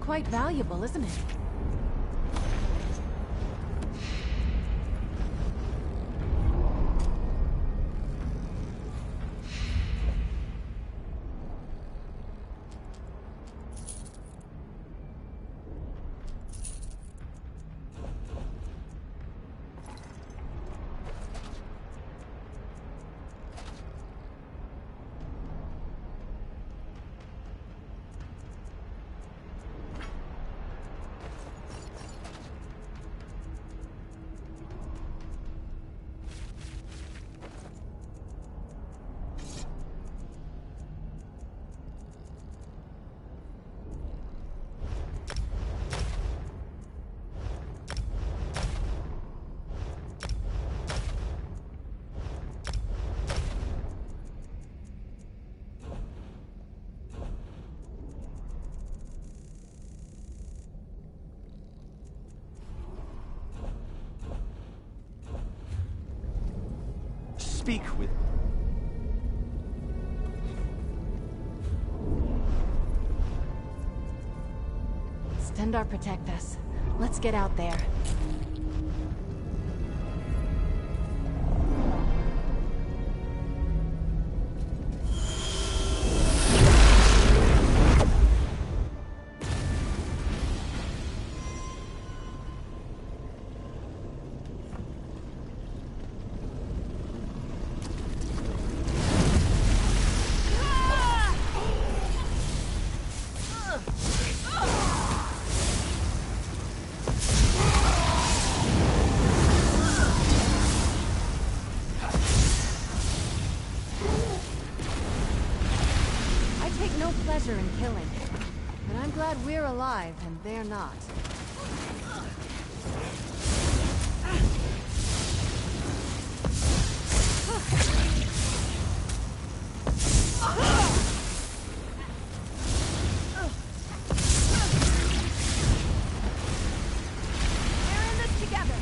quite valuable, isn't it? Speak with... Stendar protect us. Let's get out there. Pleasure in killing, but I'm glad we're alive and they're not. We're in this together.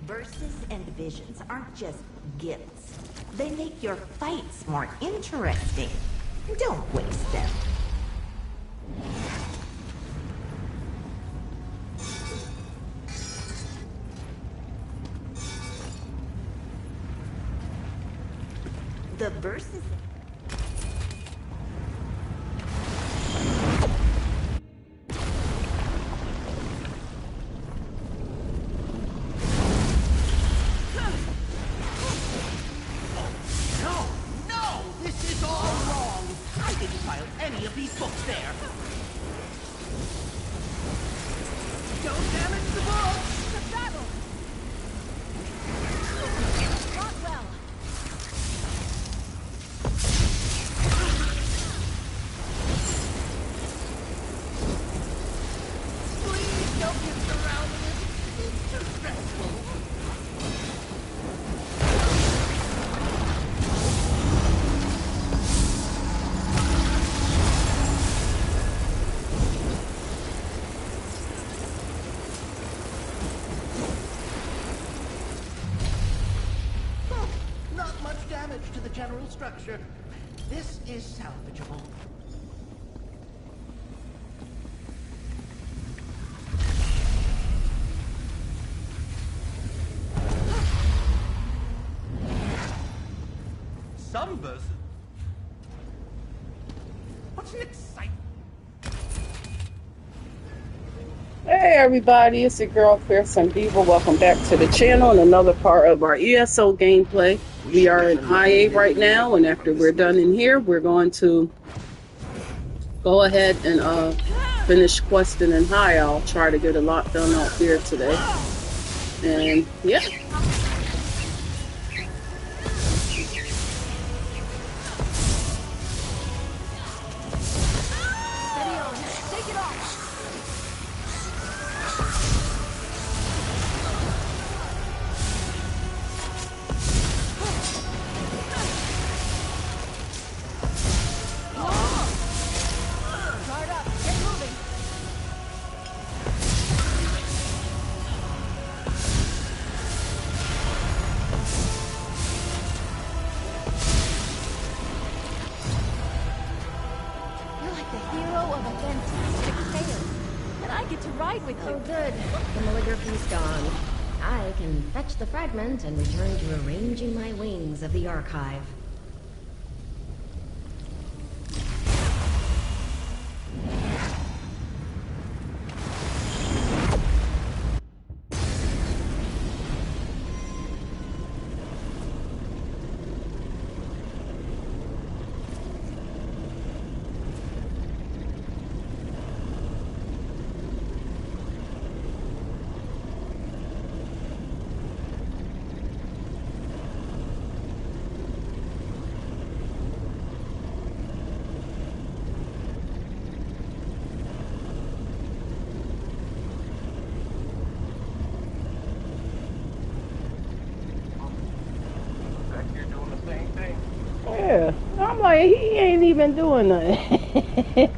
Verses and visions aren't just gifts. They make your fights more interesting. Don't waste them. The verses... To the general structure. This is salvageable. Some verses. What's an exciting? Hey everybody, it's your girl Fearsome Diva. Welcome back to the channel and another part of our ESO gameplay. We are in IA right now, and after we're done in here, we're going to go ahead and finish questing in High. I'll try to get a lot done out here today. And yeah. get to ride with you. Oh, good. The malligraphy's gone. I can fetch the fragment and return to arranging my wings of the archive. Yeah, I'm like, he ain't even doing nothing.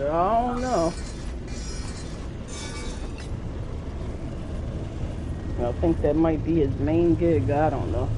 I don't know. I think that might be his main gig. I don't know.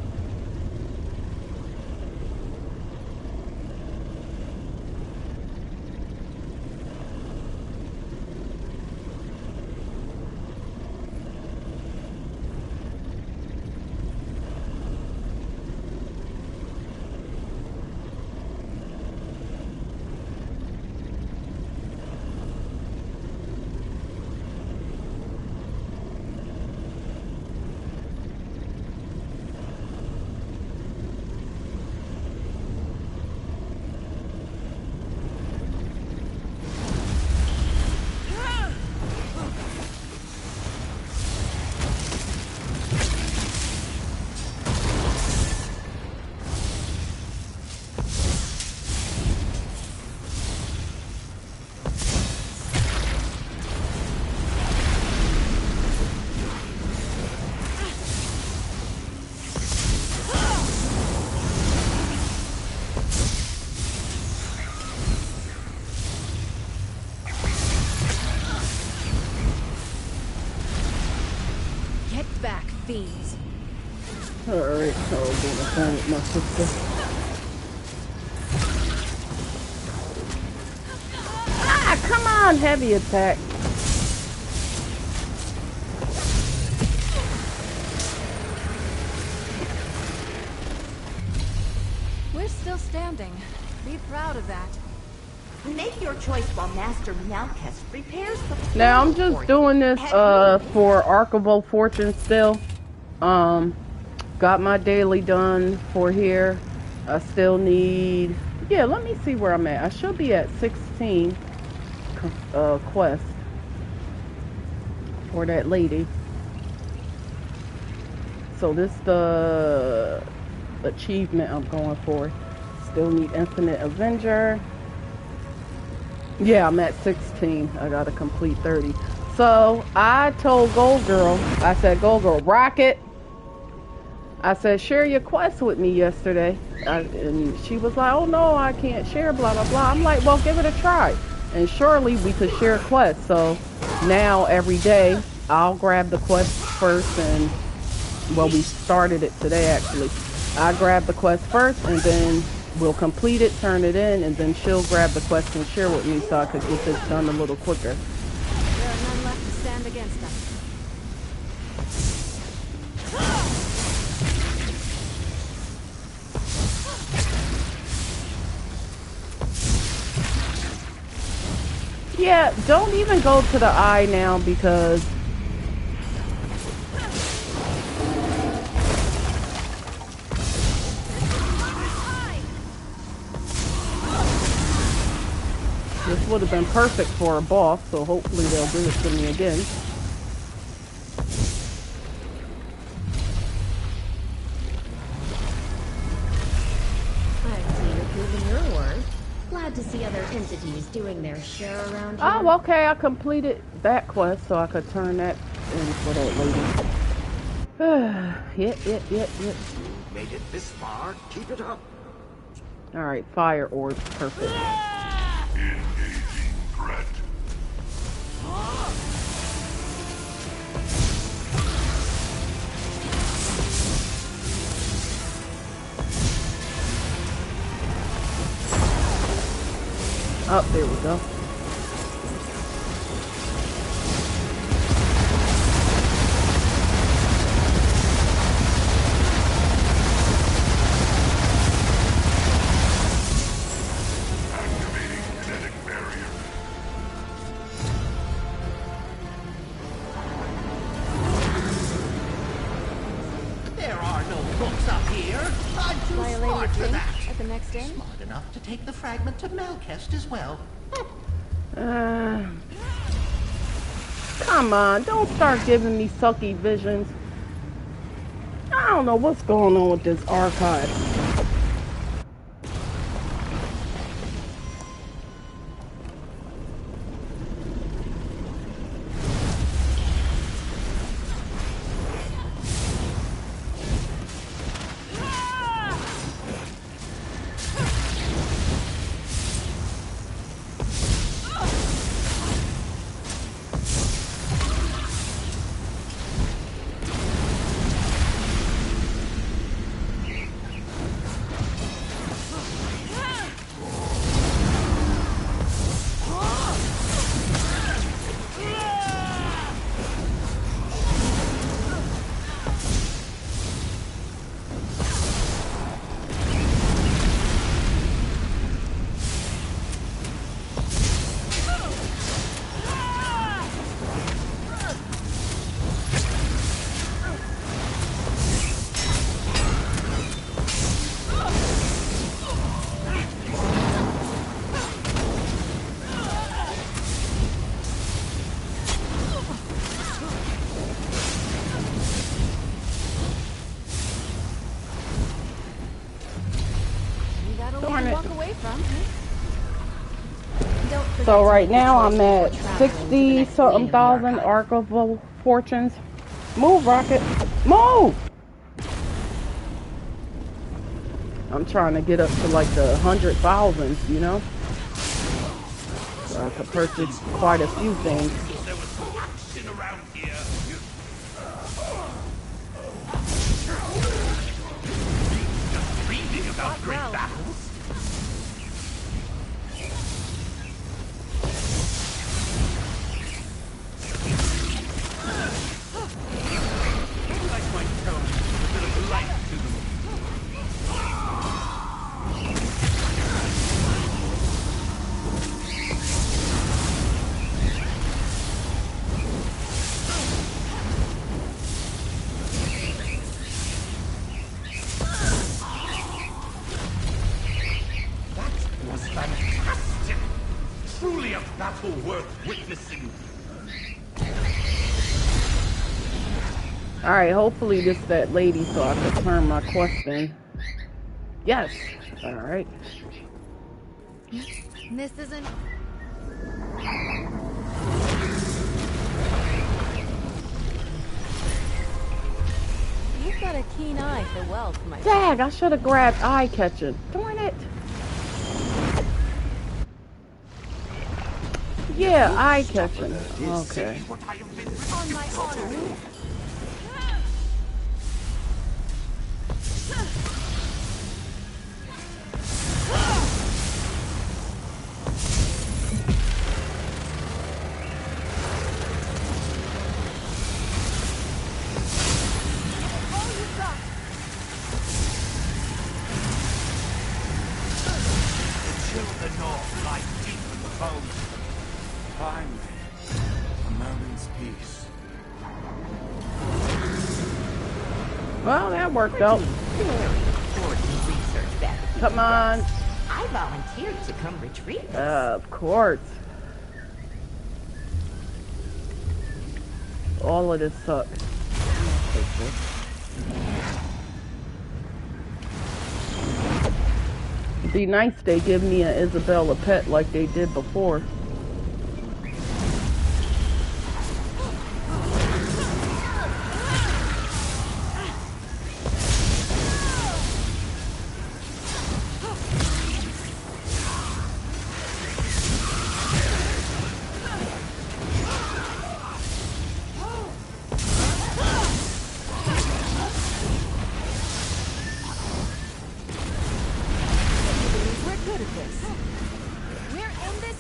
Back, fiends. Alright, so I'll go to find with my sister. Ah, come on, heavy attack. We're still standing. Be proud of that. Make your choice while Master Malchus repairs the Now I'm just doing this for Archival Fortune still. Got my daily done for here. I still need, yeah, let me see where I'm at. I should be at 16 quests for that lady. So this the achievement I'm going for. Still need Infinite Avenger. Yeah, I'm at 16. I gotta complete 30. So I told Gold Girl, I said, Gold Girl, Rocket. I said, share your quest with me yesterday. And she was like, oh no, I can't share, blah, blah, blah. I'm like, well, give it a try. And surely we could share quests. So now every day I'll grab the quest first and, well, we started it today actually. I grab the quest first and then we'll complete it, turn it in, and then she'll grab the quest and share with me so I could get this done a little quicker. There are none left to stand against us. Yeah, don't even go to the eye now because this would have been perfect for a boss, so hopefully they'll do it to me again. I see you're proving your worth. Glad to see other entities doing their share around here. Oh, okay, I completed that quest so I could turn that in for that lady. Yep. Made it this far. Keep it up. Alright, fire orb, perfect. Engaging threat. Oh, there we go. There are no books up here. I'm too Buy a lady smart a for drink that. at the next inn? Smart enough to take the fragment to Melchest as well. Come on, don't start giving me sucky visions. I don't know what's going on with this archive. You got a little Darn to it. walk away from. Don't forget So to right make your now I'm choice at before traveling to the 60 next something lane in the thousand archive. archival fortunes. Move, Rocket. Move! I'm trying to get up to like the 100,000s, you know? So I could purchase quite a few things. There was some action around here. Just reading about great well. battles. I like my tone with a bit of life to them. That was fantastic! Truly a battle worth witnessing. Alright, hopefully this is that lady so I can turn my quest in. Yes! Alright. This isn't... You've got a keen eye for wealth, my friend. Dag, I should have grabbed eye catching. Darn it! Yeah, eye catching. Okay. What I have been On my honor. The chill of the north lies deep in the bones. Finally, a moment's peace. Well, that worked out. Important research back. Come on. I volunteered to come retrieve this. Of course. All of this sucks. It'd be nice they give me an Isabella pet like they did before. We're good at this. We're in this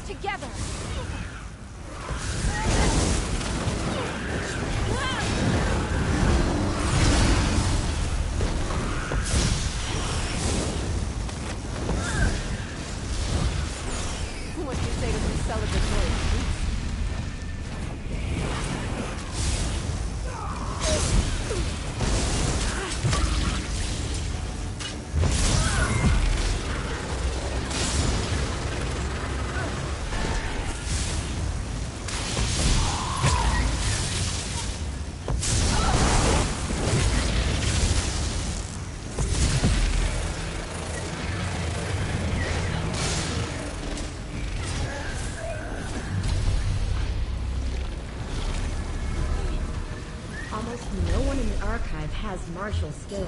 Almost no one in the archive has martial skills.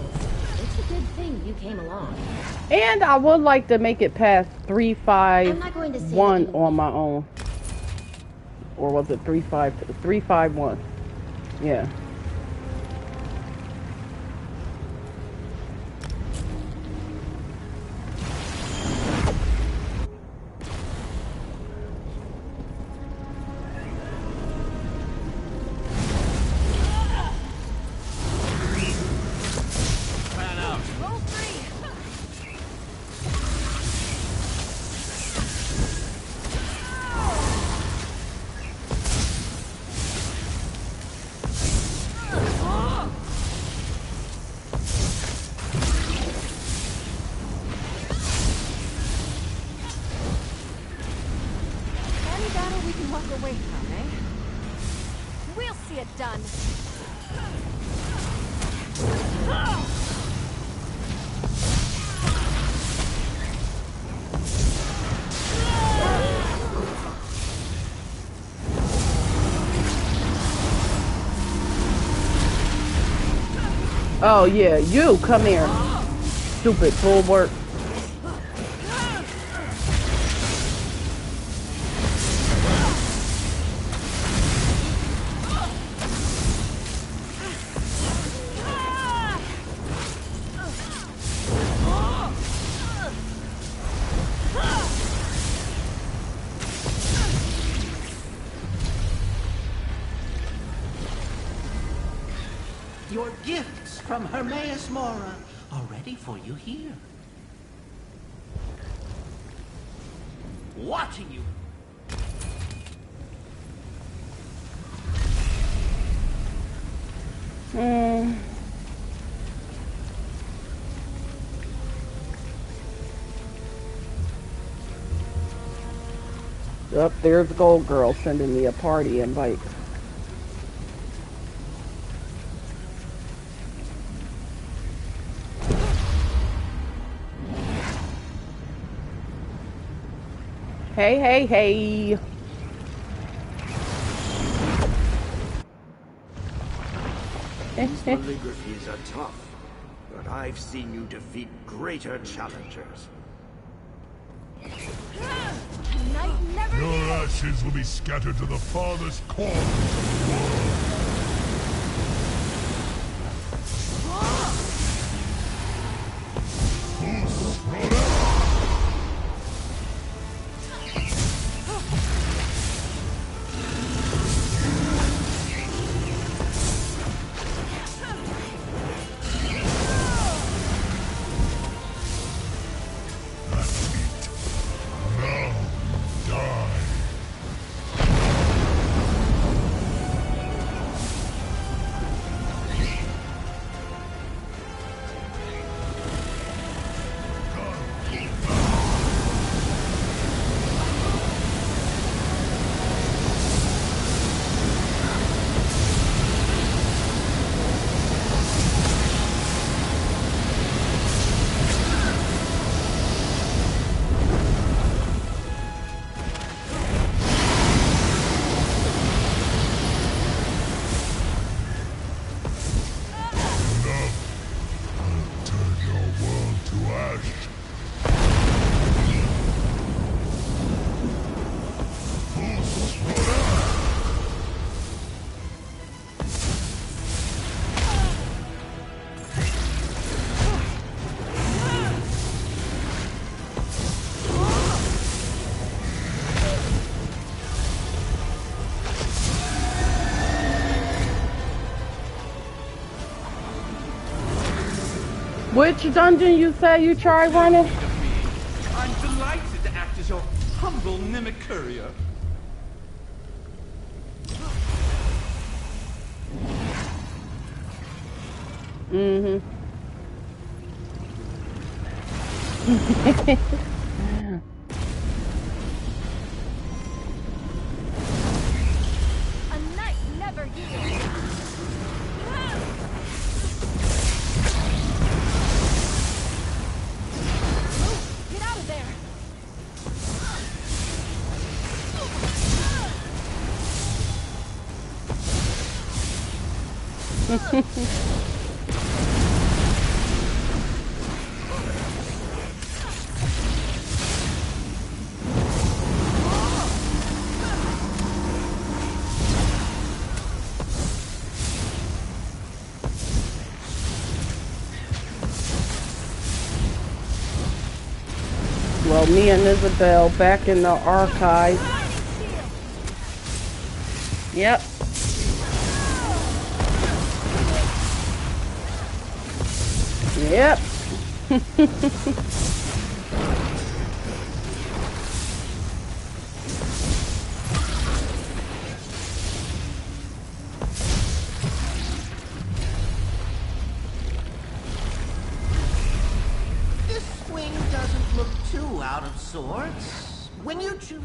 It's a good thing you came along. And I would like to make it past I'm not going to say 351 that on my own. Or was it 351? Yeah. Any battle we can walk away from, eh? We'll see it done. Oh yeah, you come here. Stupid bulwark. Your gifts from Hermaeus Mora are ready for you here. Watching you. Up there's the gold girl sending me a party invite. Hey, hey, hey. These calligraphies are tough, but I've seen you defeat greater challengers. Night never Your ends. ashes will be scattered to the farthest corners of the world. Which dungeon you say you try running? I'm delighted to act as your humble mimic courier. A night never yields. Get out of there. Well, me and Isabel back in the archive. Yep. Yep. This swing doesn't look too out of sorts. When you choose...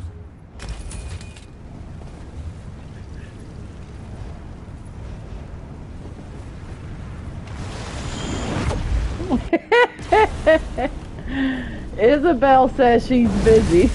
Isabel says she's busy.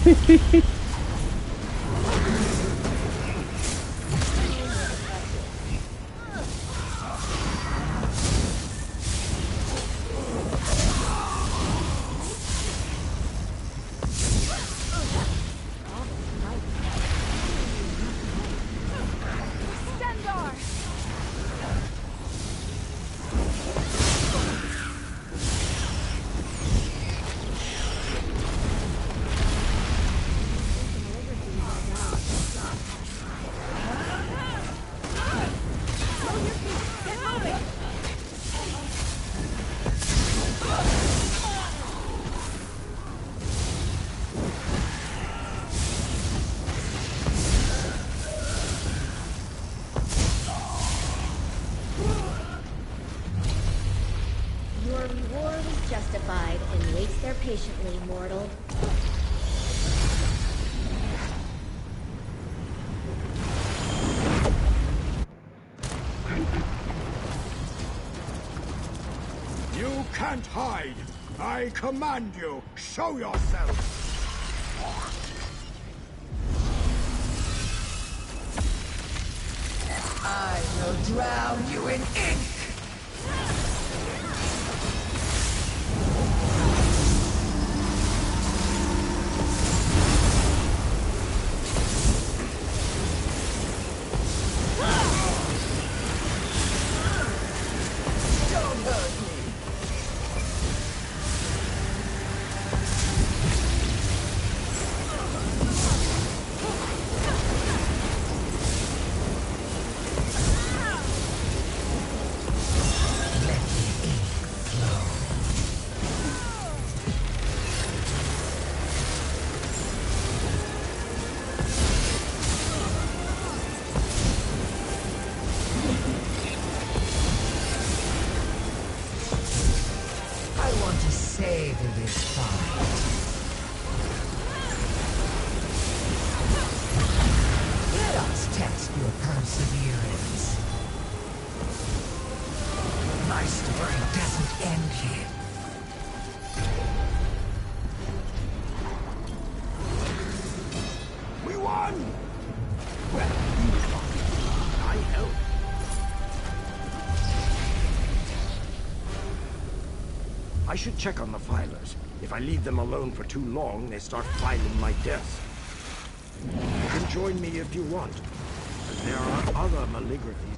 Your reward is justified and waits there patiently, mortal. You can't hide! I command you! Show yourself! I will drown you in ink! Don't hurt me! I want to savor this fight. Let us test your perseverance. My story doesn't end here. We won! Well, you won. I helped. I should check on the filers. If I leave them alone for too long, they start filing my death. You can join me if you want. But there are other maligraphies.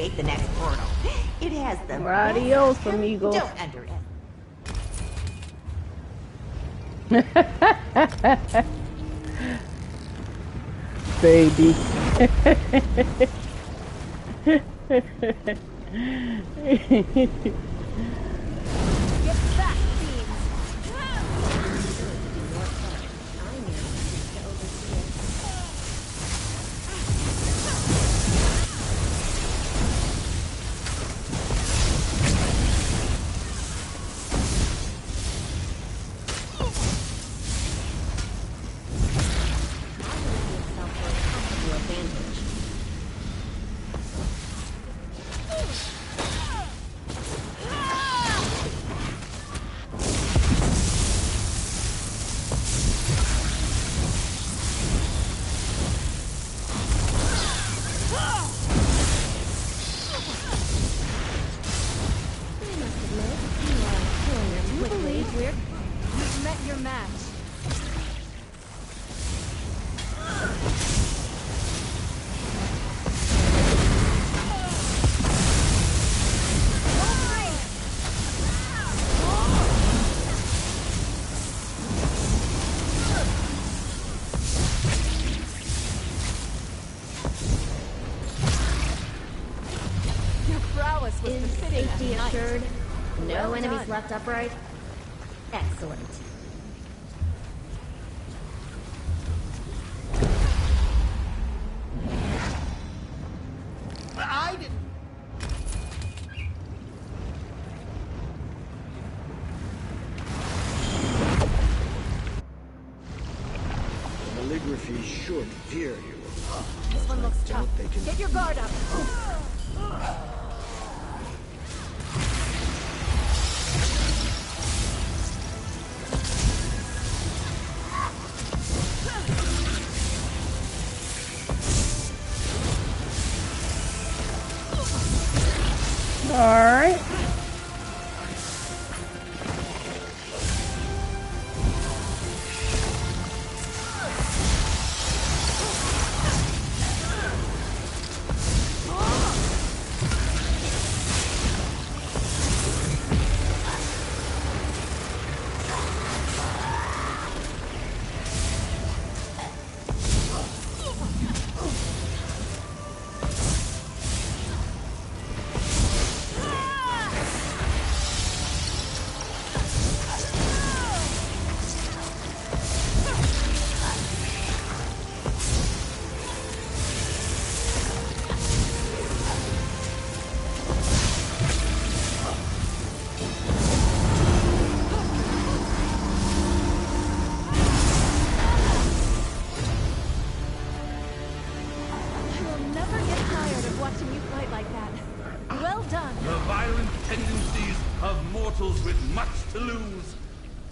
create the next portal. It has the Adios, best- amigo. Don't underestimate. Baby. Get back, fiends! You've met your match. Your prowess was Is befitting safety a knight. assured? No Well enemies done. left upright? Excellent. I didn't. The Maligraphy should fear you. This one looks tough. They can... Get your guard up. Alright. You'll never get tired of watching you fight like that. Well done. The violent tendencies of mortals with much to lose.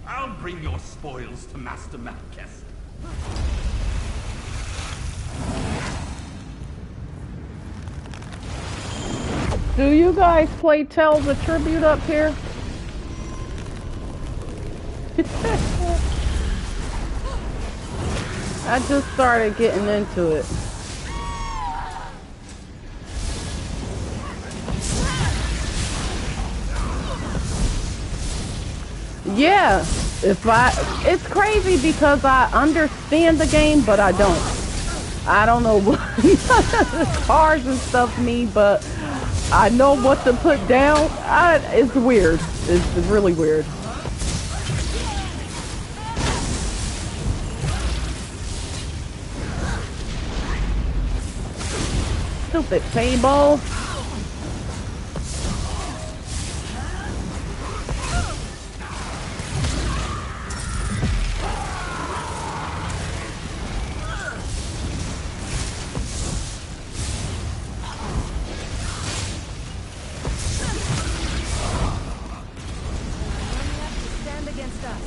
I'll bring your spoils to Master Malkest. Do you guys play Tales of Tribute up here? I just started getting into it. Yeah, it's crazy because I understand the game, but I don't. I don't know what cars and stuff mean, but I know what to put down. It's weird. It's really weird. Stupid paintball. Stand against us.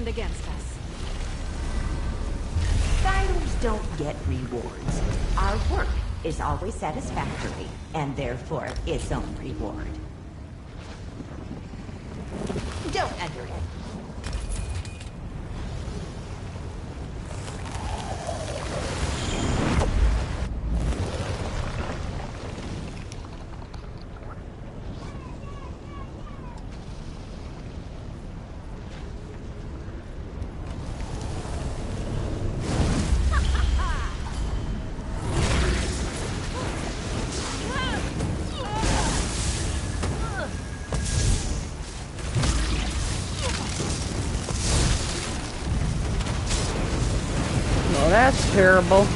turned against us. Fighters don't get rewards. Our work is always satisfactory, and therefore its own reward. Don't underestimate. Well, that's terrible.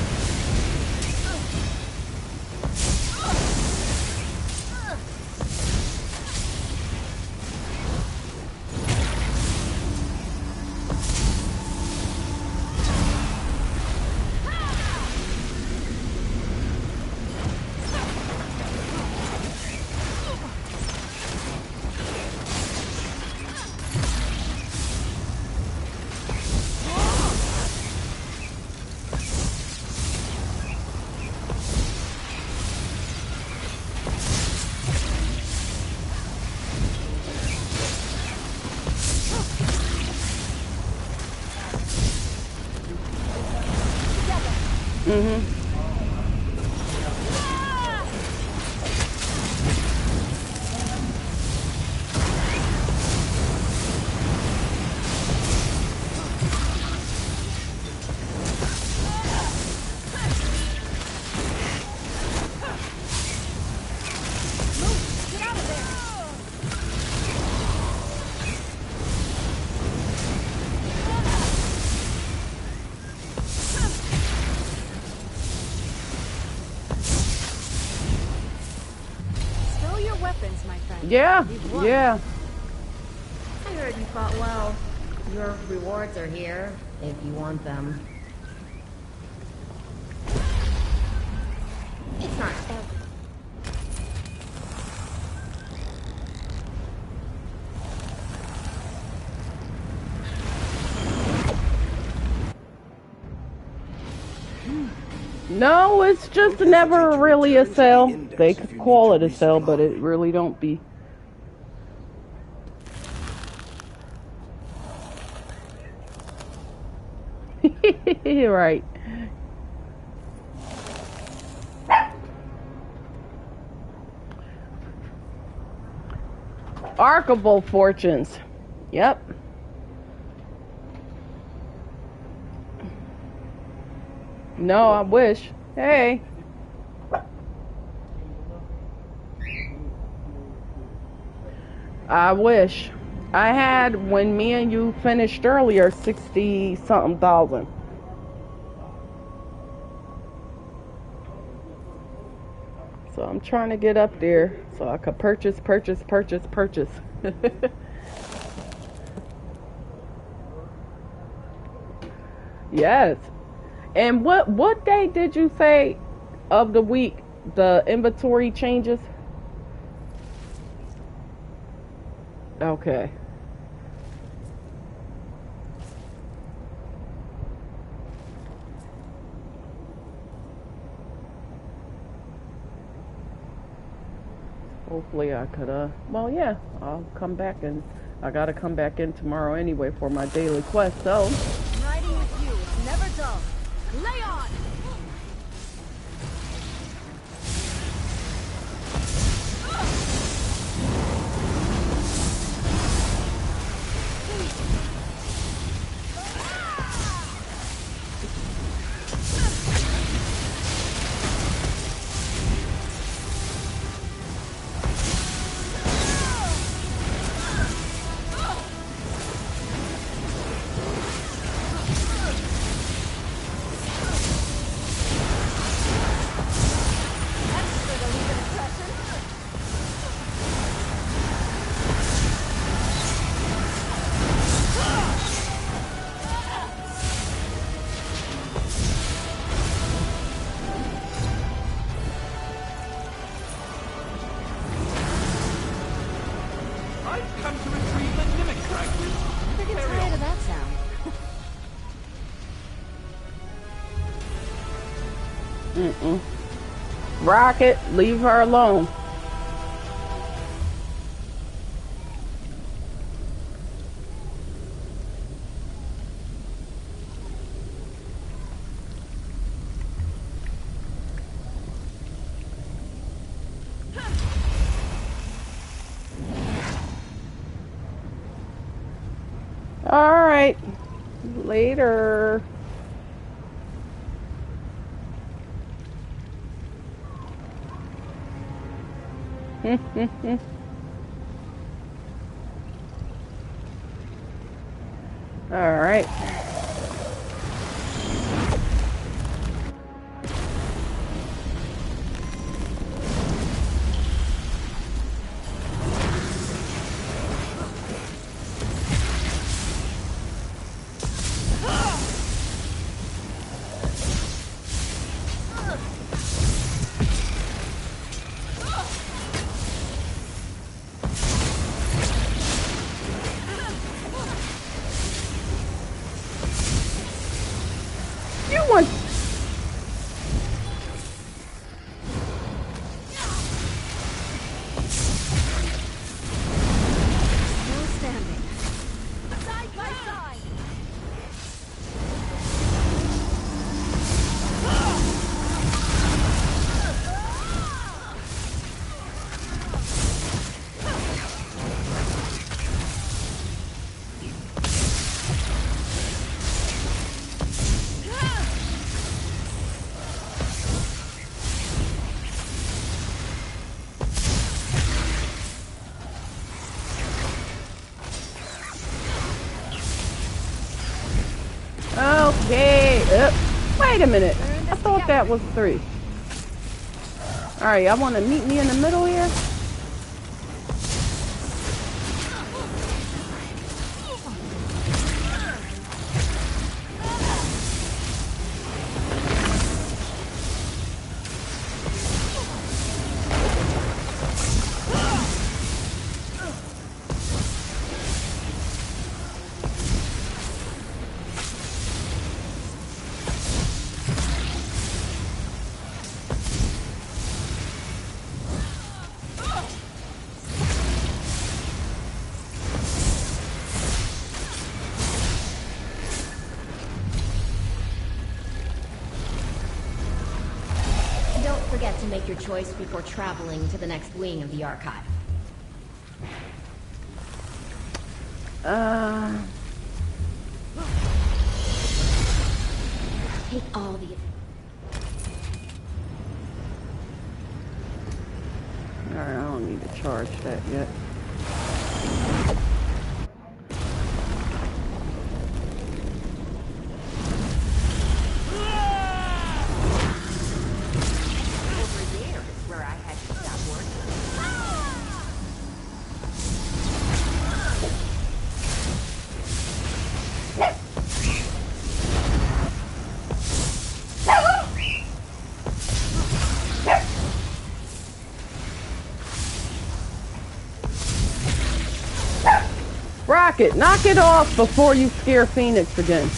Stow your weapons, my friend. Yeah, We've won. yeah. I heard you fought well. Your rewards are here, if you want them. It's not every... No, it's just never really a cell. They could call it a cell, but it really don't be. Right. Archivable fortunes. Yep. No, I wish. Hey. I wish. I had, when me and you finished earlier, 60-something thousand. So I'm trying to get up there so I could purchase. Yes. And what day did you say of the week the inventory changes? Okay. Hopefully I could, well, yeah, I'll come back, and I gotta come back in tomorrow anyway for my daily quest, so. Riding with you is never dull. Lay on! Rocket, leave her alone. All right. Later. All right. You want... Still standing. Side by side. Okay. Wait a minute. I thought that was 3. All right, y'all want to meet me in the middle here? Don't forget to make your choice before traveling to the next wing of the archive. Take all the... All right, I don't need to charge that yet. Over there is where I had to stop working. Rocket, knock it off before you scare Phoenix again.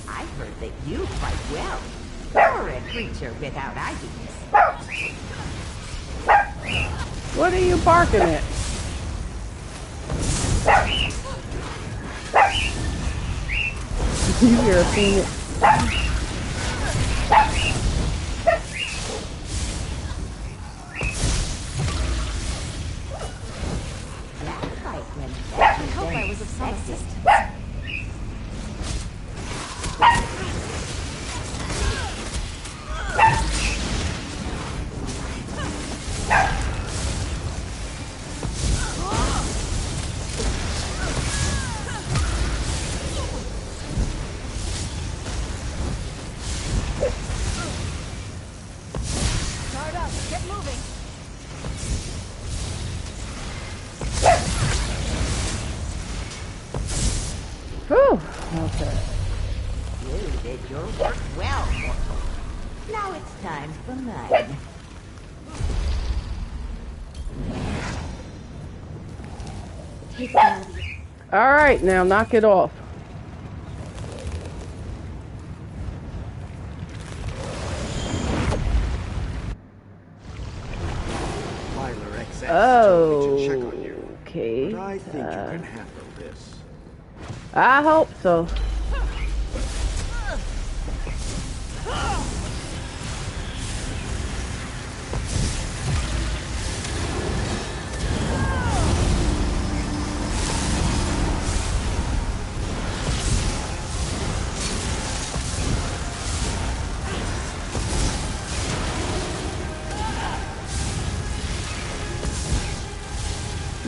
I heard that you fight well. You're a creature without ideas. What are you barking at? You hear a Phoenix? That fight went I hope I was of some assistance. Start up. Get moving. Whew. Okay. You did your work well, mortal. Now it's time for mine. Take all the... All right, now knock it off. Seth told me to check on you. Okay. But I think you can handle this. I hope so.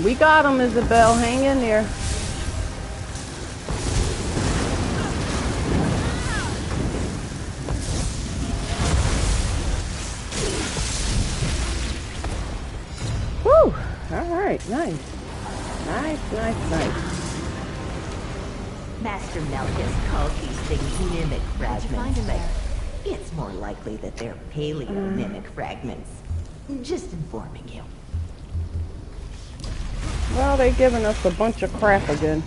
We got him, Isabel. Hang in there. Whew. All right. Nice. Nice. Master Malchus called these things mimic fragments, but it's more likely that they're paleo-mimic fragments. Just informing you. Well, they're giving us a bunch of crap again.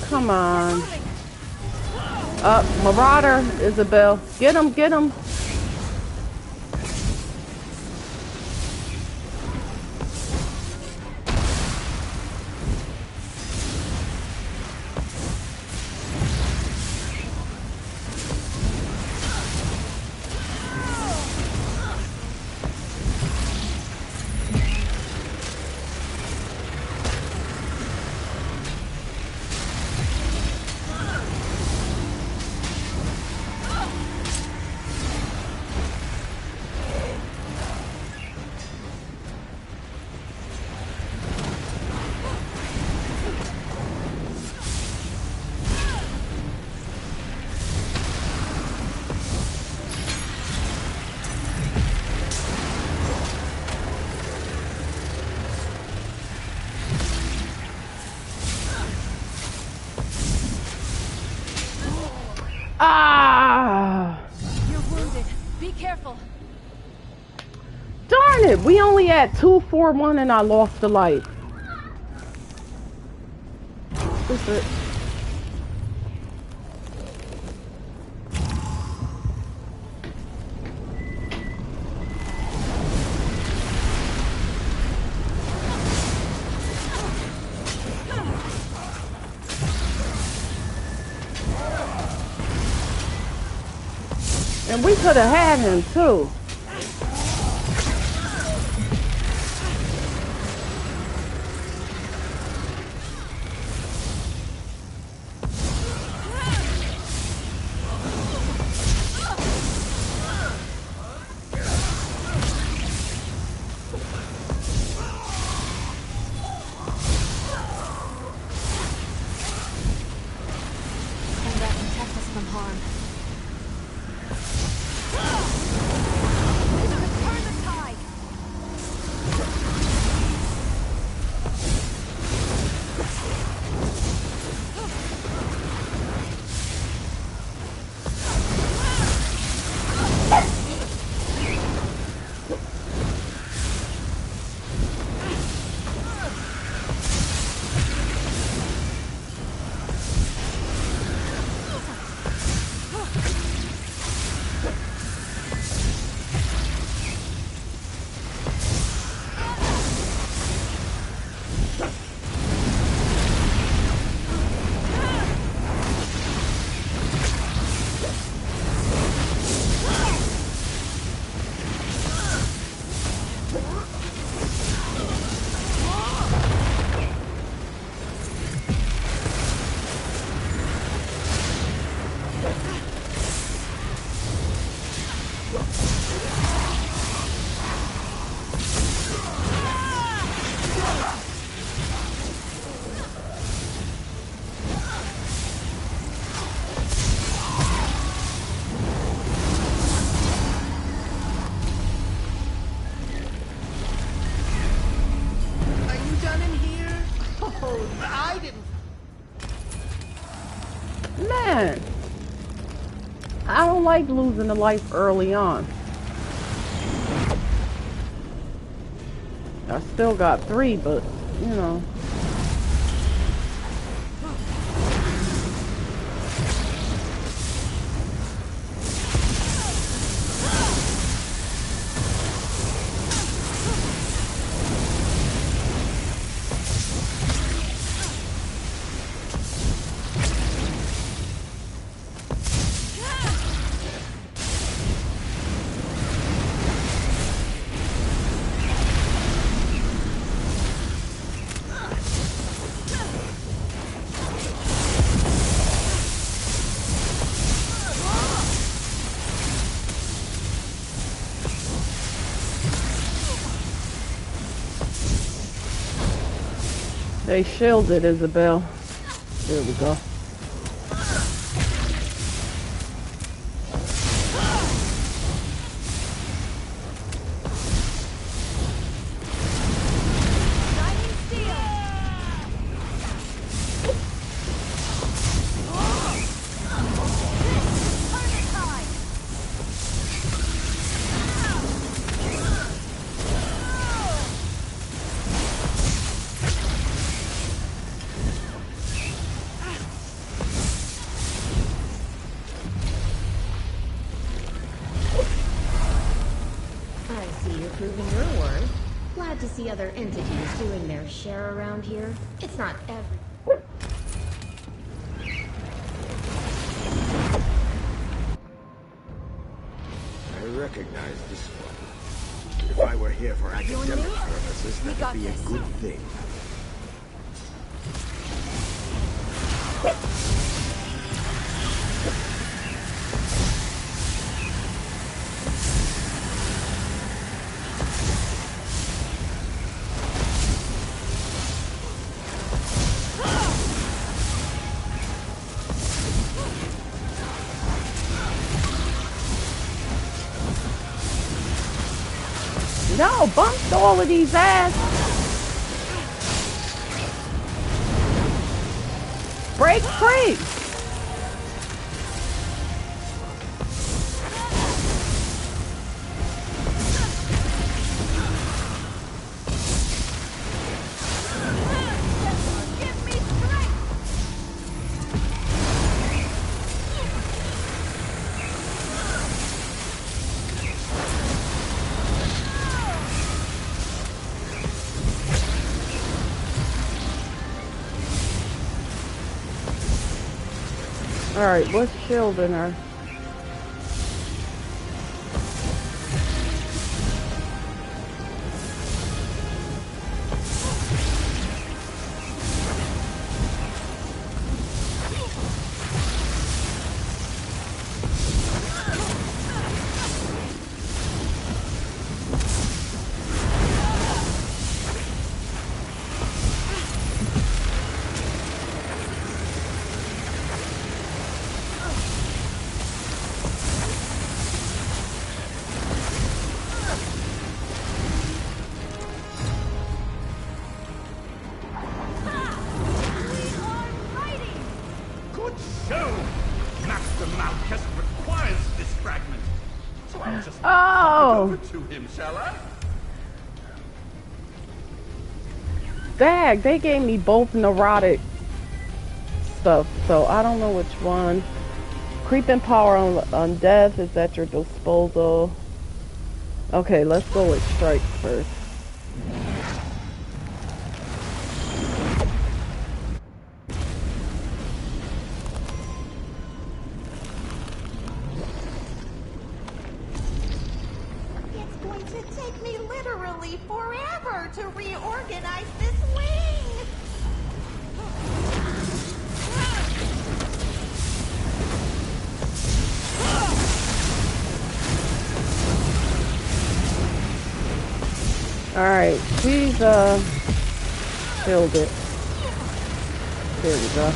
Come on. Marauder, Isabel. Get him. Ah! You're wounded. Be careful. Darn it! We only had 2-4-1 and I lost a life. What's it? And we could have had him too. And that can protect us from harm. Turn the tide. Are you done in here? Oh, I didn't. Man, I don't like losing a life early on. I still got 3, but, you know. They shielded Isabel. There we go. Proving your worth. Glad to see other entities doing their share around here. It's not every... I recognize this one. If I were here for academic purposes, that would be a good thing. No, bumped all of these ass. Break free. Alright, what's shielding her? To him, shall I? Dag, they gave me both neurotic stuff, so I don't know which one. Creeping power on death is at your disposal. Okay, let's go with strikes first. Forever to reorganize this wing! Alright, please shield it. There we go.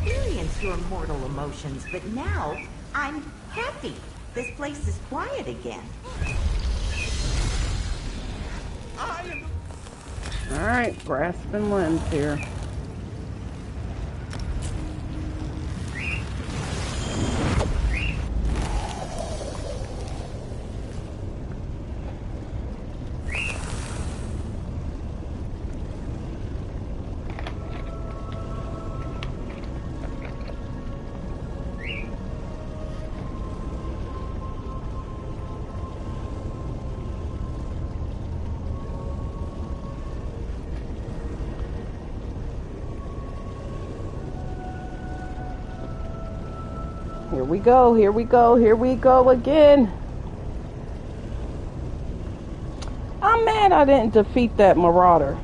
experienced your mortal emotions, but now I'm happy. This place is quiet again. Alright, grasping limbs here. Here we go, here we go, here we go again. I'm mad I didn't defeat that marauder.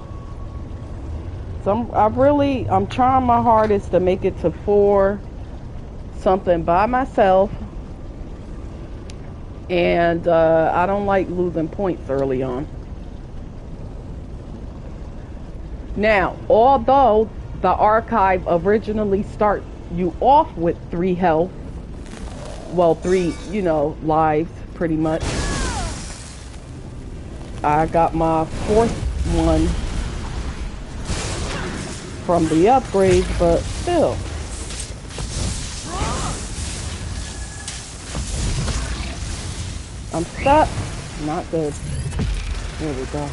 So I'm trying my hardest to make it to 4 something by myself. And I don't like losing points early on. Now, although the archive originally starts you off with 3 health, well, 3, lives, pretty much. I got my 4th one from the upgrades, but still. I'm stuck. Not good. Here we go.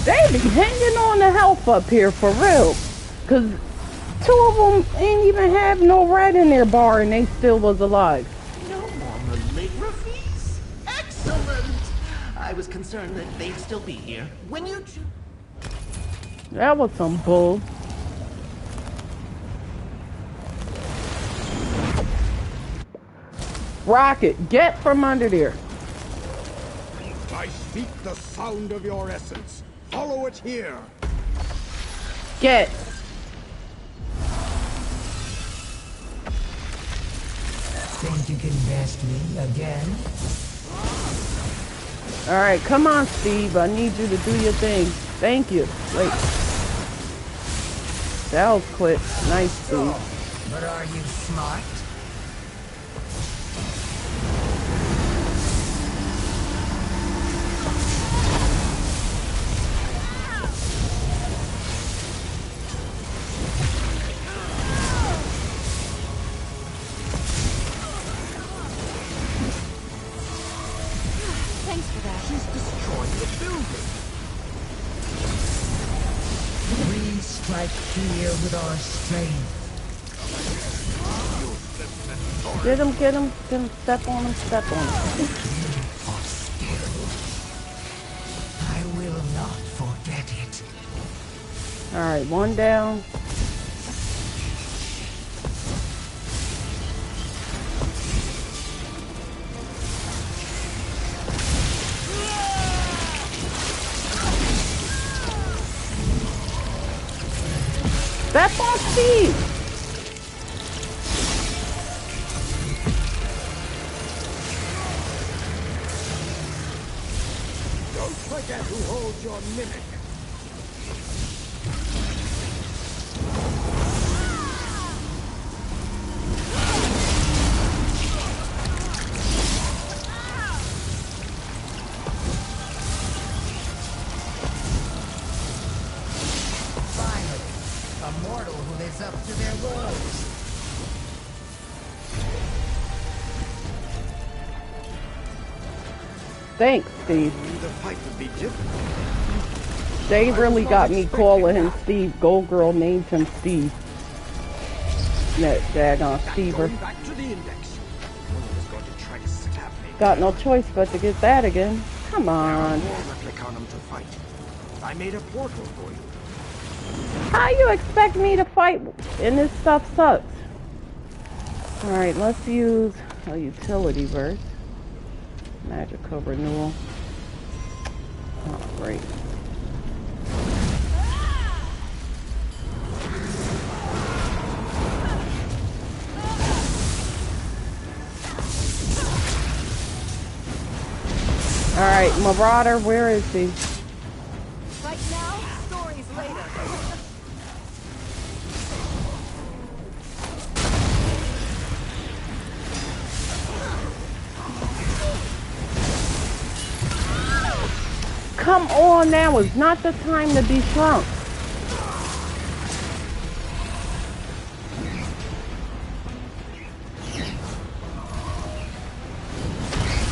They be hanging on the health up here for real. Cause 2 of them ain't even have no red in their bar and they still was alive. No more maligraphies? Excellent! I was concerned that they'd still be here. When you... That was some bull. Rocket, get from under there. I speak the sound of your essence. Follow it here. Get. Think you can best me again? Alright, come on, Steve. I need you to do your thing. Thank you. Wait. That was quick. Nice, Steve. But are you smart? Thanks for that. She's destroyed the building. We strike fear with our strength. Get him, get him, get him, step on him, step on him. I will not forget it. Alright, 1 down. Step on Steve! Don't forget who holds your mimic. Thanks, Steve. The fight would be different. They really got me calling him Steve. Gold Girl named him Steve. That daggone Stever. Back to the index. One of us going to try to stab me. Got no choice but to get that again. Come on. There are more Replicanum to fight. I made a portal for you. How you expect me to fight and this stuff sucks? Alright, let's use a utility verse. Magical renewal. Oh, great. Alright, Marauder, where is he? Right now, stories later. Come on, now is not the time to be shrunk.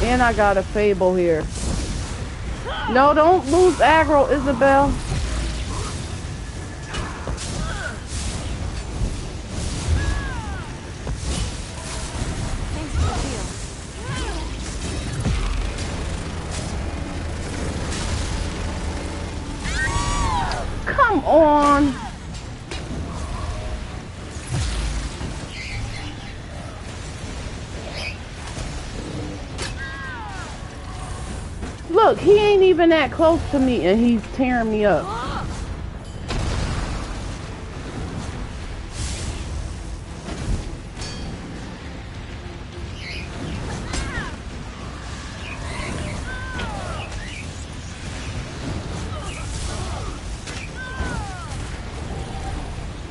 And I got a Fable here. No, don't lose aggro, Isabel. Thanks for the deal. Come on. Look, he ain't even that close to me and he's tearing me up.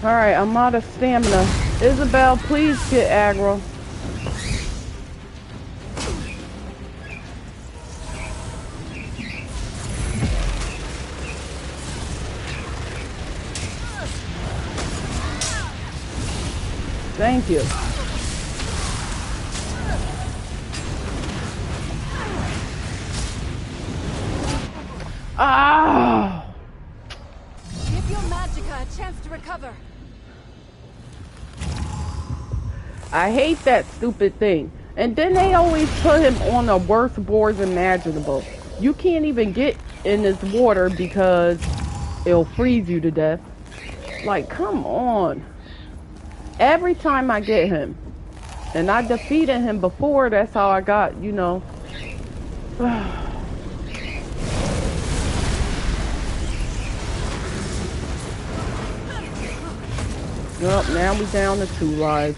Alright, I'm out of stamina. Isabel, please get aggro. Thank you. Ah! Give your Magicka a chance to recover. I hate that stupid thing. And then they always put him on the worst boards imaginable. You can't even get in this water because it'll freeze you to death. Like, come on. Every time I get him, and I defeated him before, that's how I got, you know. Well, now we down to 2 lives.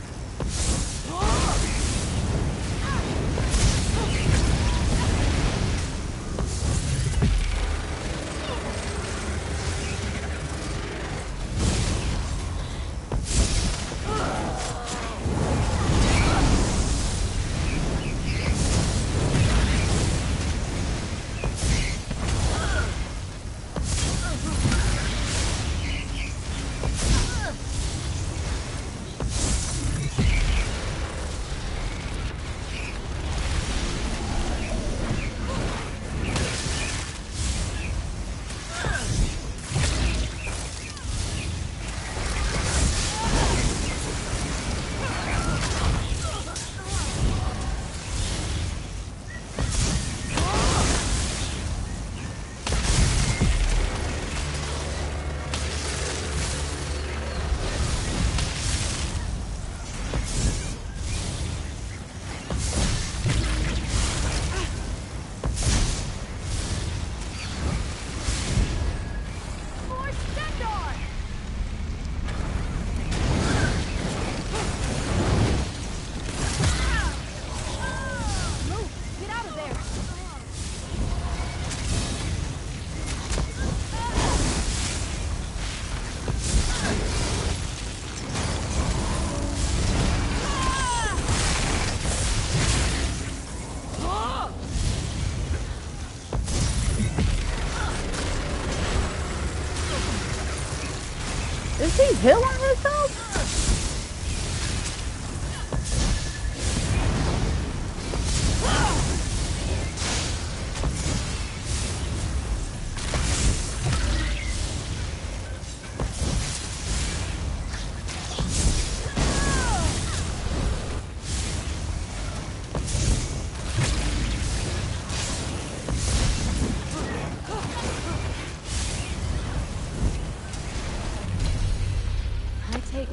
Is he healing himself?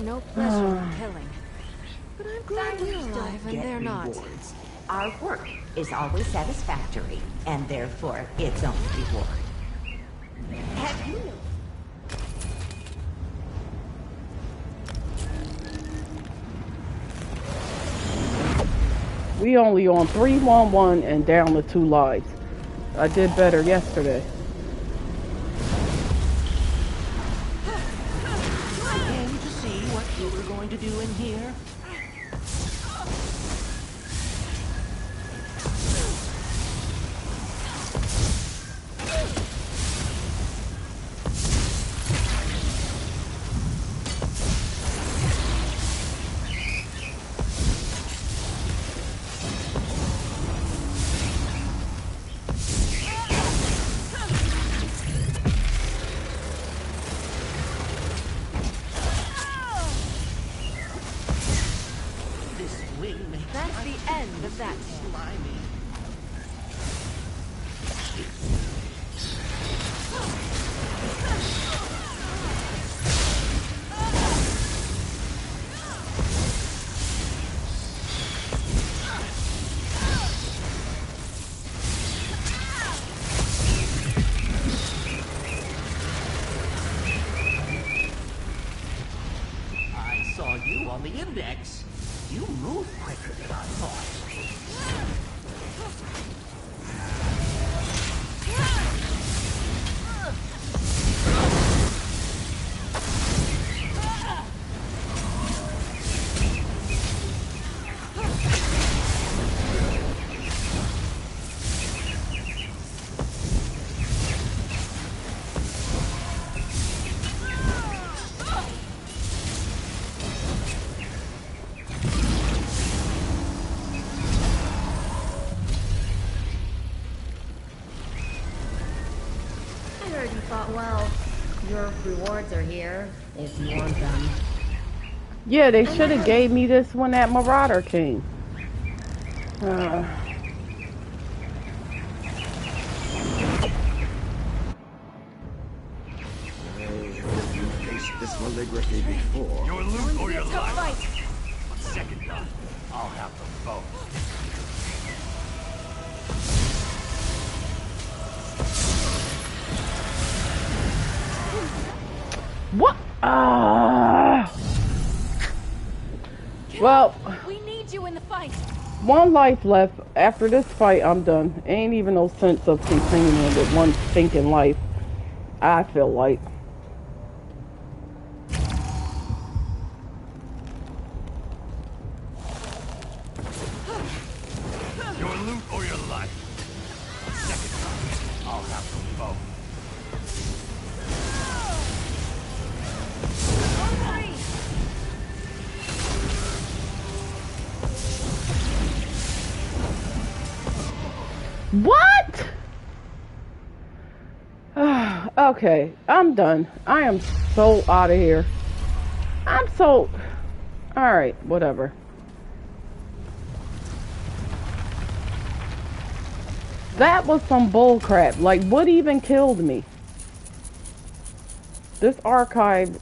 no pleasure in killing. But I'm glad we're alive Don't and get they're not. rewards. Our work is always satisfactory, and therefore its own reward. Have you noticed? We only on 311 and down to 2 lives. I did better yesterday. I came to see what you were going to do in here. That's the end of that tale. Slimy. I saw you on the index. You move quicker than I thought. I heard you fought well. Your rewards are here, if you want them. Yeah, they should have gave me this when that Marauder came. You've faced this maligraphy before. Your loot or your Tough life. fight. On second thought, I'll have them both. What? Well, We need you in the fight. 1 life left. After this fight, I'm done. Ain't even no sense of continuing with 1 stinking life. I feel like. Your loot or your life. On second thought, I'll have them both. What? Okay, I'm done. I am so out of here. I'm so... Alright, whatever. That was some bull crap. Like, what even killed me? This archive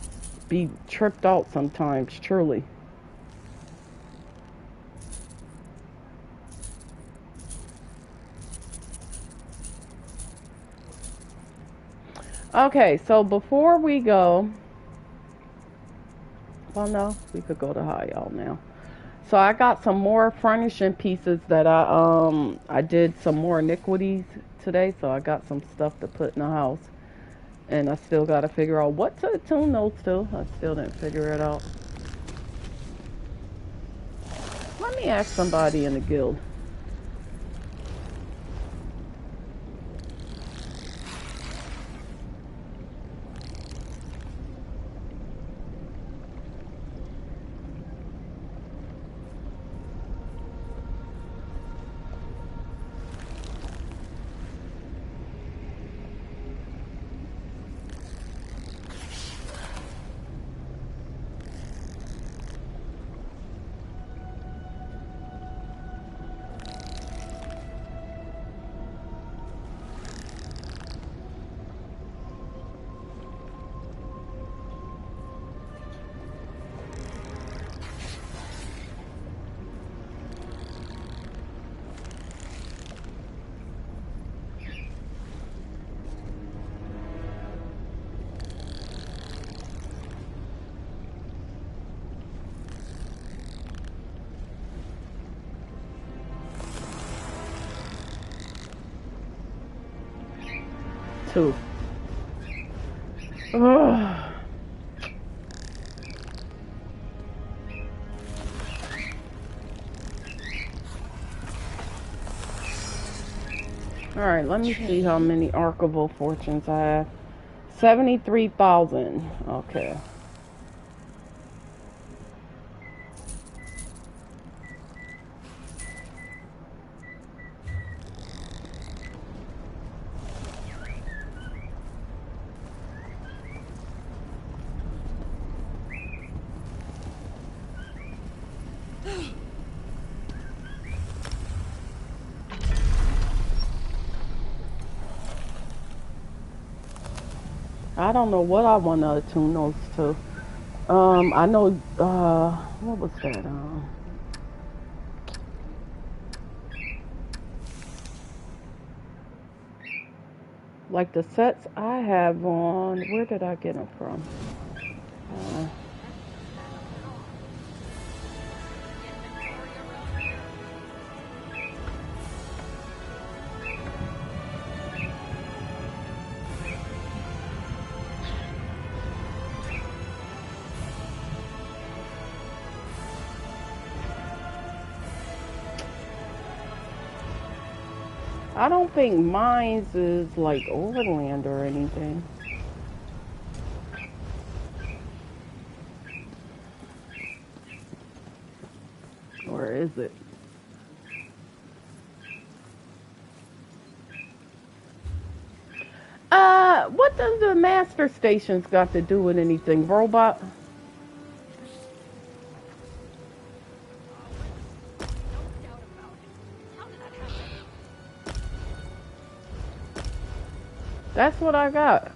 be tripped out sometimes, truly. Okay, so before we go... Well, no, we could go to high, y'all, now. So I got some more furnishing pieces that I did some more iniquities today, so I got some stuff to put in the house. And I still got to figure out what to attune those to. I still didn't figure it out. Let me ask somebody in the guild. too. Ugh. Alright, let me see how many archival fortunes I have. 73,000. Okay. I don't know what I want to attune those to. I know, what was that? Like the sets I have on, where did I get them from? I don't think mine's is like Overland or anything. Or is it? What does the master stations got to do with anything, robot? That's what I got.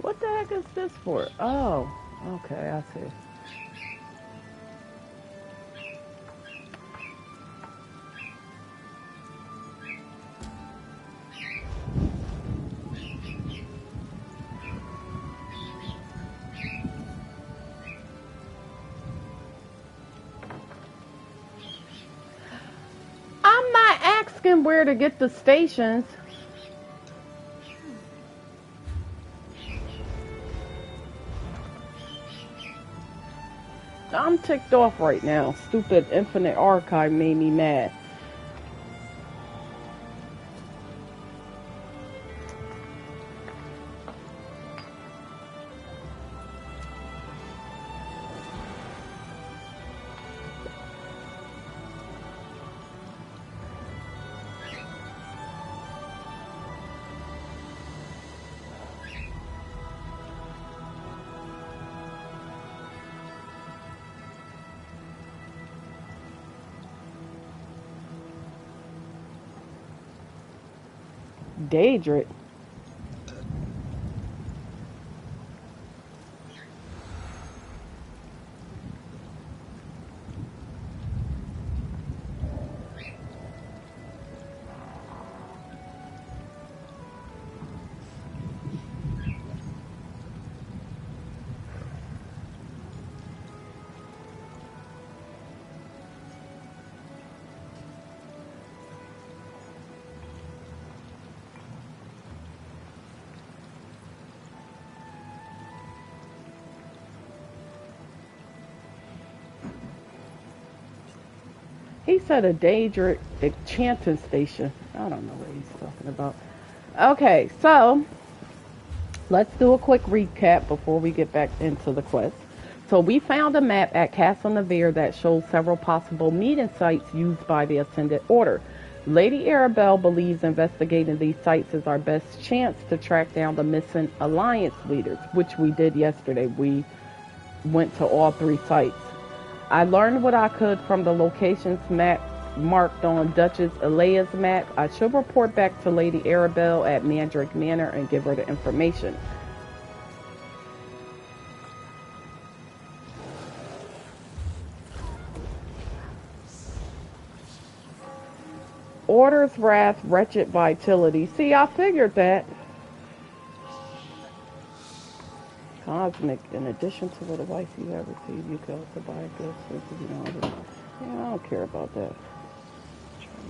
What the heck is this for? Oh, okay, I see. I'm not asking where to get the stations. I'm ticked off right now. Stupid Infinite Archive made me mad. Daedric. He said a Daedric enchanting station. I don't know what he's talking about. Okay, so let's do a quick recap before we get back into the quest. So we found a map at Castle Navarre that shows several possible meeting sites used by the Ascended Order. Lady Arabelle believes investigating these sites is our best chance to track down the missing Alliance leaders, which we did yesterday. We went to all 3 sites. I learned what I could from the locations map marked on Duchess Alea's map. I should report back to Lady Arabelle at Mandrake Manor and give her the information. Order's Wrath, Wretched Vitality. See, I figured that. Cosmic. In addition to the device you have received, you can also buy gifts with yeah, I don't care about that.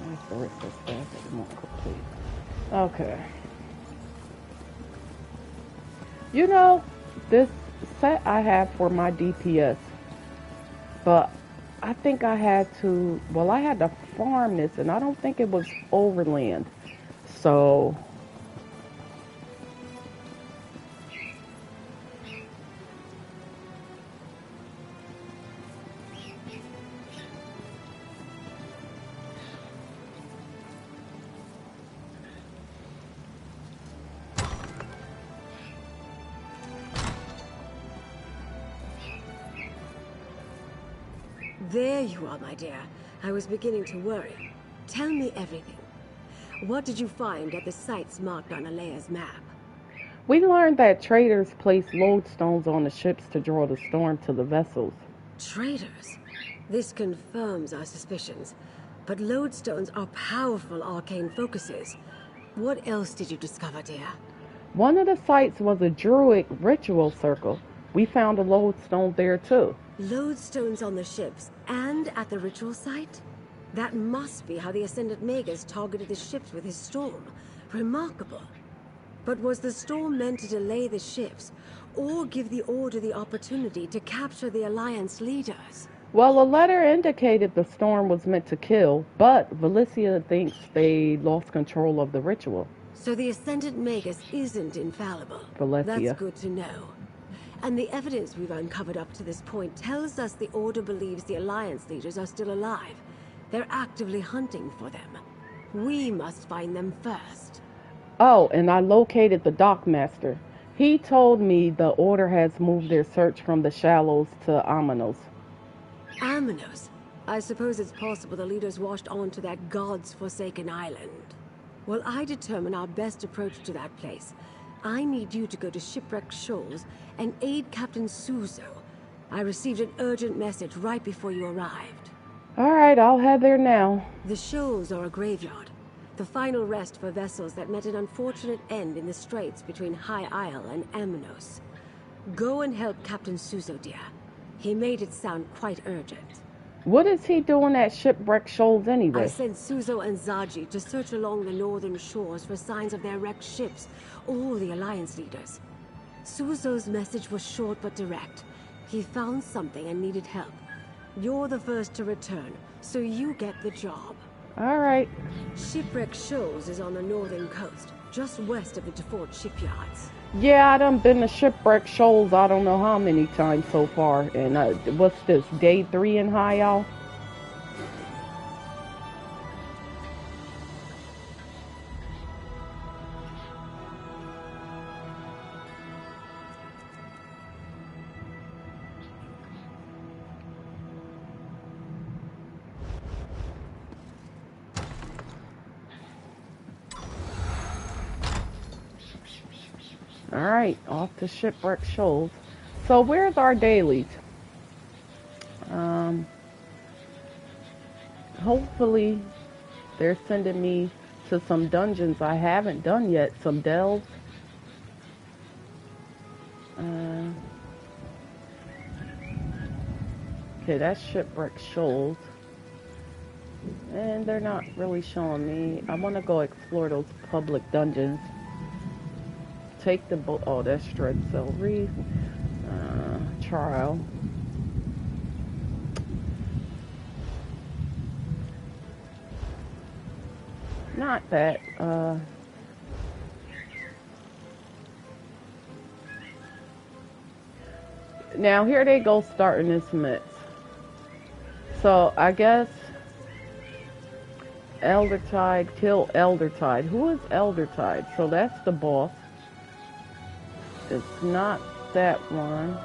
Master it for staff that won't complete. Okay. You know, this set I have for my DPS, but I think I had to, well, I had to farm this, and I don't think it was overland. So, There you are, my dear. I was beginning to worry. Tell me everything. What did you find at the sites marked on Alea's map? we learned that traders place lodestones on the ships to draw the storm to the vessels. Traders? This confirms our suspicions. But lodestones are powerful arcane focuses. What else did you discover, dear? One of the sites was a druid ritual circle. We found a lodestone there too. Lodestones on the ships and at the ritual site? That must be how the Ascendant Magus targeted the ships with his storm. Remarkable. But was the storm meant to delay the ships, or give the Order the opportunity to capture the Alliance leaders? Well, a letter indicated the storm was meant to kill, but Valicia thinks they lost control of the ritual. So the Ascendant Magus isn't infallible. Valicia. That's good to know. And the evidence we've uncovered up to this point tells us the Order believes the Alliance leaders are still alive. They're actively hunting for them. We must find them first. Oh, and I located the dockmaster. He told me the Order has moved their search from the shallows to Aminos. Aminos? I suppose it's possible the leaders washed on to that God's forsaken island. While I determine our best approach to that place, I need you to go to Shipwreck Shoals and aid Captain Suzo. I received an urgent message right before you arrived. Alright, I'll head there now. The shoals are a graveyard. The final rest for vessels that met an unfortunate end in the straits between High Isle and Aminos. Go and help Captain Suzo, dear. He made it sound quite urgent. What is he doing at Shipwreck Shoals anyway? I sent Suzo and Zaji to search along the northern shores for signs of their wrecked ships, or the Alliance leaders. Suzo's message was short but direct. He found something and needed help. You're the first to return, so you get the job. Alright. Shipwreck Shoals is on the northern coast, just west of the Defort shipyards. Yeah, I done been to Shipwreck Shoals I don't know how many times so far. And what's this, day 3 in High Isle? Alright, off to Shipwreck Shoals. So where's our dailies? Hopefully they're sending me to some dungeons I haven't done yet, some delves. Okay, that's Shipwreck Shoals. And they're not really showing me. I want to go explore those public dungeons. Take the boat. Oh, that's Dreadcell Reef. Trial. Not that. Now here they go starting this mix. So I guess Eldertide, kill Eldertide. Who is Eldertide? So that's the boss. It's not that one.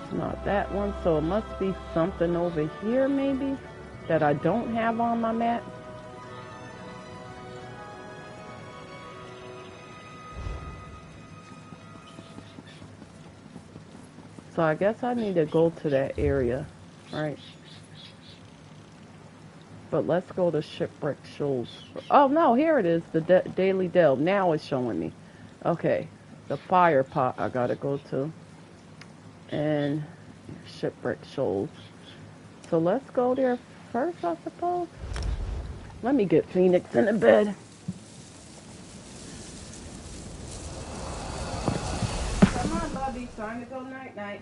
It's not that one. So it must be something over here maybe that I don't have on my map. So I guess I need to go to that area, right? But let's go to Shipwreck Shoals. Oh no, here it is, the Daily Delve. Now it's showing me. Okay, the fire pot I gotta go to. And Shipwreck Shoals. So let's go there first, I suppose. Let me get Phoenix in the bed. Come on, Bubby. Time to go night-night.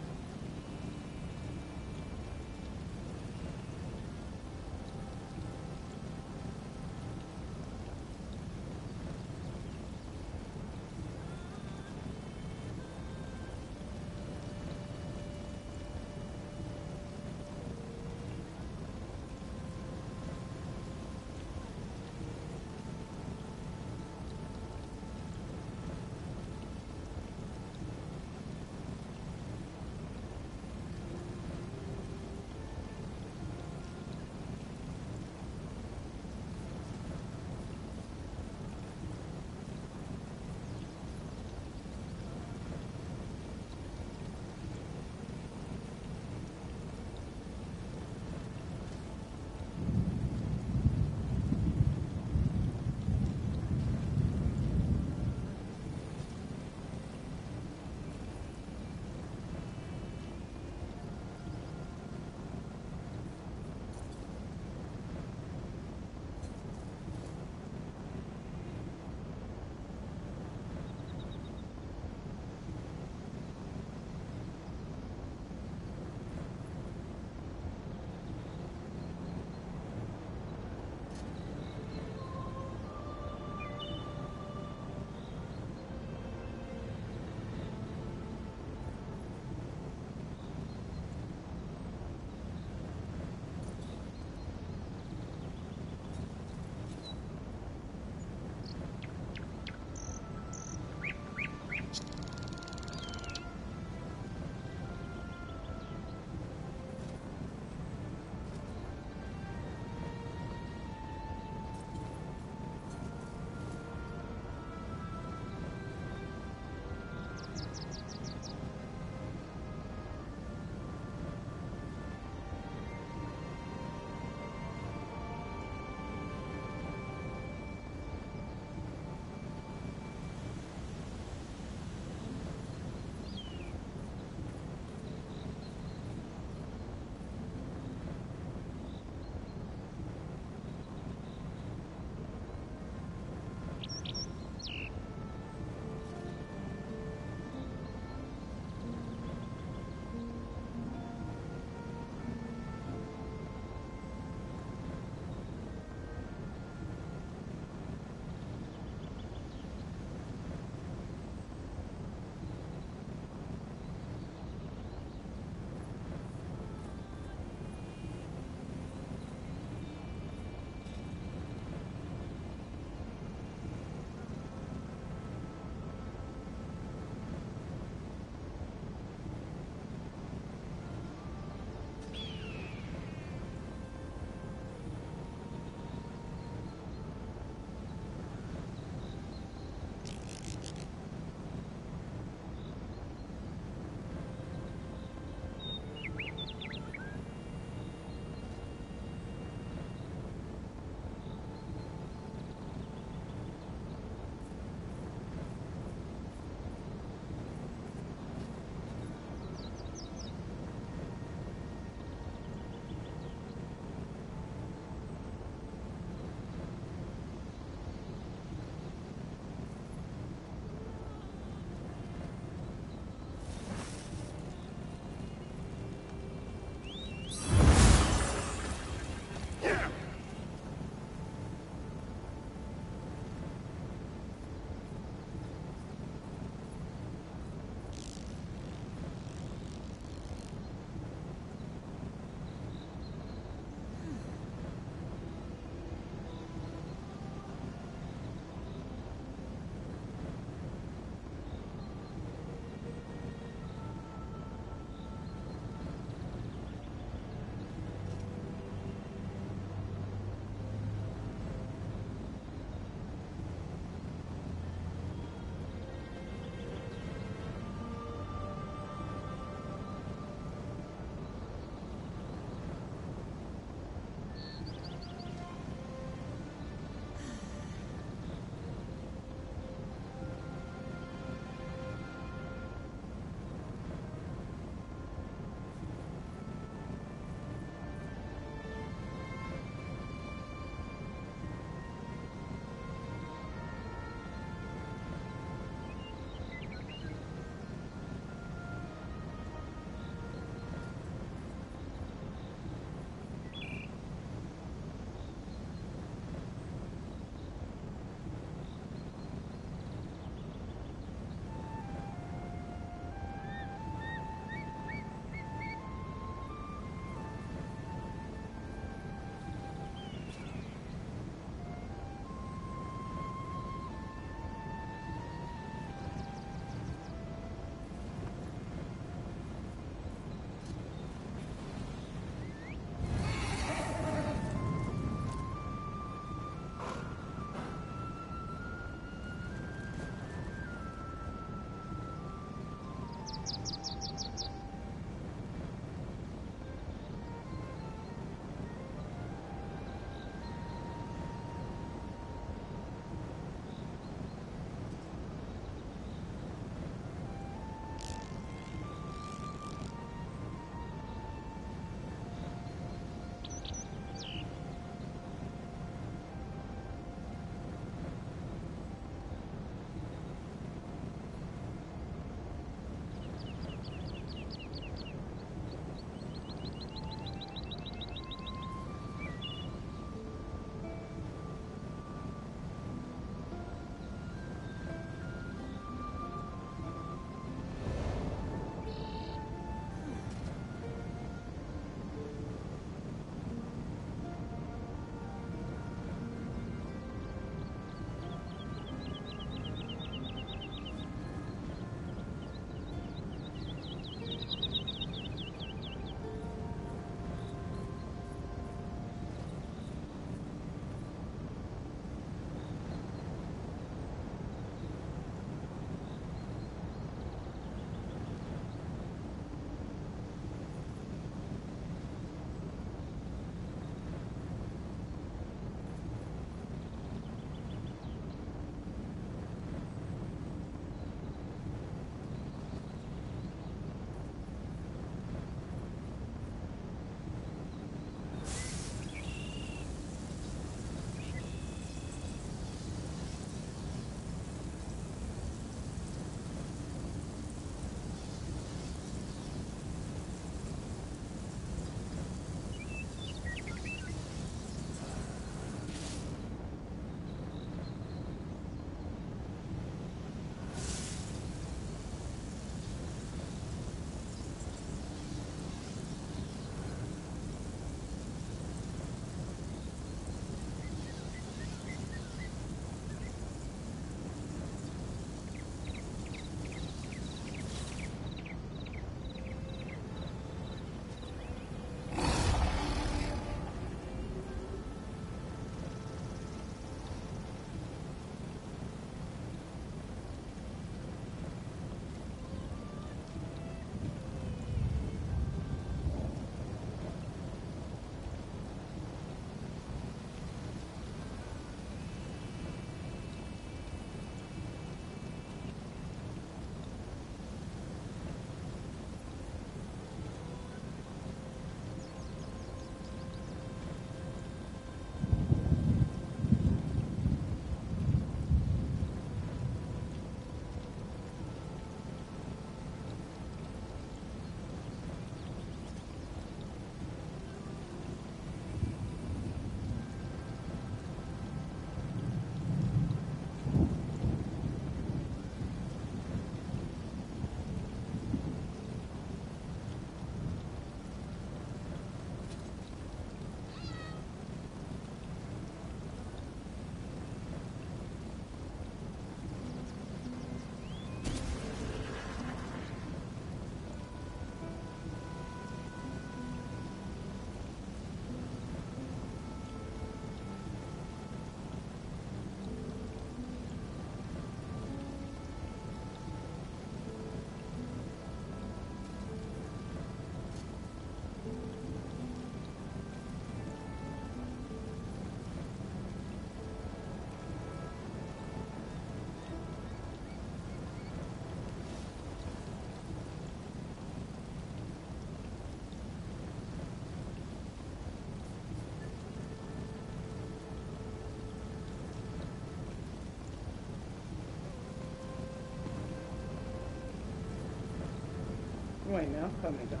Wait now, I'm coming, guys.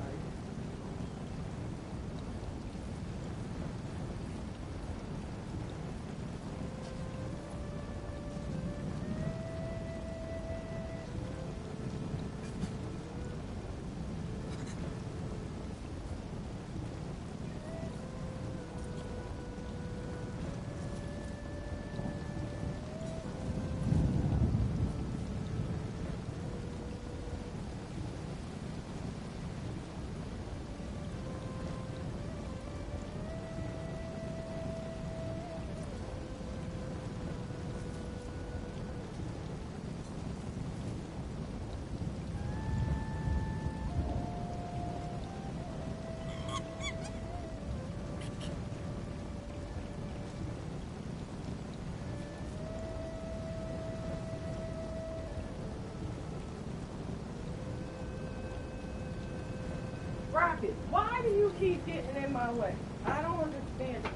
Rocket, why do you keep getting in my way? I don't understand it.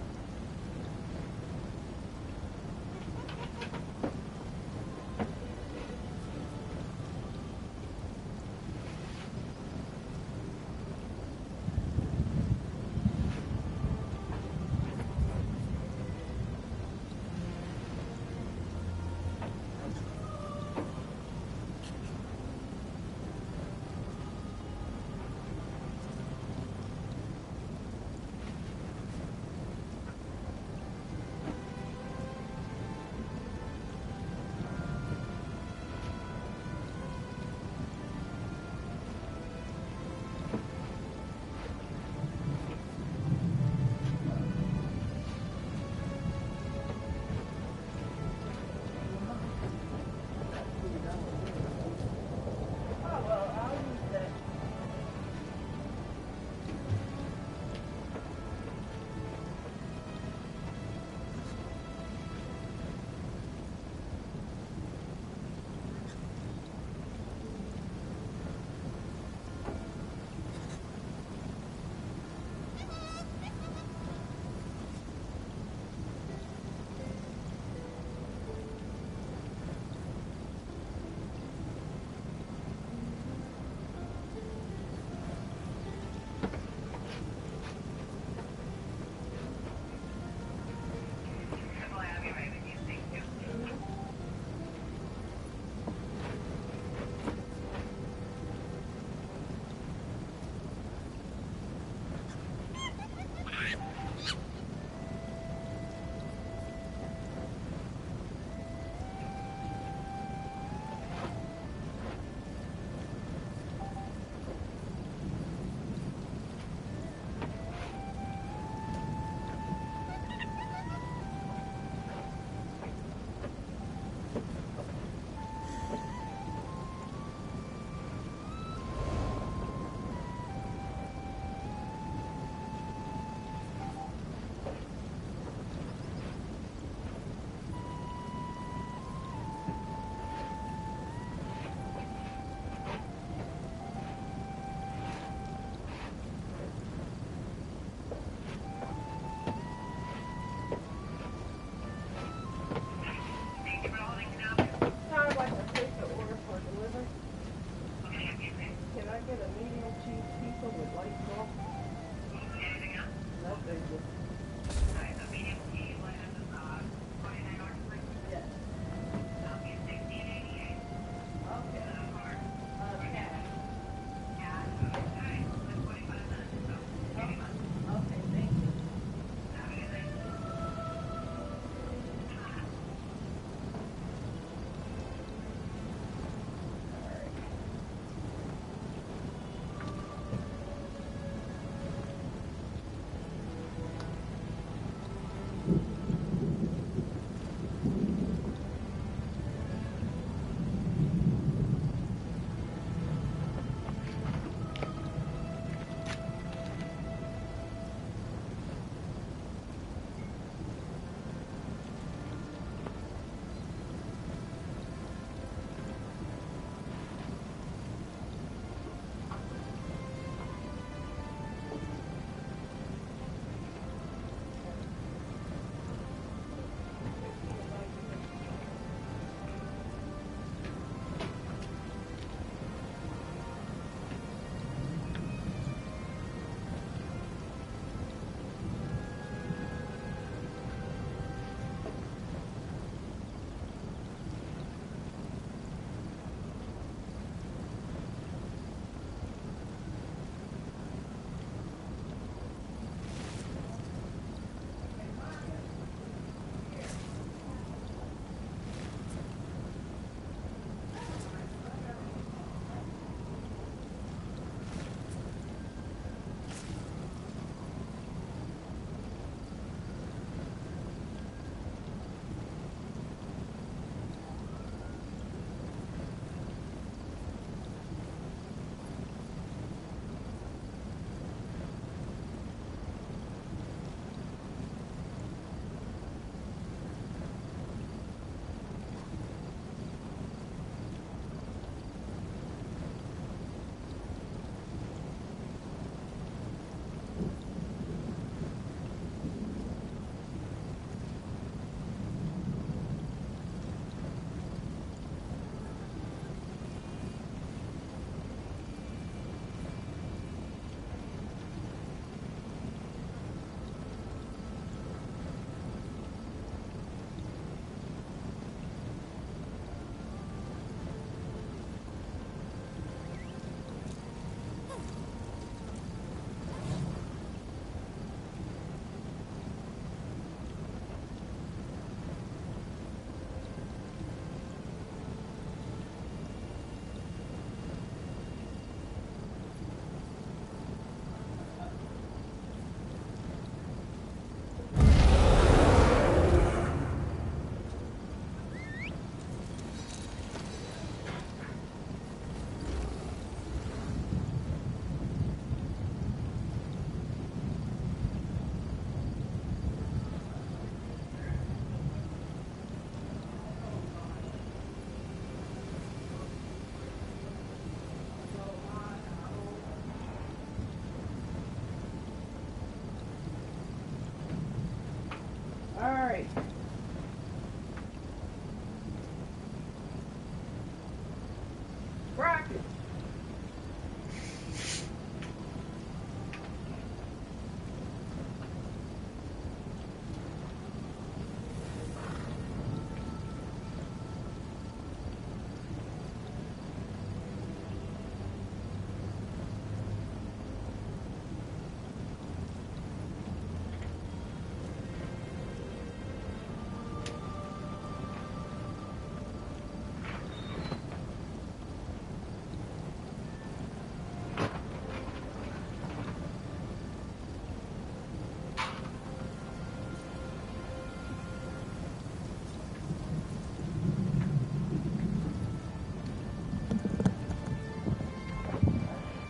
Rocket.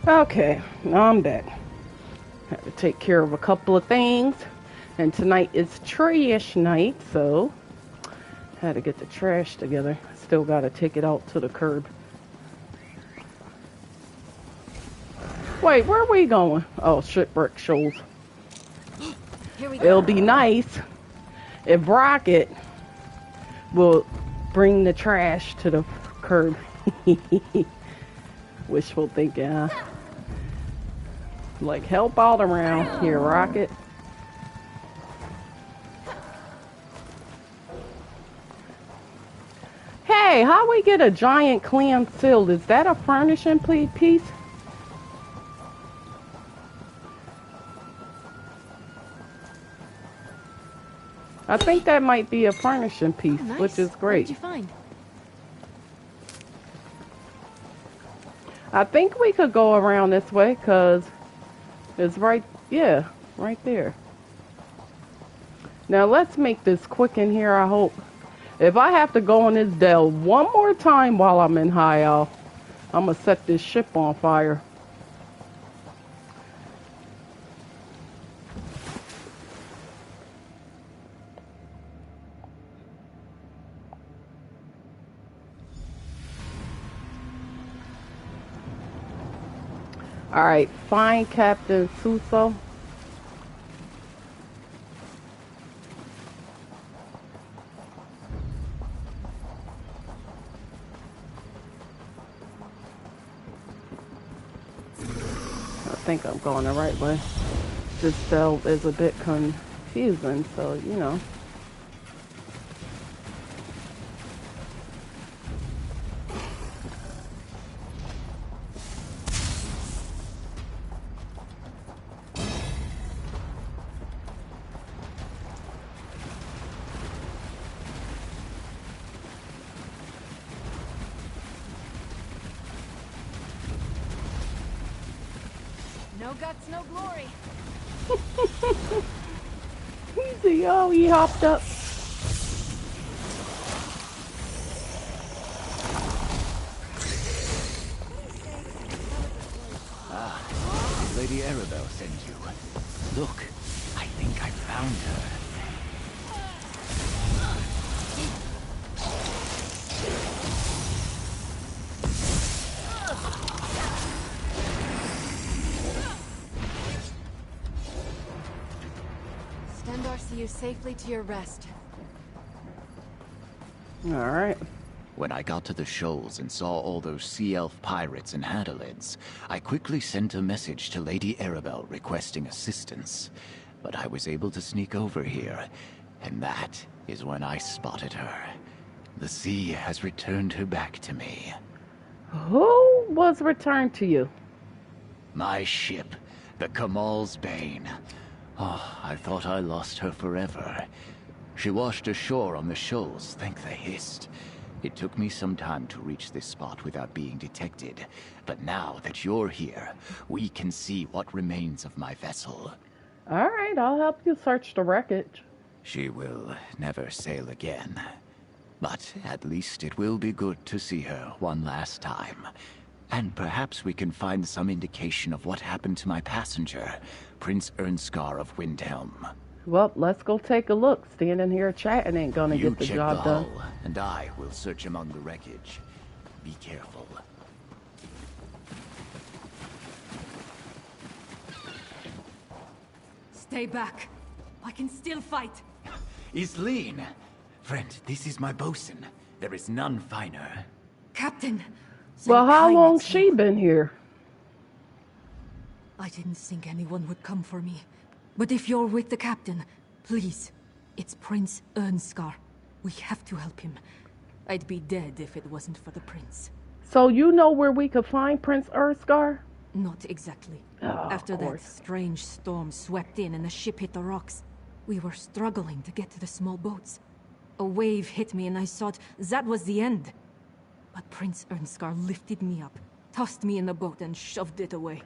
Okay, now I'm back. Had to take care of a couple of things. And tonight is trash night, so had to get the trash together. Still got to take it out to the curb. Wait, where are we going? Oh, Shipwreck Shoals. Here we It'll go. be nice if Rocket will bring the trash to the curb. Wishful thinking, huh? Like, help out around here, Rocket. Hey, how we get a giant clam seal? Is that a furnishing piece? I think that might be a furnishing piece, Oh, nice. which is What great. did you find? I think we could go around this way because it's right, yeah, right there. Now let's make this quick in here, I hope. If I have to go in this dell one more time while I'm in High Isle, I'm going to set this ship on fire. Alright, find Captain Suso. I think I'm going the right way. This cell is a bit confusing, so you know. No guts, no glory. Easy, oh, he hopped up. Lady Arabelle sent you. Look, I think I found her. Stendarr see you safely to your rest. Alright. When I got to the shoals and saw all those sea elf pirates and handalids, I quickly sent a message to Lady Arabelle requesting assistance. But I was able to sneak over here, and that is when I spotted her. The sea has returned her back to me. Who was returned to you? My ship, the Kamal's Bane. Oh, I thought I lost her forever. She washed ashore on the shoals, thank the Hist. It took me some time to reach this spot without being detected, but now that you're here, we can see what remains of my vessel. Alright, I'll help you search the wreckage. She will never sail again. But at least it will be good to see her one last time. And perhaps we can find some indication of what happened to my passenger, Prince Ernskar of Windhelm. Well, let's go take a look. Standing here chatting ain't gonna get the job done. You check the hull, and I will search among the wreckage. Be careful. Stay back. I can still fight. Isleen! Friend, this is my bosun. There is none finer. Captain! Well, how long she been here? I didn't think anyone would come for me. But if you're with the captain, please. It's Prince Ernskar. We have to help him. I'd be dead if it wasn't for the prince. So you know where we could find Prince Ernskar? Not exactly. Oh, After that strange storm swept in and the ship hit the rocks, we were struggling to get to the small boats. A wave hit me and I thought that was the end. But Prince Ernskar lifted me up, tossed me in the boat and shoved it away.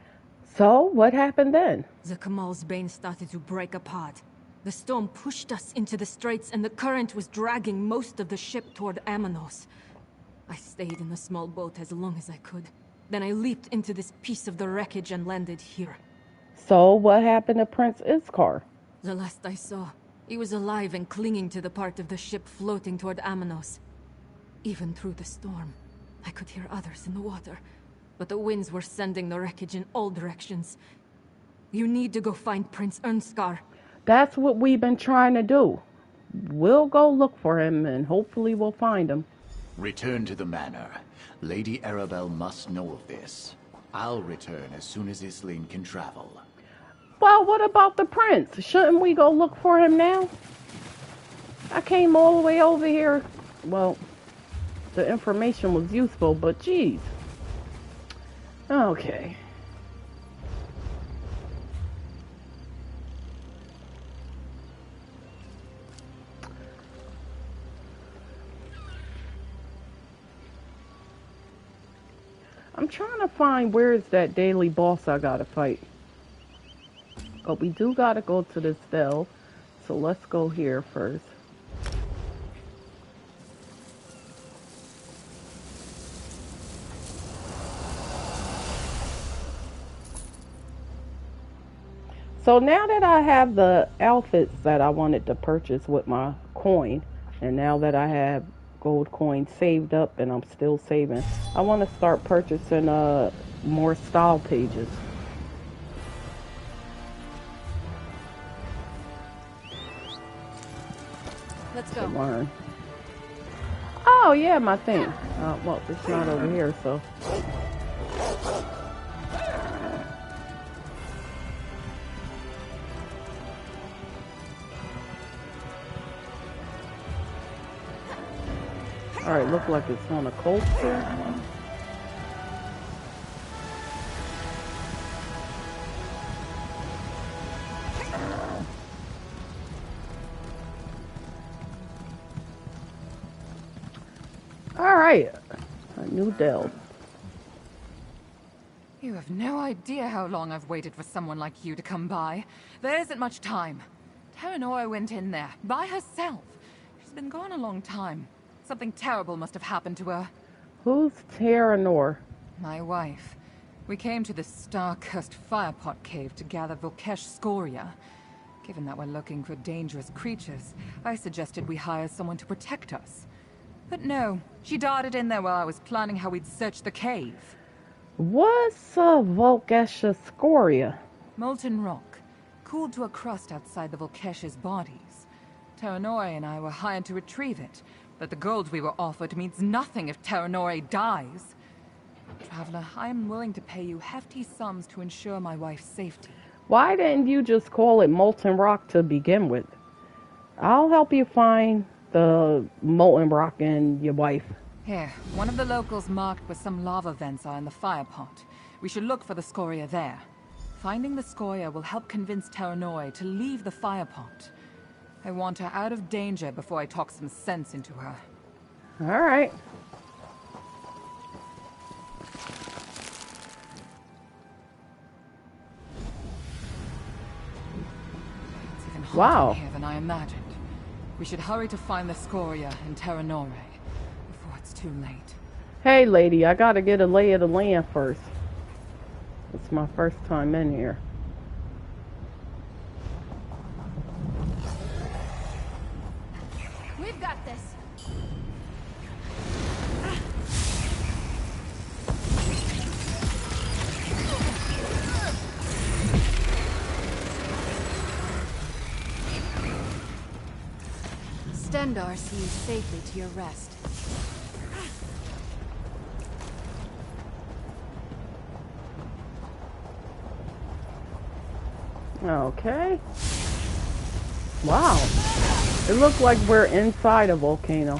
So, what happened then? The Kamal's Bane started to break apart. The storm pushed us into the straits and the current was dragging most of the ship toward Amanos. I stayed in the small boat as long as I could. Then I leaped into this piece of the wreckage and landed here. So, what happened to Prince Ernskar? The last I saw, he was alive and clinging to the part of the ship floating toward Amanos. Even through the storm, I could hear others in the water. But the winds were sending the wreckage in all directions. You need to go find Prince Ernskar. That's what we've been trying to do. We'll go look for him and hopefully we'll find him. Return to the manor. Lady Arabelle must know of this. I'll return as soon as Isleen can travel. Well, what about the prince? Shouldn't we go look for him now? I came all the way over here. Well, the information was useful, but geez. Okay. I'm trying to find where is that daily boss I gotta fight. But we do gotta go to this cell. So let's go here first. So now that I have the outfits that I wanted to purchase with my coin, and now that I have gold coins saved up and I'm still saving, I want to start purchasing more style pages. Let's go. Learn. Oh yeah, my thing. Well, it's not over here, so. Alright, look like it's on a coaster. Alright, a new delve. You have no idea how long I've waited for someone like you to come by. There isn't much time. Terranora went in there, by herself. She's been gone a long time. Something terrible must have happened to her. Who's Terranora? My wife. We came to the star-cursed firepot cave to gather Volkesh scoria. Given that we're looking for dangerous creatures, I suggested we hire someone to protect us. But no, she darted in there while I was planning how we'd search the cave. What's Volkesh scoria? Molten rock, cooled to a crust outside the Volkesh's bodies. Terranora and I were hired to retrieve it, but the gold we were offered means nothing if Terranora dies. Traveler, I am willing to pay you hefty sums to ensure my wife's safety. Why didn't you just call it molten rock to begin with? I'll help you find the molten rock and your wife. Here, one of the locals marked where some lava vents are in the firepot. We should look for the scoria there. Finding the scoria will help convince Terranora to leave the firepot. I want her out of danger before I talk some sense into her. Alright. It's even hotter Wow. here than I imagined. We should hurry to find the scoria in Terranora before it's too late. Hey lady, I gotta get a lay of the land first. It's my first time in here. We've got this. Gendar see you safely to your rest. Okay. Wow. It looks like we're inside a volcano.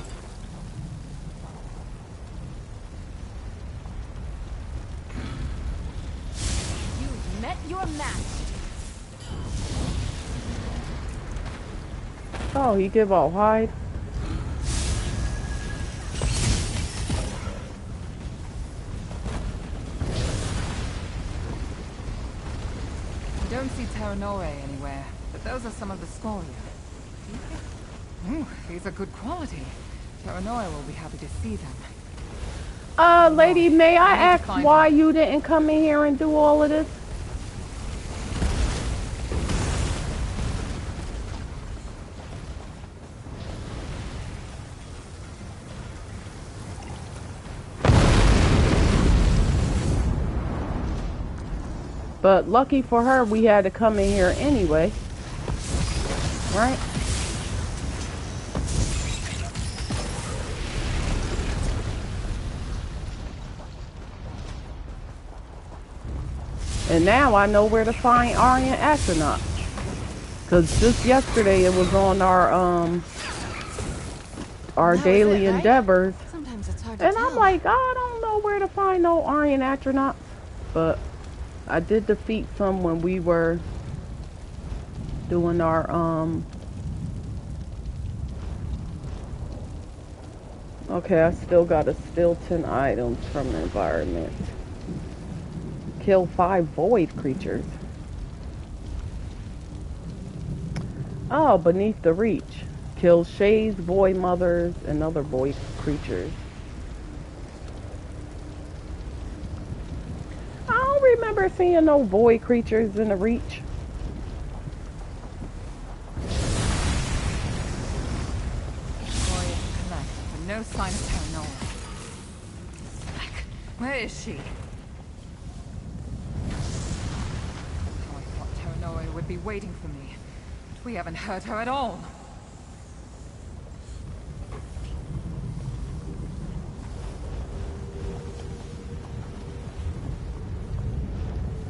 You've met your match. Oh, he give out hide. I don't see Terranore anywhere, but those are some of the scoria. Ooh, these are good quality. Terranore will be happy to see them. Lady, may I ask why you didn't come in here and do all of this? But lucky for her, we had to come in here anyway. Right? And now I know where to find Aryan astronauts. Because just yesterday it was on our daily endeavors. Sometimes it's hard to And tell. I'm like, I don't know where to find no Aryan astronauts. But I did defeat some when we were doing our okay, I still got a still 10 items from the environment. Kill 5 void creatures. Oh, beneath the reach. Kill shades, void mothers, and other void creatures. I don't remember seeing no void creatures in the reach. No sign of Terranore. Heck, where is she? Oh, I thought Terranore would be waiting for me. But we haven't heard her at all.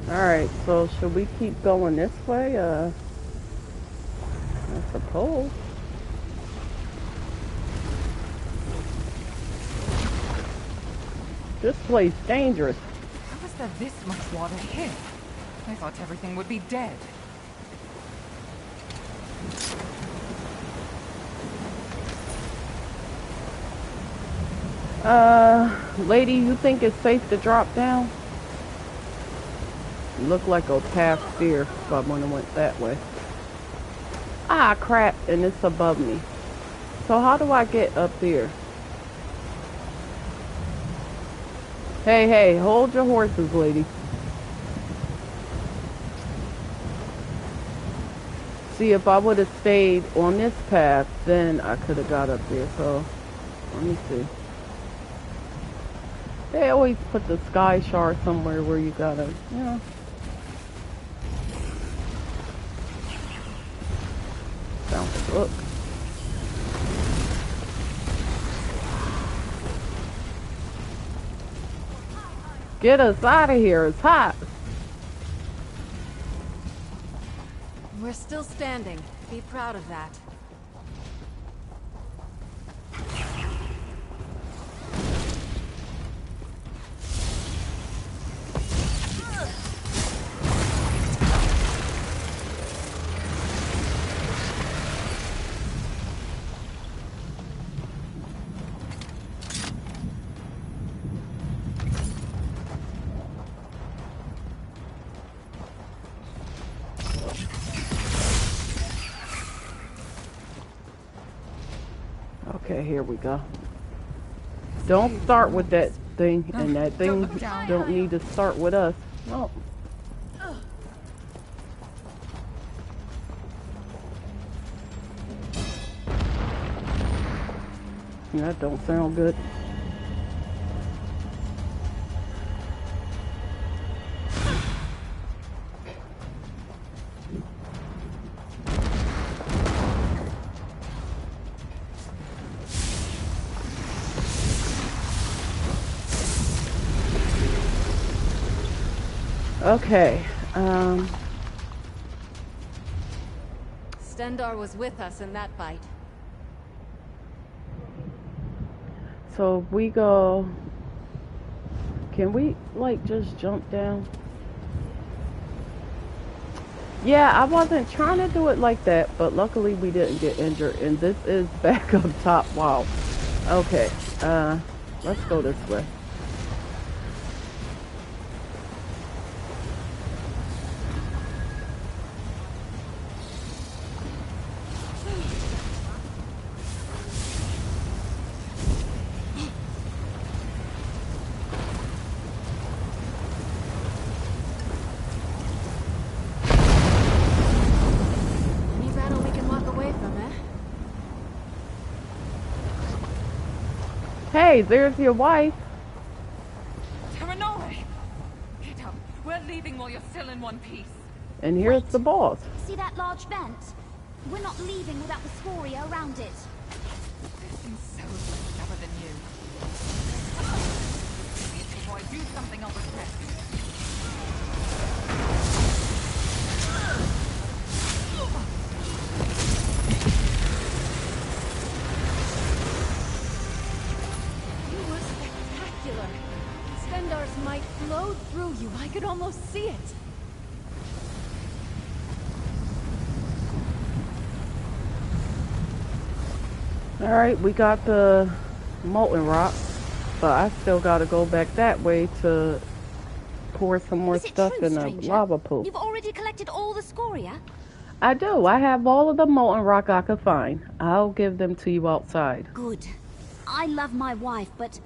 Alright, so should we keep going this way? I suppose. This place dangerous. How was there this much water here? I thought everything would be dead. Lady, you think it's safe to drop down? It looked like a path steer, so I wouldn't have went that way. Ah, crap, and it's above me. So how do I get up here? Hey, hey, hold your horses, lady. See, if I would have stayed on this path, then I could have got up there. So, let me see. They always put the sky shard somewhere where you gotta, you know. Sounds good. Get us out of here, it's hot. We're still standing. Be proud of that. Okay, here we go. Don't start with that thing, and that thing don't need to start with us. No. That don't sound good. Okay. Stendar was with us in that fight. So if we go... Can we, like, just jump down? Yeah, I wasn't trying to do it like that, but luckily we didn't get injured. And this is back up top. Wow. Okay. Let's go this way. Hey, there's your wife. Terranore! Get up. We're leaving while you're still in one piece. And here's the boss. See that large vent? We're not leaving without the scoria around it. This seems so much clever than you. Before I do something, I'll regret. Stendar's might flowed through you. I could almost see it. Alright, we got the molten rock, but I still gotta go back that way to pour some more stuff in the lava pool. You've already collected all the scoria? I do. I have all of the molten rock I could find. I'll give them to you outside. Good. I love my wife, but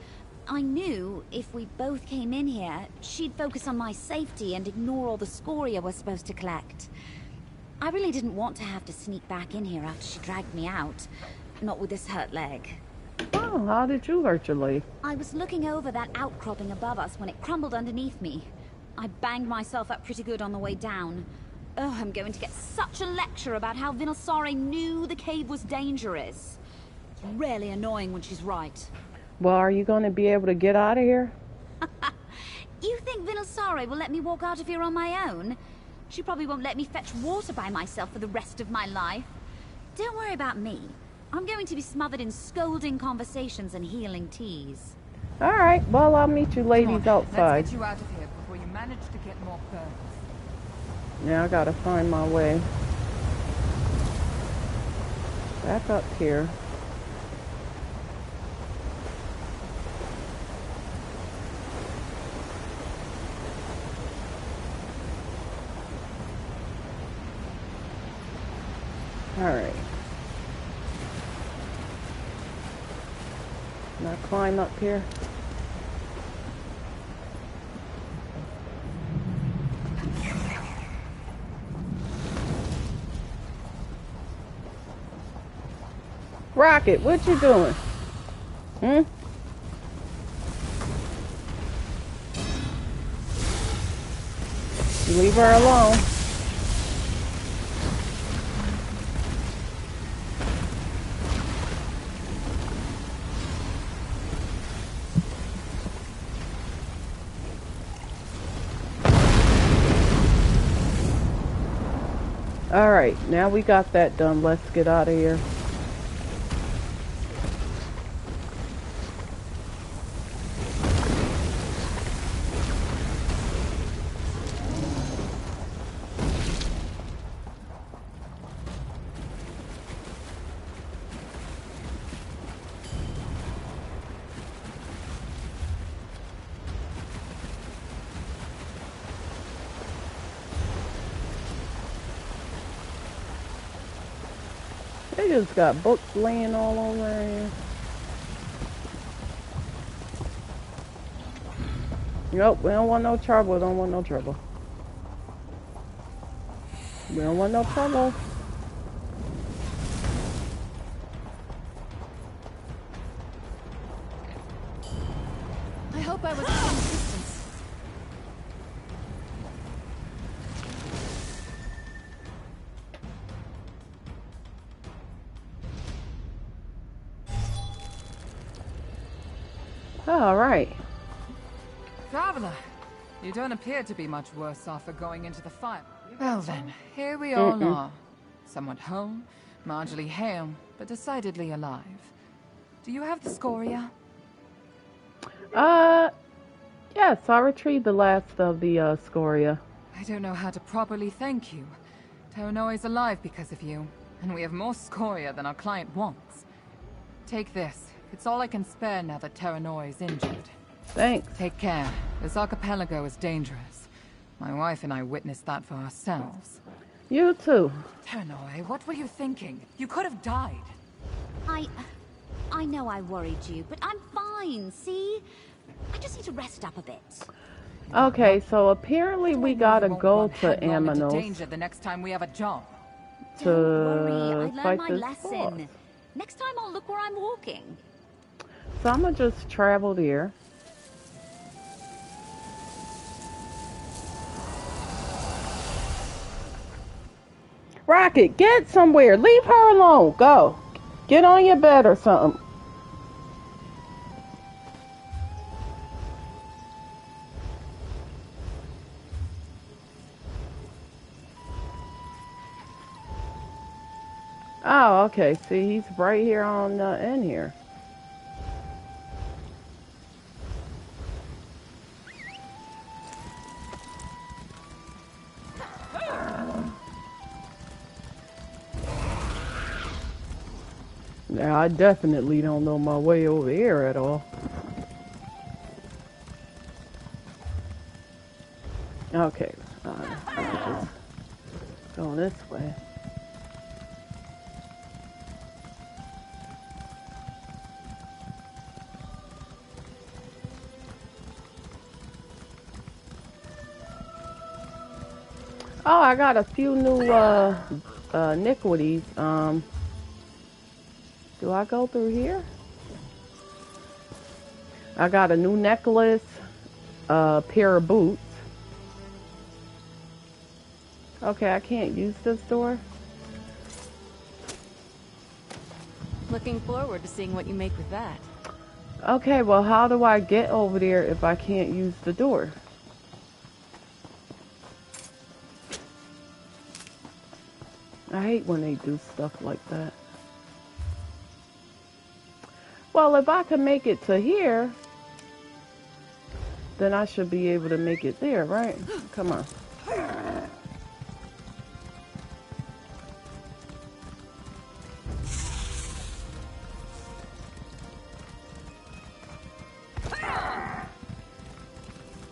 I knew if we both came in here, she'd focus on my safety and ignore all the scoria we're supposed to collect. I really didn't want to have to sneak back in here after she dragged me out. Not with this hurt leg. Oh, how did you hurt your leg? I was looking over that outcropping above us when it crumbled underneath me. I banged myself up pretty good on the way down. Oh, I'm going to get such a lecture about how Vinosare knew the cave was dangerous. It's really annoying when she's right. Well, are you going to be able to get out of here? You think Vinosare will let me walk out of here on my own? She probably won't let me fetch water by myself for the rest of my life. Don't worry about me. I'm going to be smothered in scolding conversations and healing teas. Alright, well, I'll meet you ladies outside. Let's get you out of here before you manage to get more burns. Now I gotta find my way back up here. Alright. Now climb up here. Rocket, what you doing? Leave her alone. Alright, now we got that done. Let's get out of here. They just got books laying all over here. Nope, we don't want no trouble. Don't want no trouble. We don't want no trouble. I hope I was at some distance. All right. Traveler, You don't appear to be much worse off for going into the fire. Well then, here we all are. Somewhat whole, marginally hale, but decidedly alive. Do you have the scoria? Yes, I retrieved the last of the scoria. I don't know how to properly thank you. Terranoi's alive because of you, and we have more scoria than our client wants. Take this. It's all I can spare now that Terranoi is injured. Thanks. Take care. This archipelago is dangerous. My wife and I witnessed that for ourselves. You too. Terranoi, what were you thinking? You could have died. I know I worried you, but I'm fine, see? I just need to rest up a bit. Okay, so apparently we gotta go to Amanos danger the next time we have a job. to Don't worry, I learned fight my this lesson. boss. Next time I'll look where I'm walking. So I'm gonna just travel there. Rocket, get somewhere. Leave her alone. Go. Get on your bed or something. Oh, okay. See, he's right here on in here. Now, I definitely don't know my way over here at all. Okay, just go this way. Oh, I got a few new iniquities. Do I go through here? I got a new necklace, pair of boots. Okay, I can't use this door. Looking forward to seeing what you make with that. Okay, well, how do I get over there if I can't use the door? I hate when they do stuff like that. Well, if I can make it to here, then I should be able to make it there, right? Come on.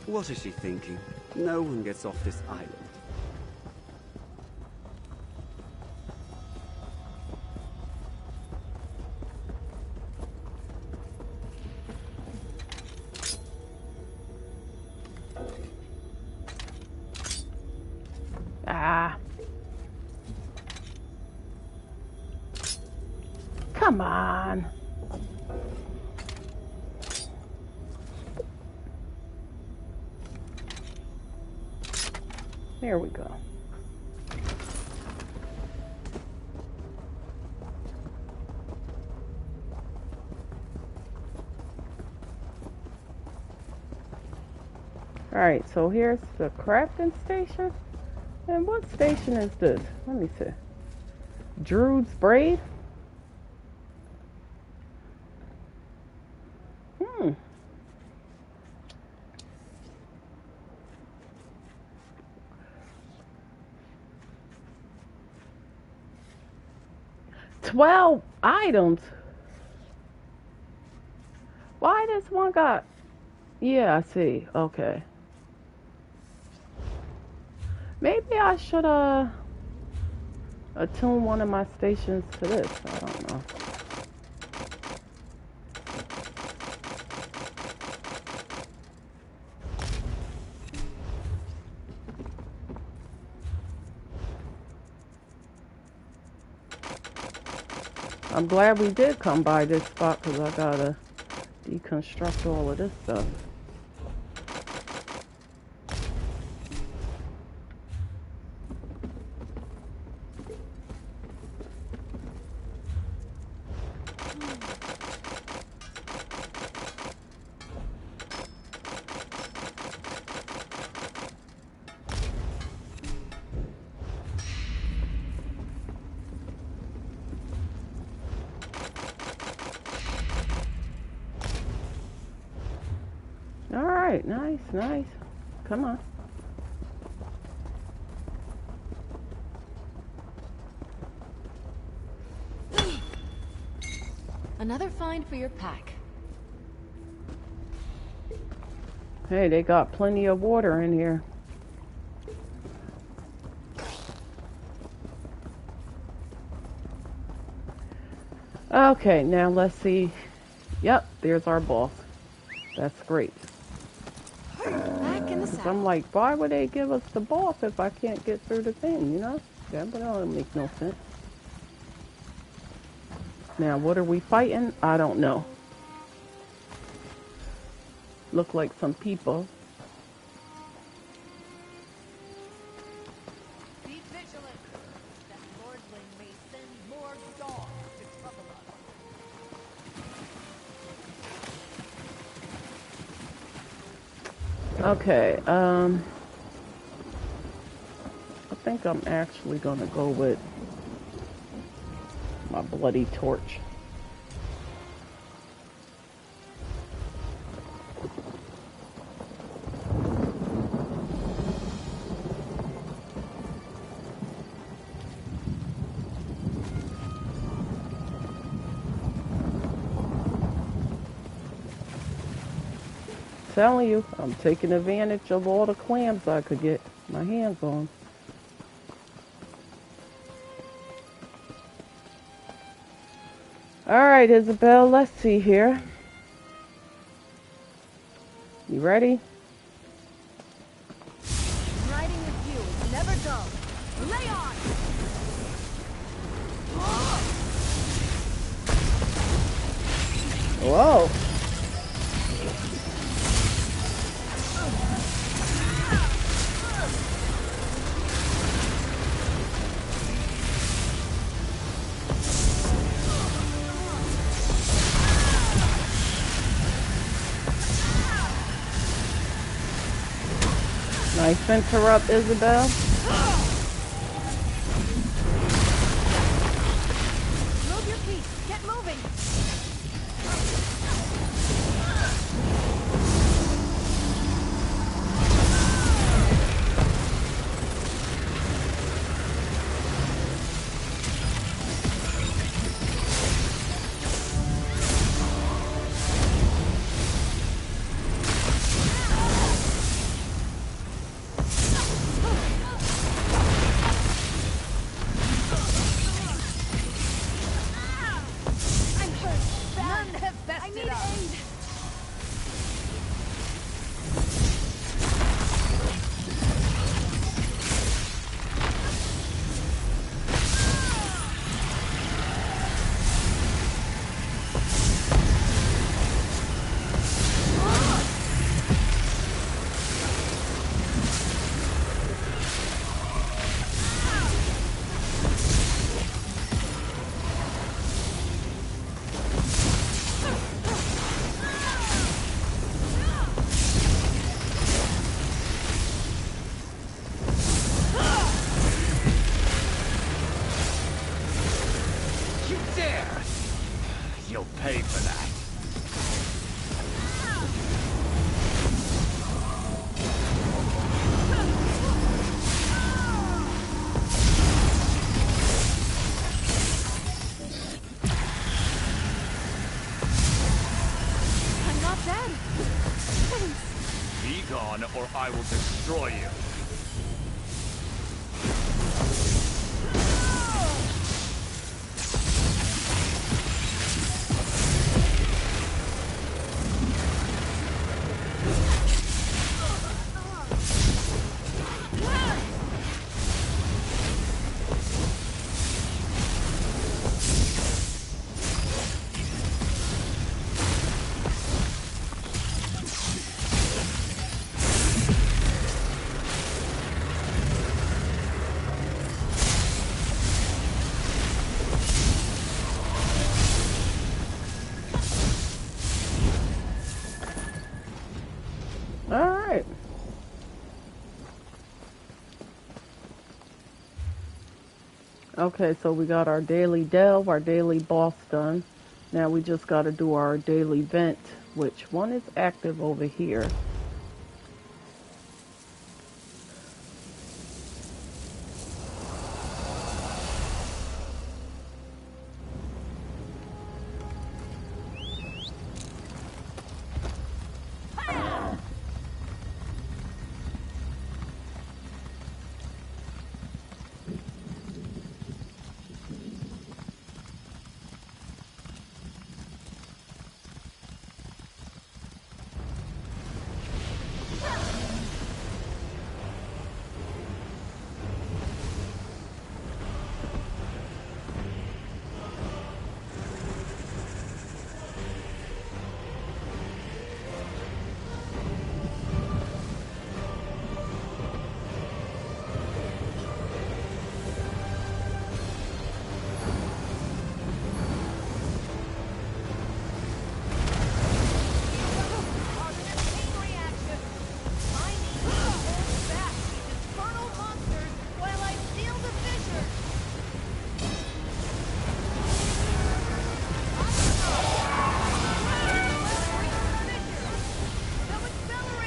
What is she thinking? No one gets off this island. Ah. Come on. There we go. Alright, so here's the crafting station. And what station is this? Let me see. Druid's Braid? Hmm. $12 items. Why this one got? Yeah, I see. Okay. Maybe I should attune one of my stations to this. I don't know. I'm glad we did come by this spot because I gotta deconstruct all of this stuff. Alright, nice, nice. Come on. Another find for your pack. Hey, they got plenty of water in here. Okay, now let's see. Yep, there's our boss. That's great. Back in the saddle. I'm like, why would they give us the boss if I can't get through the thing, you know? Yeah, but that don't make no sense. Now, what are we fighting? I don't know. Look like some people. Be vigilant. That lordling may send more dogs to trouble us. Okay, I think I'm actually gonna go with my bloody torch. Telling you, I'm taking advantage of all the clams I could get my hands on. Alright, Isabel, let's see here. You ready? Riding with you is never dull. Lay on! Whoa. Nice interrupt, Isabel. Move your feet. Get moving. You'll pay for that. I'm not dead. Be gone, or I will destroy you. Alright. Okay, so we got our daily delve, our daily boss done. Now we just got to do our daily vent, which one is active over here.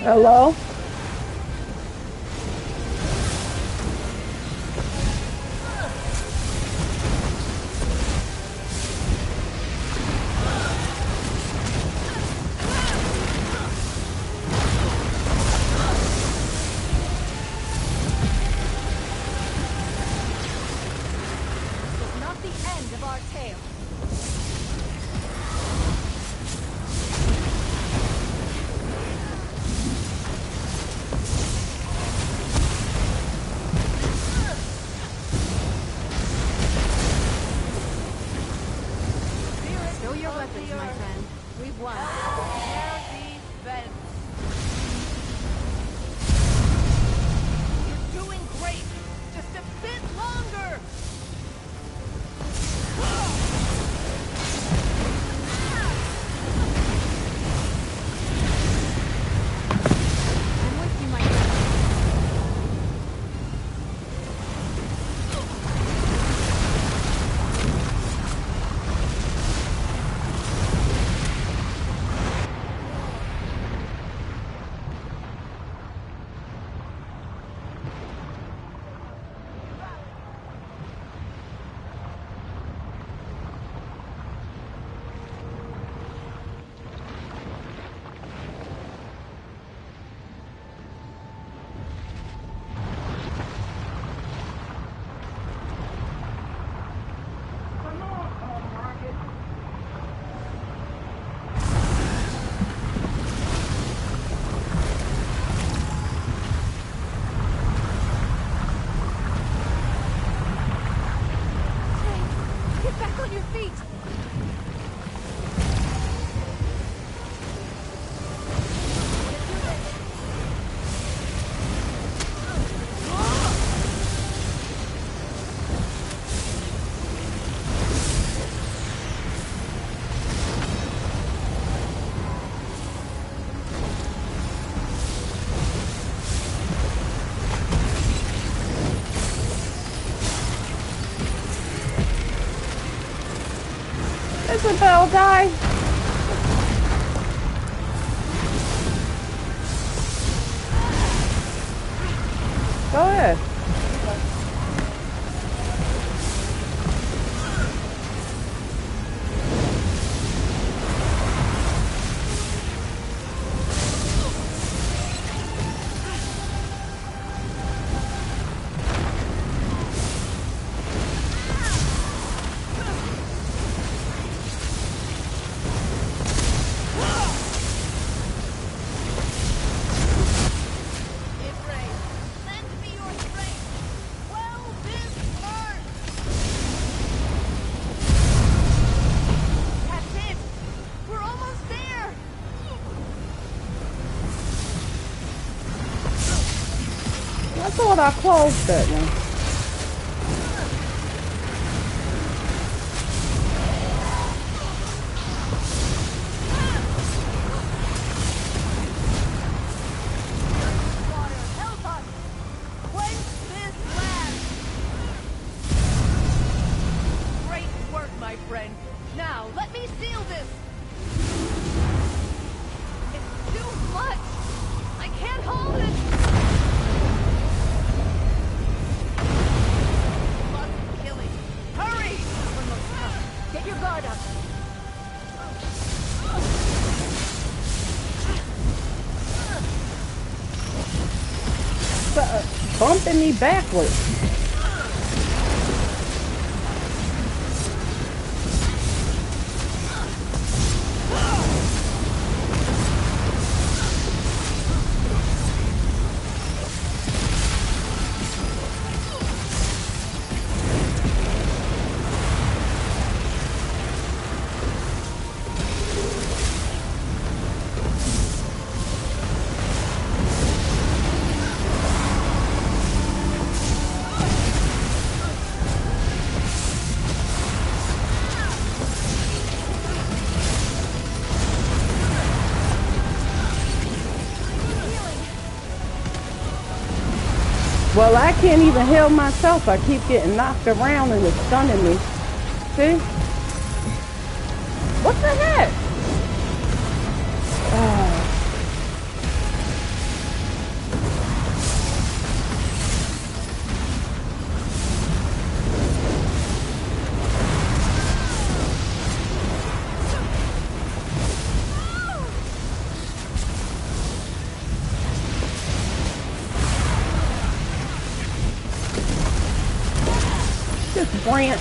Hello? It's not the end of our tale. Show your weapons, my friend. We've won. Tear these vents. You're doing great. Just a bit longer. I'm with you, my friend. Get back on your feet. Isabel died. Go ahead. Lend me your strength. Well, this hurts. That's it. We're almost there. I thought I closed that one. Water, help us. Quench this blast. Great work, my friend. Now, let me seal this. It's too much. I can't hold it. Must kill it. Hurry! Get your guard up. Bumping me backwards. Well, I can't even heal myself. I keep getting knocked around and it's stunning me. See? What the heck? this branch.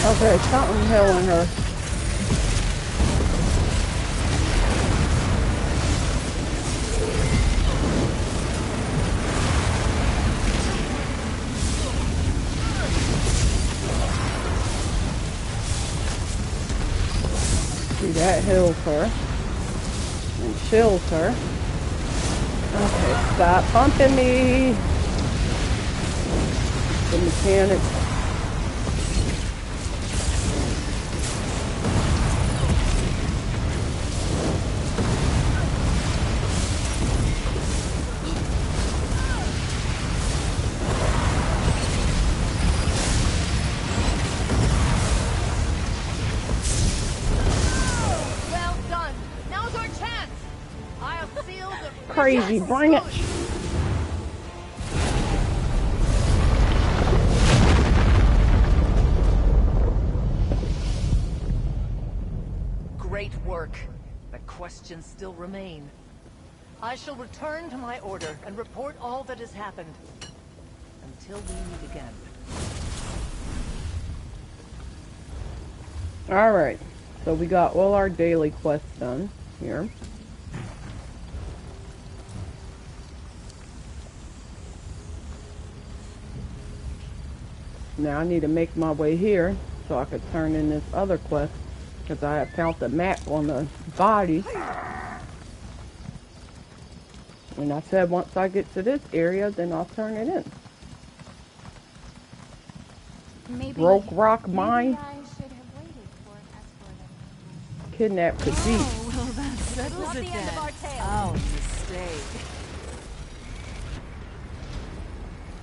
Okay, something healing her. See, that heals her. And chills her. Okay, stop bumping me. The mechanic. Well done. Now's our chance. I'll seal the Crazy branch. Great work. But questions still remain. I shall return to my order and report all that has happened. Until we meet again. Alright, so we got all our daily quests done here. Now I need to make my way here so I could turn in this other quest, because I have found the map on the body. And I said once I get to this area, then I'll turn it in. Broke Rock Mine. Kidnap Khajiit. Oh, well, that settles it then. Oh, mistake.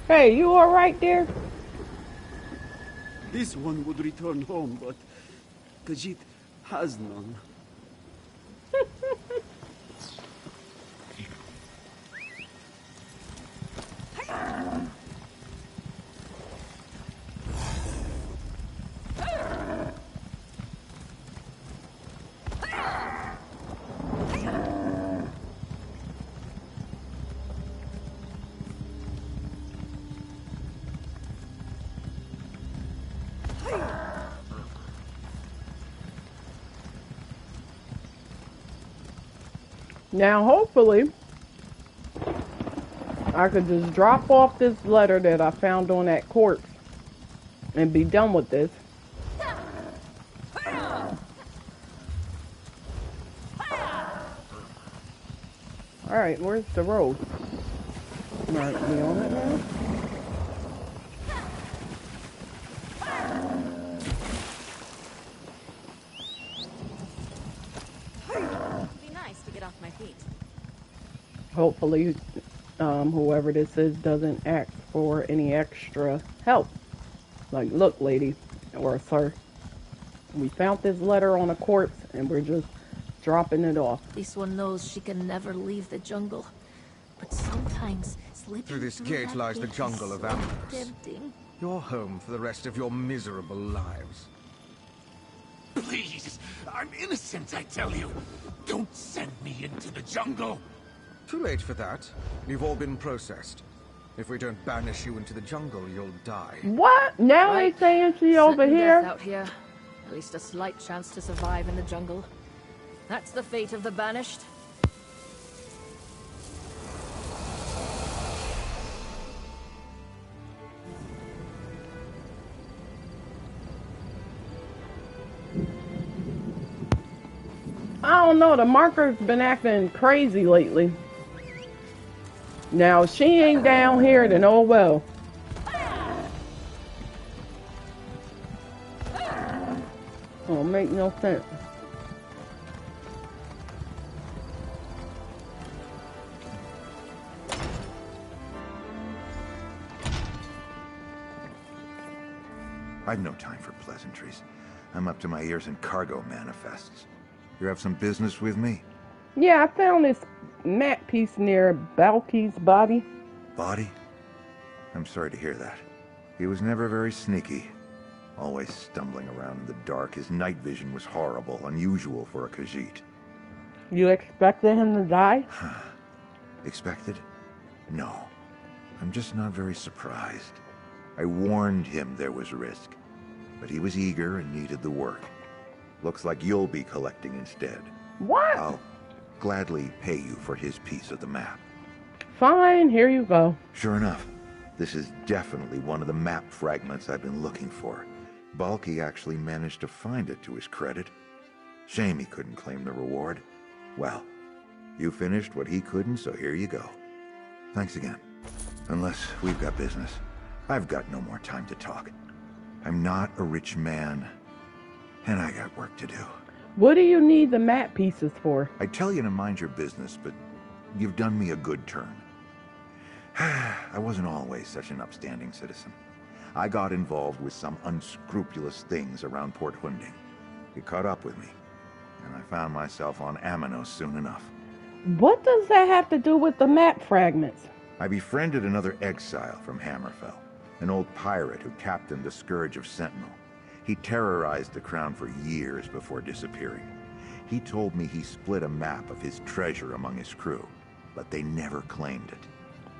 Hey, you alright there? This one would return home, but Khajiit has none. Now, hopefully, I could just drop off this letter that I found on that corpse and be done with this. Alright, where's the road? Alright, we on it now? My feet. Hopefully, whoever this is doesn't ask for any extra help. Like, look, lady, or sir, we found this letter on a corpse and we're just dropping it off. This one knows she can never leave the jungle, but sometimes slipping Through this through gate that lies the gate jungle is of so Amnos. tempting. Your home for the rest of your miserable lives. Please, I'm innocent, I tell you. Don't send me into the jungle. Too late for that. You've all been processed. If we don't banish you into the jungle, you'll die. What? Now they saying she over Certain here? death out here. At least a slight chance to survive in the jungle. That's the fate of the banished. I don't know, the marker's been acting crazy lately. Now, if she ain't down here, then oh well. Don't make no sense. I've no time for pleasantries. I'm up to my ears in cargo manifests. You have some business with me? Yeah, I found this map piece near Balky's body. Body? I'm sorry to hear that. He was never very sneaky. Always stumbling around in the dark. His night vision was horrible, unusual for a Khajiit. You expected him to die? Expected? No. I'm just not very surprised. I warned him there was risk, but he was eager and needed the work. Looks like you'll be collecting instead. What? I'll gladly pay you for his piece of the map. Fine, here you go. Sure enough, this is definitely one of the map fragments I've been looking for. Balky actually managed to find it to his credit. Shame he couldn't claim the reward. Well, you finished what he couldn't, so here you go. Thanks again. Unless we've got business. I've got no more time to talk. I'm not a rich man, and I got work to do. What do you need the map pieces for? I tell you to mind your business, but you've done me a good turn. I wasn't always such an upstanding citizen. I got involved with some unscrupulous things around Port Hunding. It caught up with me, and I found myself on Amanos soon enough. What does that have to do with the map fragments? I befriended another exile from Hammerfell, an old pirate who captained the Scourge of Sentinel. He terrorized the crown for years before disappearing. He told me he split a map of his treasure among his crew, but they never claimed it.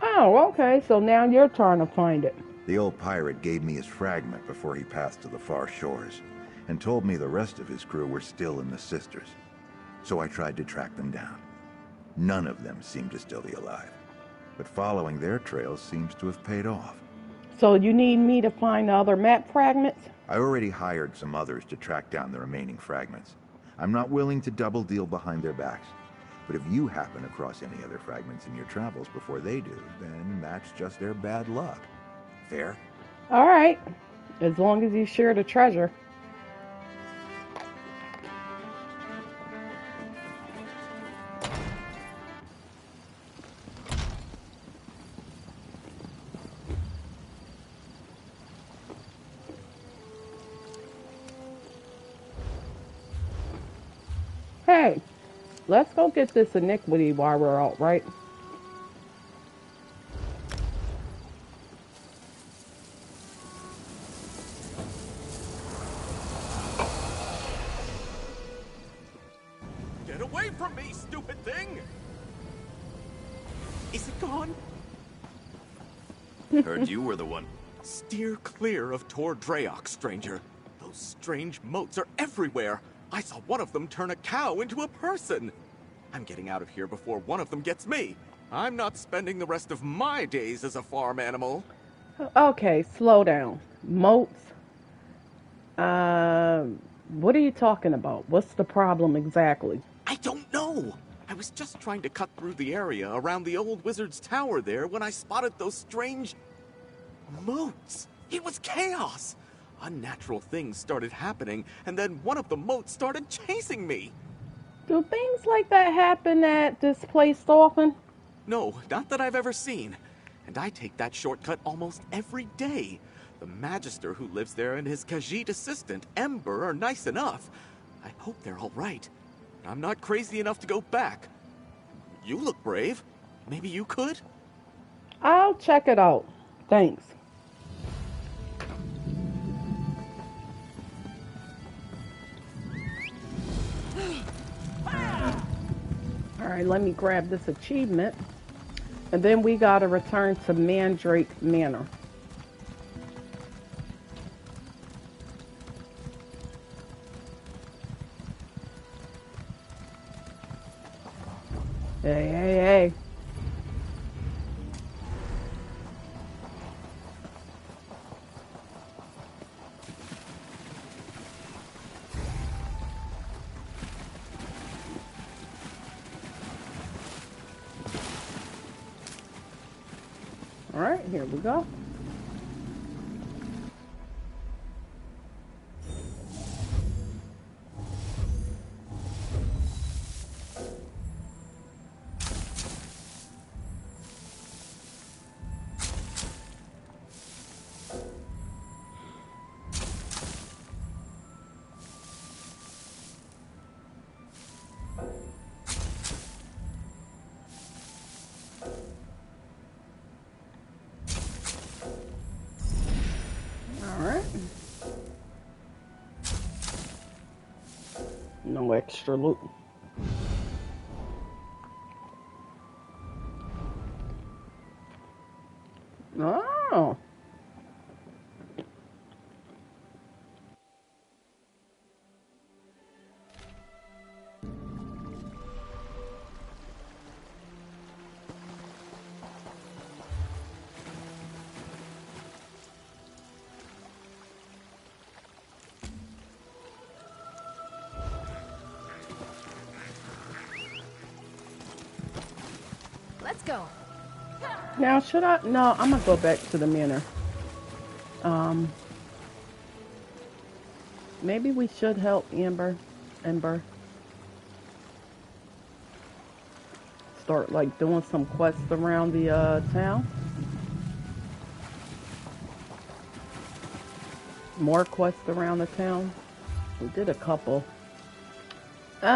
Oh, okay, so now you're trying to find it. The old pirate gave me his fragment before he passed to the far shores, and told me the rest of his crew were still in the Sisters. So I tried to track them down. None of them seemed to still be alive, but following their trails seems to have paid off. So you need me to find the other map fragments? I already hired some others to track down the remaining fragments. I'm not willing to double deal behind their backs, but if you happen across any other fragments in your travels before they do, then that's just their bad luck. Fair? All right, as long as you share the treasure. Hey, let's go get this iniquity while we're out, right? Get away from me, stupid thing! Is it gone? Heard you were the one. Steer clear of Tor Drayok, stranger. Those strange moats are everywhere. I saw one of them turn a cow into a person. I'm getting out of here before one of them gets me. I'm not spending the rest of my days as a farm animal. Okay, slow down. Moats? What are you talking about? What's the problem exactly? I don't know. I was just trying to cut through the area around the old wizard's tower there when I spotted those strange moats. It was chaos. Unnatural things started happening, and then one of the moats started chasing me. Do things like that happen at this place often? No, not that I've ever seen. And I take that shortcut almost every day. The Magister who lives there and his Khajiit assistant, Ember, are nice enough. I hope they're all right. I'm not crazy enough to go back. You look brave. Maybe you could? I'll check it out. Thanks. Alright, let me grab this achievement. And then we gotta return to Mandrake Manor. Hey, hey, hey. All right, here we go. No extra loot. Oh. Let's go. Now, should I? No, I'm gonna go back to the manor. Maybe we should help Ember. Start like doing some quests around the town. More quests around the town. We did a couple. You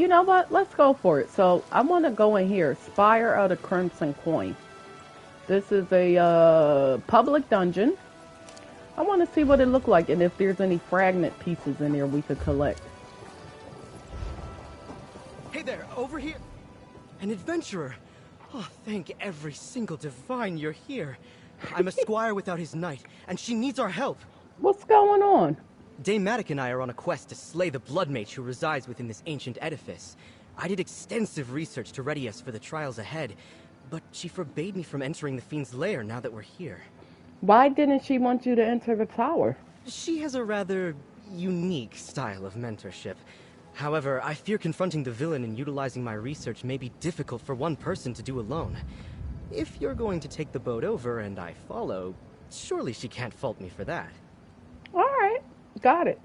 know what? Let's go for it. So I want to go in here. Spire of the Crimson Coin. This is a public dungeon. I want to see what it looked like and if there's any fragment pieces in there we could collect. Hey there, over here. An adventurer. Oh, thank every single divine you're here. I'm a squire without his knight, and she needs our help. What's going on? Dame Matic and I are on a quest to slay the blood mage who resides within this ancient edifice. I did extensive research to ready us for the trials ahead, but she forbade me from entering the fiend's lair now that we're here. Why didn't she want you to enter the tower? She has a rather unique style of mentorship. However, I fear confronting the villain and utilizing my research may be difficult for one person to do alone. If you're going to take the boat over and I follow, surely she can't fault me for that. All right, got it.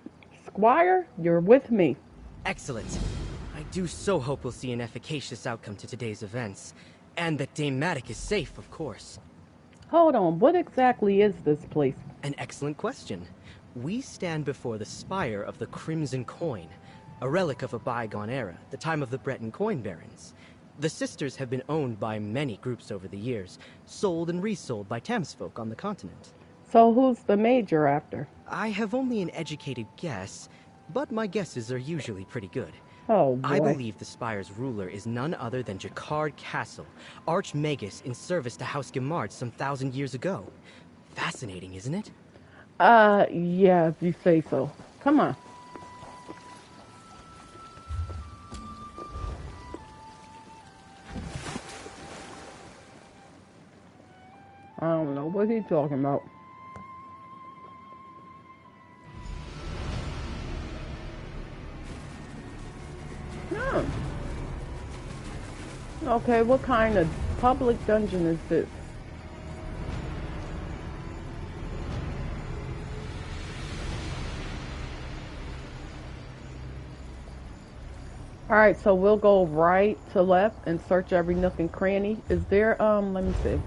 Squire, you're with me. Excellent. I do so hope we'll see an efficacious outcome to today's events. And that Dame Matic is safe, of course. Hold on, what exactly is this place? An excellent question. We stand before the spire of the Crimson Coin, a relic of a bygone era, the time of the Breton coin barons. The sisters have been owned by many groups over the years, sold and resold by townsfolk on the continent. So who's the mage you're after? I have only an educated guess, but my guesses are usually pretty good. Oh, boy. I believe the spire's ruler is none other than Jacquard Castle, Archmagus in service to House Gemard some 1,000 years ago. Fascinating, isn't it? Yeah, if you say so. Come on. I don't know what he's talking about. Oh. Okay, what kind of public dungeon is this? Alright, so we'll go right to left and search every nook and cranny. Is there, let me see,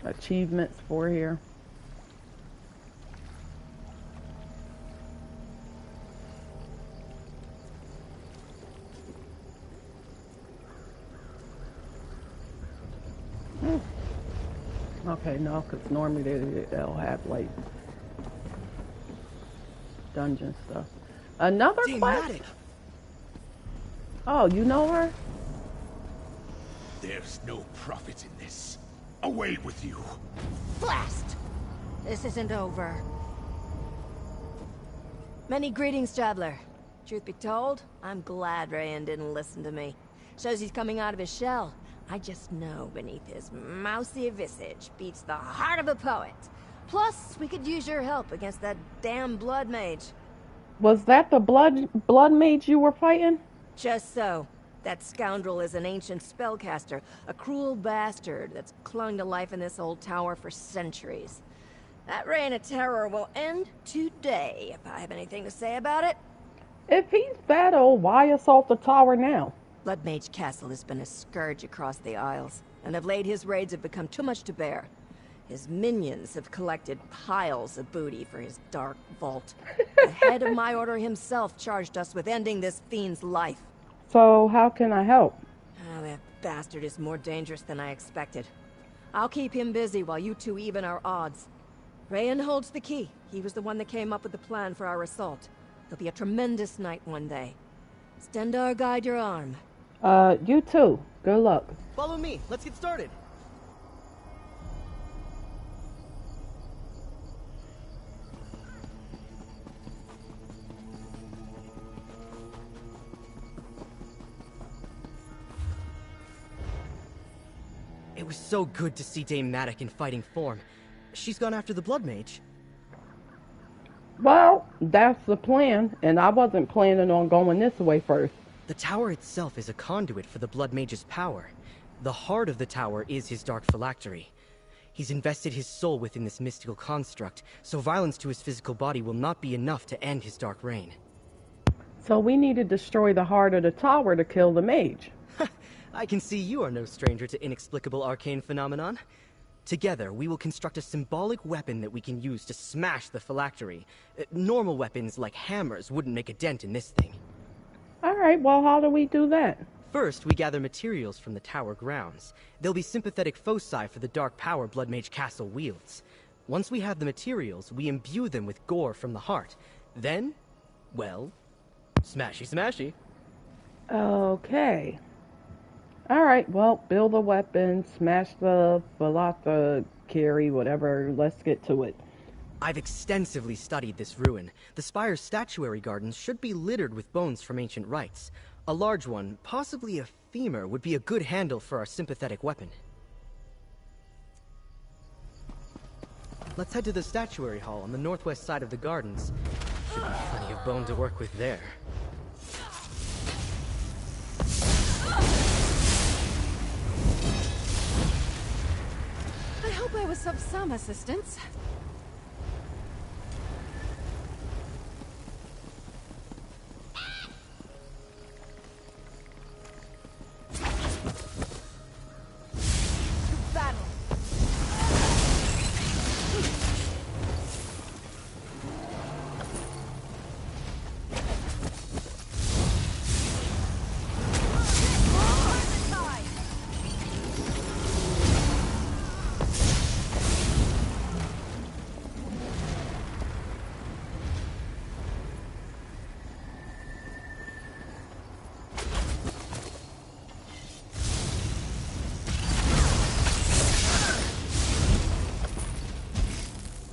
achievements for here? Okay, no, because normally they'll have, like, dungeon stuff. Another quest? Oh, you know her? There's no profit in this. Away with you. Blast! This isn't over. Many greetings, traveler. Truth be told, I'm glad Rayan didn't listen to me. Shows he's coming out of his shell. I just know beneath his mousy visage beats the heart of a poet. Plus, we could use your help against that damn blood mage. Was that the blood mage you were fighting? Just so. That scoundrel is an ancient spellcaster, a cruel bastard that's clung to life in this old tower for centuries. That reign of terror will end today, if I have anything to say about it. If he's that old, why assault the tower now? Bloodmage Castle has been a scourge across the Isles, and of late his raids have become too much to bear. His minions have collected piles of booty for his dark vault. The head of my order himself charged us with ending this fiend's life. So how can I help? Oh, that bastard is more dangerous than I expected. I'll keep him busy while you two even our odds. Rayan holds the key. He was the one that came up with the plan for our assault. It'll be a tremendous night one day. Stendar, guide your arm. You too. Good luck. Follow me. Let's get started. It was so good to see Dame Maddock in fighting form. She's gone after the Blood Mage. Well, that's the plan, and I wasn't planning on going this way first. The tower itself is a conduit for the Blood Mage's power. The heart of the tower is his dark phylactery. He's invested his soul within this mystical construct, so violence to his physical body will not be enough to end his dark reign. So we need to destroy the heart of the tower to kill the mage. I can see you are no stranger to inexplicable arcane phenomenon. Together, we will construct a symbolic weapon that we can use to smash the phylactery. Normal weapons like hammers wouldn't make a dent in this thing. Alright, well, how do we do that? First, we gather materials from the tower grounds. They'll be sympathetic foci for the dark power Blood Mage Castle wields. Once we have the materials, we imbue them with gore from the heart. Then, well, smashy smashy. Okay. Alright, well, build a weapon, smash the phylactery, whatever, let's get to it. I've extensively studied this ruin. The spire's statuary gardens should be littered with bones from ancient rites. A large one, possibly a femur, would be a good handle for our sympathetic weapon. Let's head to the statuary hall on the northwest side of the gardens. Should be plenty of bone to work with there. I hope I was of some assistance.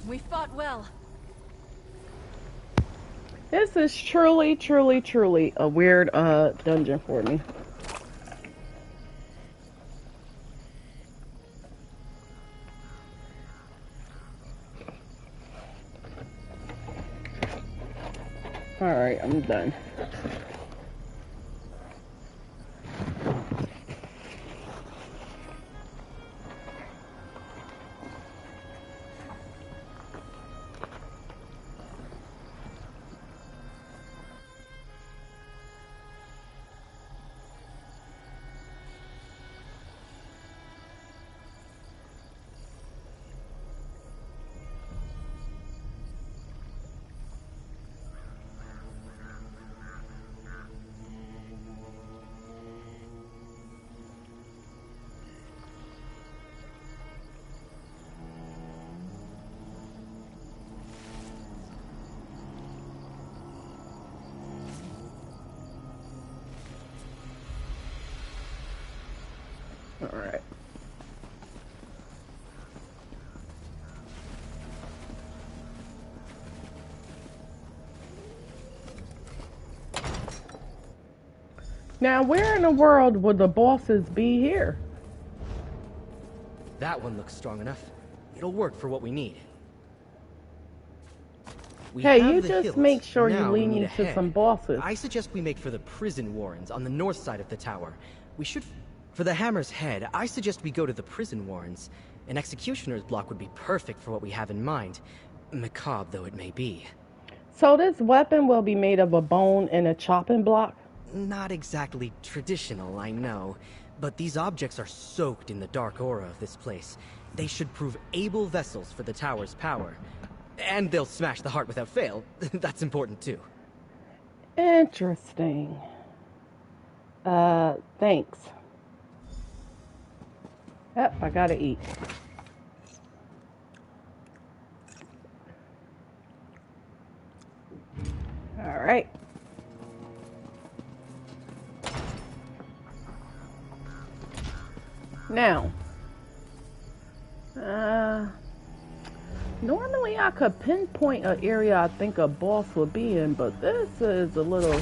We fought well. This is truly a weird dungeon for me. Alright, I'm done. Alright. Now, where in the world would the bosses be here? That one looks strong enough. It'll work for what we need. Hey, you just make sure you lean into some bosses. I suggest we make for the prison warrens on the north side of the tower. We should... For the hammer's head, I suggest we go to the prison warrens. An executioner's block would be perfect for what we have in mind. Macabre though it may be. So this weapon will be made of a bone and a chopping block? Not exactly traditional, I know. But these objects are soaked in the dark aura of this place. They should prove able vessels for the tower's power. And they'll smash the heart without fail. That's important too. Interesting. Thanks. Yep, I gotta eat. Alright. Now, normally I could pinpoint an area I think a boss would be in, but this is a little...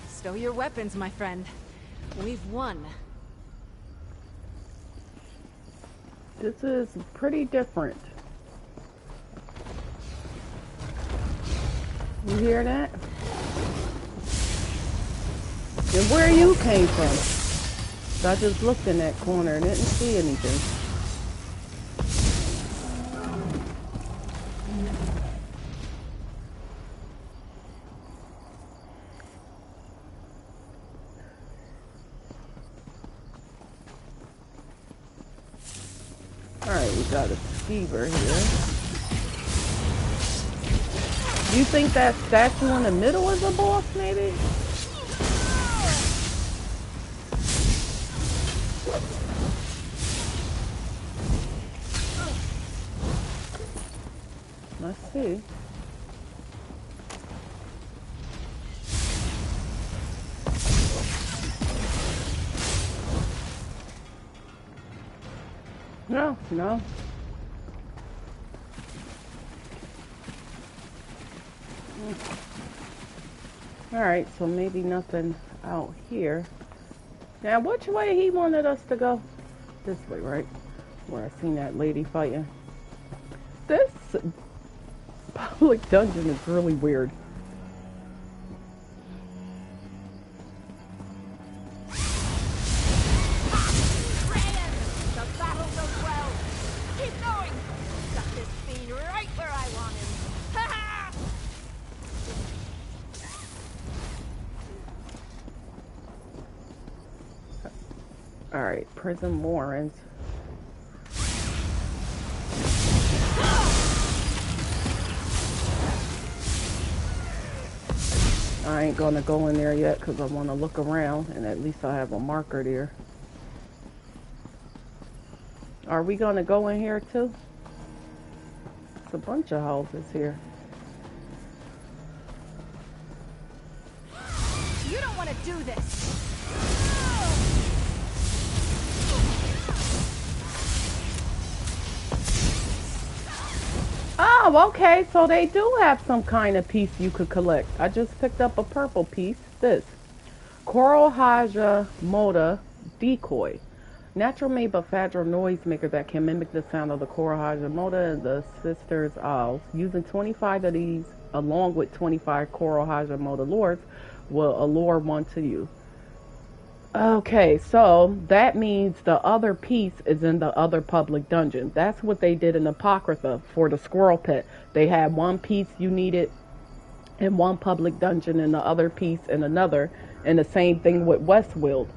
Stow your weapons, my friend. We've won. This is pretty different. You hear that? And where you came from? I just looked in that corner and didn't see anything. Alright, we got a skeever here. You think that statue in the middle is a boss, maybe? Let's see. No. Alright, so maybe nothing out here. Now, which way he wanted us to go? This way, right? Where I seen that lady fighting. This public dungeon is really weird. Alright, prison warrants. I ain't gonna go in there yet because I want to look around and at least I have a marker there. Are we gonna go in here too? It's a bunch of houses here. You don't want to do this! Oh, okay, so they do have some kind of piece you could collect. I just picked up a purple piece. This. Coral Haja Moda Decoy. Natural made but fragile noisemaker that can mimic the sound of the Coral Haja Moda and the Sisters Owls. Using 25 of these, along with 25 Coral Haja Moda lures, will allure one to you. Okay, so that means the other piece is in the other public dungeon. That's what they did in Apocrypha for the squirrel pit. They had one piece you needed in one public dungeon and the other piece in another. And the same thing with Westwild.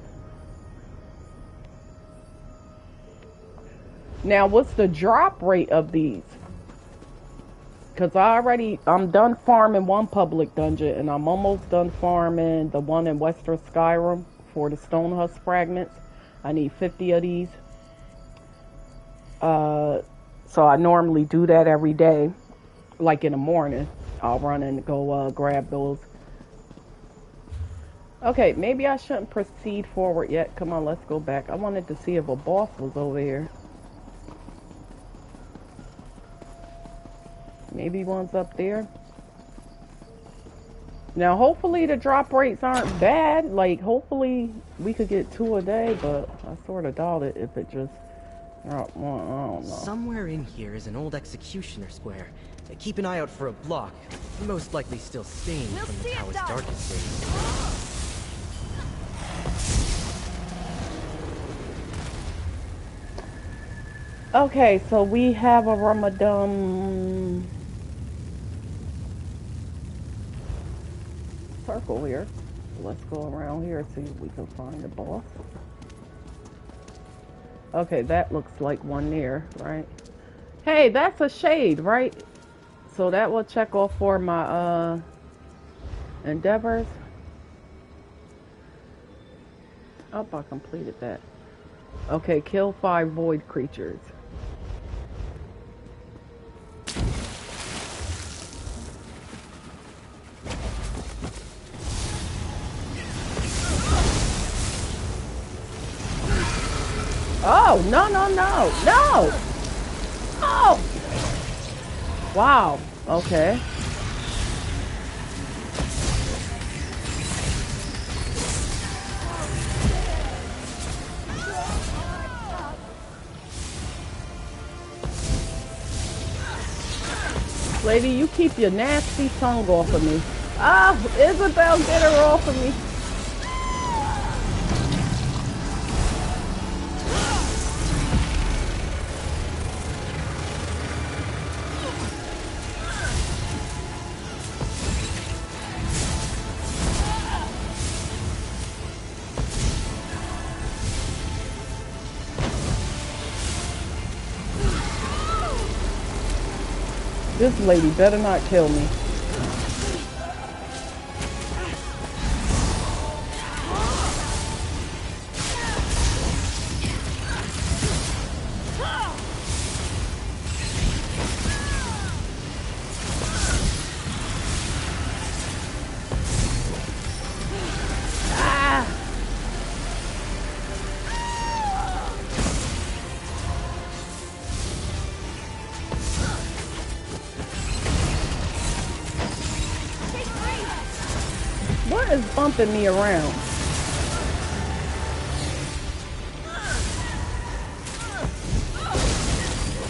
Now, what's the drop rate of these? Because I'm done farming one public dungeon and I'm almost done farming the one in Western Skyrim. For the stone husk fragments, I need 50 of these. So I normally do that every day, like in the morning. I'll run and go grab those. Okay, maybe I shouldn't proceed forward yet. Come on, let's go back. I wanted to see if a boss was over here. Maybe one's up there. Now, hopefully the drop rates aren't bad. Like, hopefully we could get 2 a day, but I sort of doubt it if it just dropped one. I don't know. Somewhere in here is an old executioner square. Keep an eye out for a block, most likely still stained from the tower's darkest days. Okay, so we have a Ramadan circle here. Let's go around here and see if we can find the boss. Okay, that looks like one there, right? Hey, that's a shade, right? So that will check off for my Endeavors. Oh, I completed that. Okay, kill 5 void creatures. Oh, no, no, no, no! Oh! Wow, okay. Lady, you keep your nasty tongue off of me. Ah, Isabel, get her off of me. This lady better not kill me. What is bumping me around?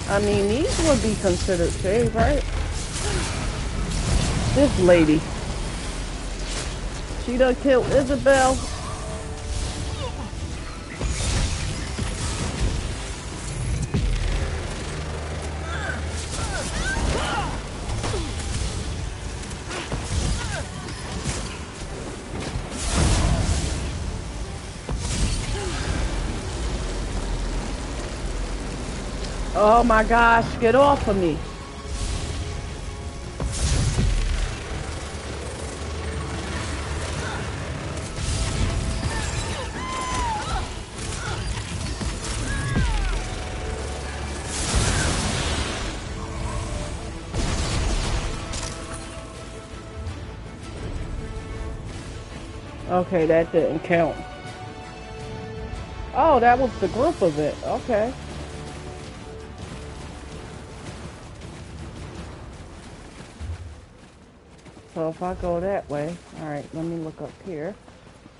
I mean, these would be considered shade, right? This lady. She done killed Isabel. Oh my gosh, get off of me. Okay, that didn't count. Oh, that was the group of it. Okay. So if I go that way, all right, let me look up here.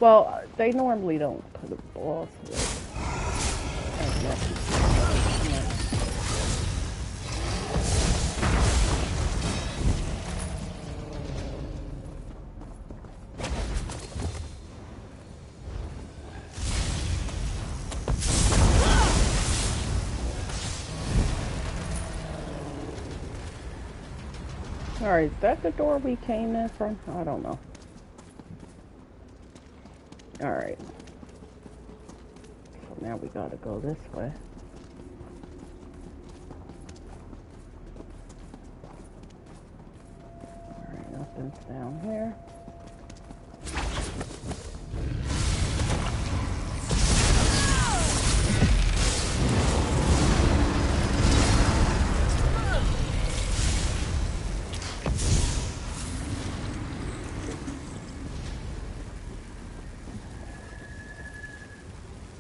Well, they normally don't put a boss with. Alright, is that the door we came in from? I don't know. Alright. So now we gotta go this way. Alright, nothing's down here.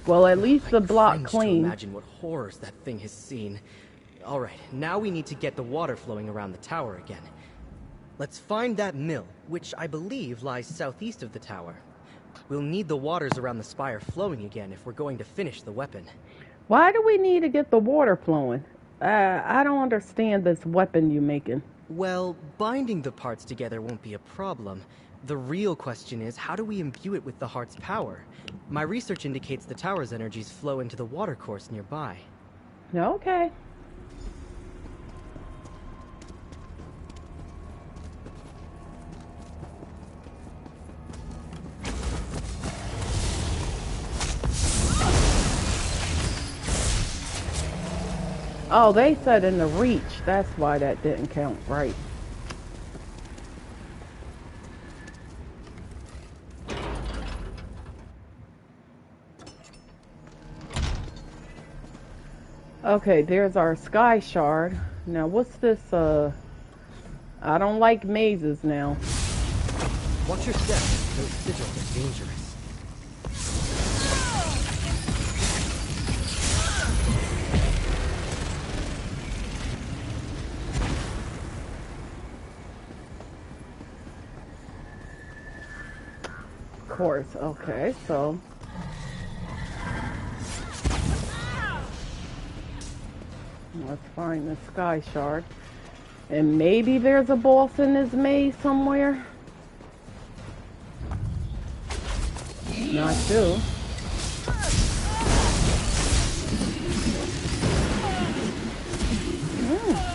Well, at least the block clean. Imagine what horrors that thing has seen. All right, now we need to get the water flowing around the tower again. Let's find that mill, which I believe lies southeast of the tower. We'll need the waters around the spire flowing again if we're going to finish the weapon. Why do we need to get the water flowing? I don't understand this weapon you're making. Well, binding the parts together won't be a problem. The real question is, how do we imbue it with the heart's power? My research indicates the tower's energies flow into the watercourse nearby. Okay. Oh, they said in the reach. That's why that didn't count, right? Okay, there's our sky shard. Now, what's this, I don't like mazes now. Watch your step. Those sigils are dangerous. Of course, okay, so... Let's find the sky shard. And maybe there's a boss in this maze somewhere. Not too.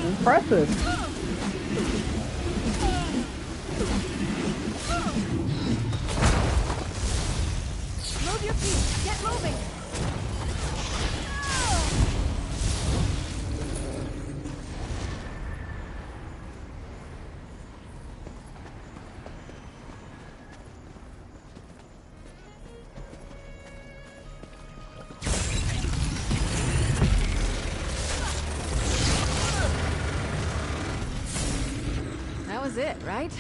Impressive. Move your feet. Get moving. That was it, right?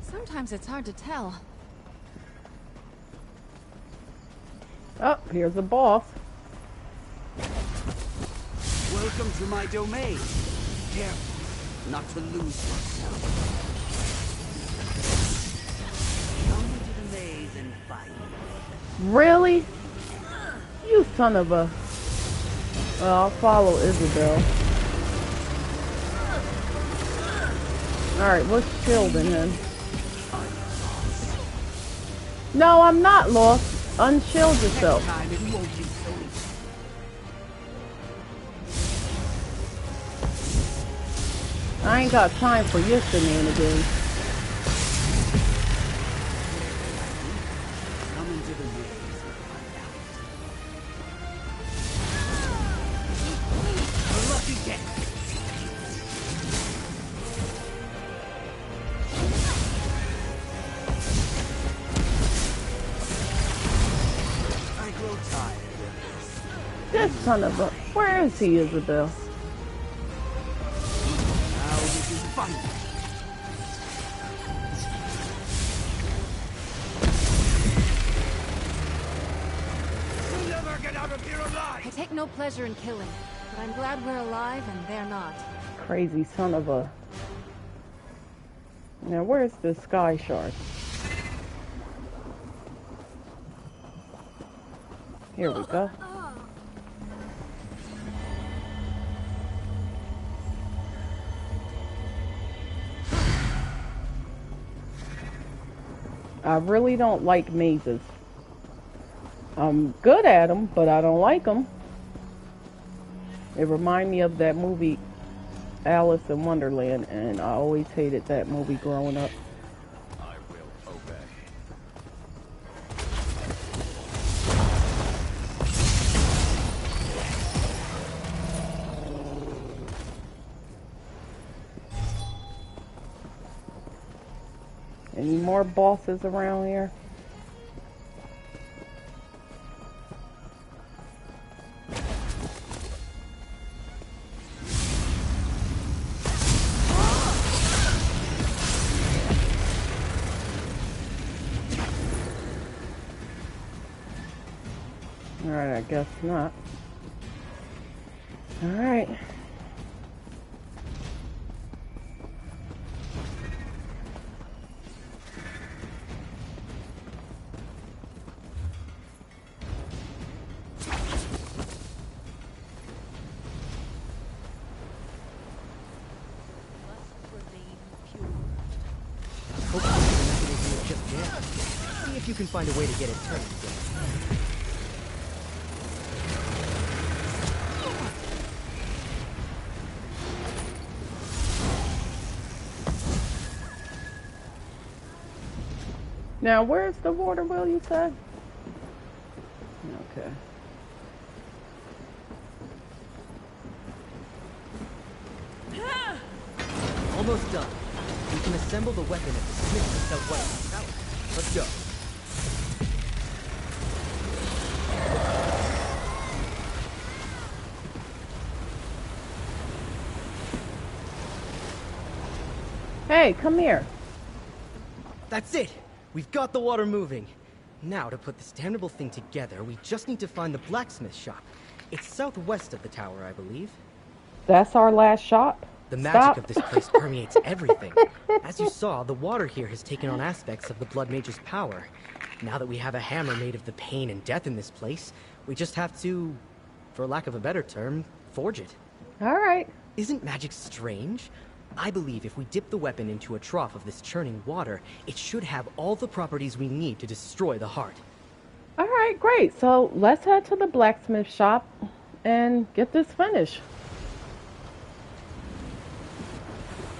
Sometimes it's hard to tell. Oh, here's a boss. Welcome to my domain. Careful not to lose yourself. Come to the maze and fight. Really? You son of a... Well, I'll follow Isabel. Alright, what's shielding him? No, I'm not lost. Unshield yourself. I ain't got time for your shenanigans. Come into the maze. A lucky guess. I grow tired of this. This son of a... Where is he, Isabel? Now this is fun. You'll never get out of here alive. I take no pleasure in killing, but I'm glad we're alive and they're not. Crazy son of a... Now, where's the sky shard? Here we go. I really don't like mazes. I'm good at them, but I don't like them. It reminds me of that movie Alice in Wonderland, and I always hated that movie growing up. I will obey. Any more bosses around here? Alright, I guess not. Alright. See if you can find a way to get it turned again. Now, where's the water wheel, you said? Okay. Almost done. We can assemble the weapon at the smith in the southwest tower. Let's go. Hey, come here. That's it! We've got the water moving. Now, to put this damnable thing together, we just need to find the blacksmith shop. It's southwest of the tower, I believe. That's our last shop? The magic of this place permeates everything. As you saw, the water here has taken on aspects of the Blood Mage's power. Now that we have a hammer made of the pain and death in this place, we just have to, for lack of a better term, forge it. Alright. Isn't magic strange? I believe if we dip the weapon into a trough of this churning water, it should have all the properties we need to destroy the heart. Alright, great. So let's head to the blacksmith shop and get this finished.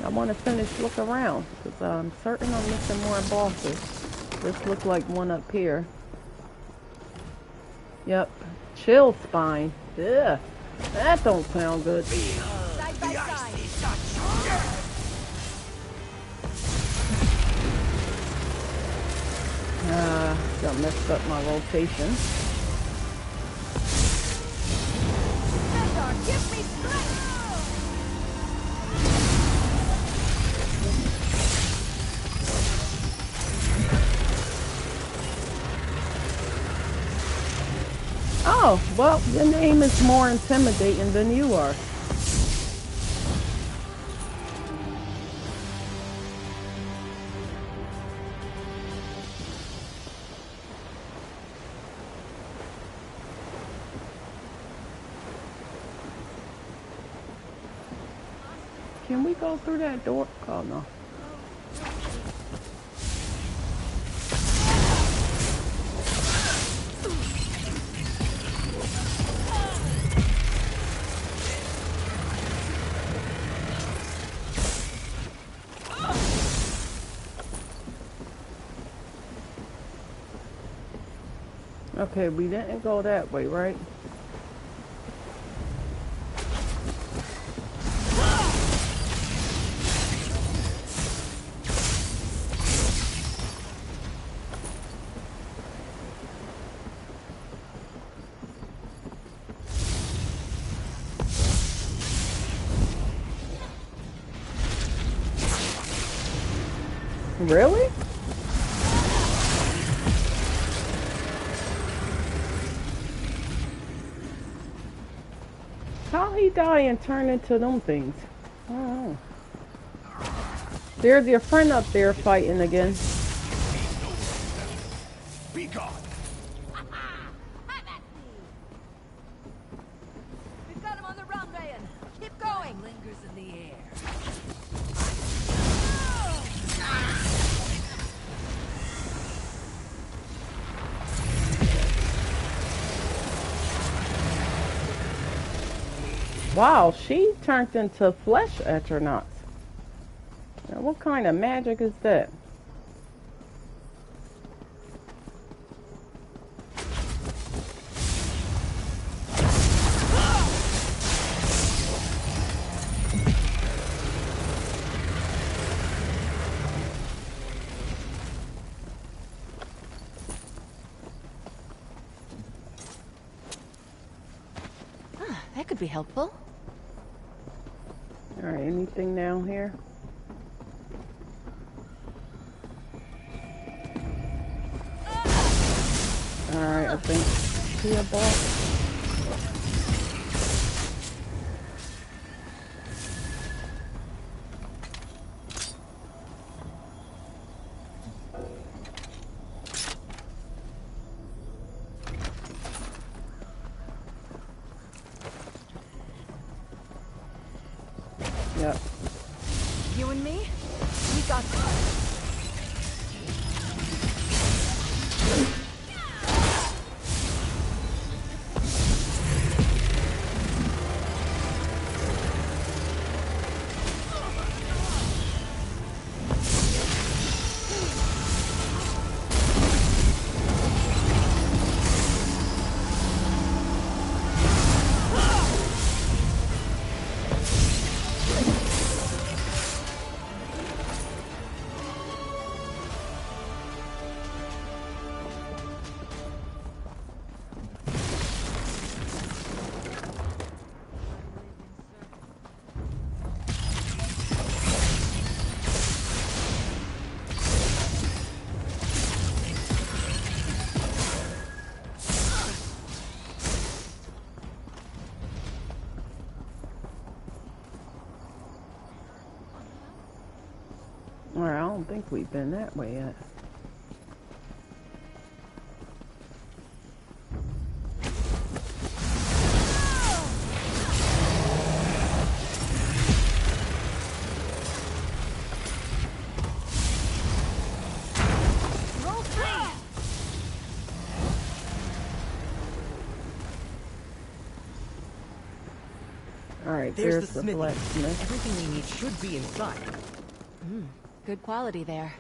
I want to finish look around because I'm certain I'm missing more bosses. This looks like one up here. Yep. Chill spine. Ugh. That don't sound good. Side by side. Got messed up my rotation. Give me strength! Oh, well, your name is more intimidating than you are. Can we go through that door? Oh, no. Okay, we didn't go that way, right? Really? How he die and turn into them things? I don't know. There's your friend up there fighting again. Be gone. We've got him on the run, Rayan. Keep going. Lingers in the air. Wow, she turned into flesh astronauts. Now, what kind of magic is that? That could be helpful. Alright, anything down here? Alright, I think see a boss. Yep. You and me? We got this. don't think we've been that way yet. Alright, there's the blacksmith. Everything we need should be inside. Good quality there.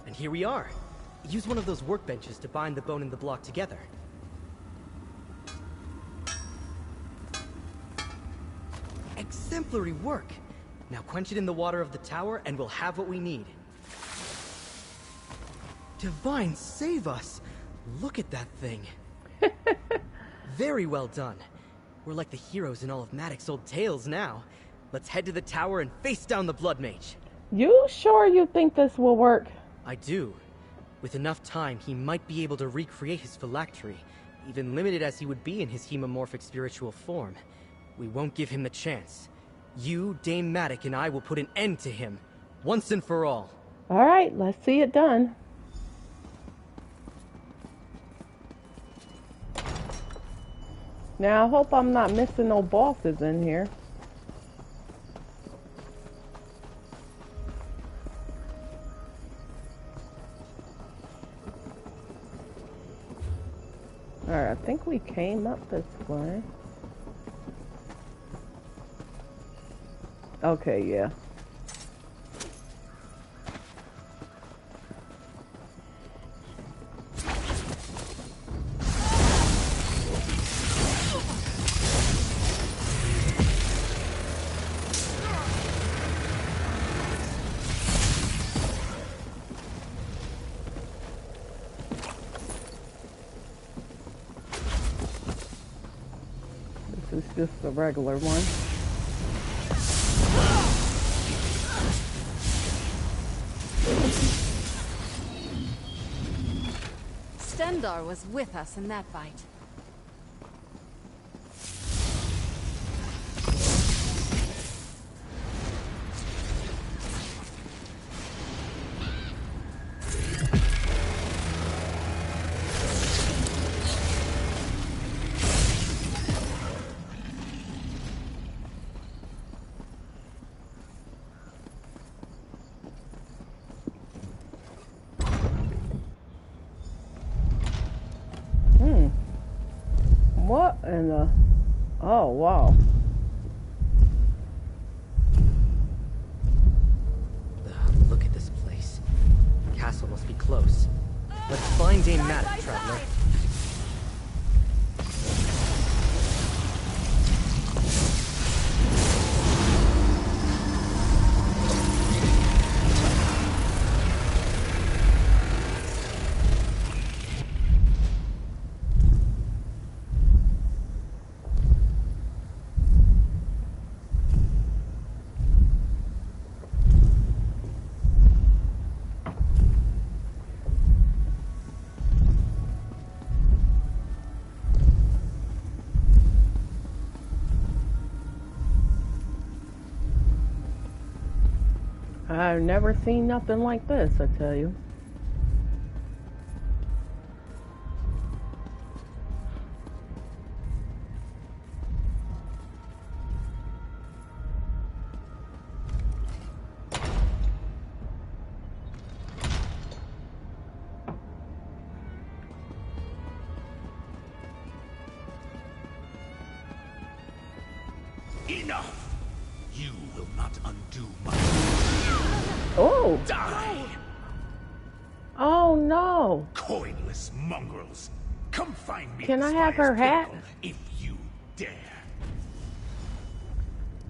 And here we are. Use one of those workbenches to bind the bone and the block together. Exemplary work! Now quench it in the water of the tower and we'll have what we need. Divine, save us! Look at that thing. Very well done. We're like the heroes in all of Maddox's old tales now. Let's head to the tower and face down the Blood Mage. You sure you think this will work? I do. With enough time, he might be able to recreate his phylactery, even limited as he would be in his hemomorphic spiritual form. We won't give him the chance. You, Dame Maddox, and I will put an end to him, once and for all. Alright, let's see it done. Now, I hope I'm not missing no bosses in here. Alright, I think we came up this way. Okay, yeah. This is just a regular one. Stendarr was with us in that fight. What in the... Oh, wow. Look at this place. The castle must be close. Let's find Dame Maddox, traveler. I've never seen nothing like this, I tell you. Enough! You will not undo my... Oh! Die! Oh no! Coinless mongrels! Come find me. Can I have her hat? If you dare.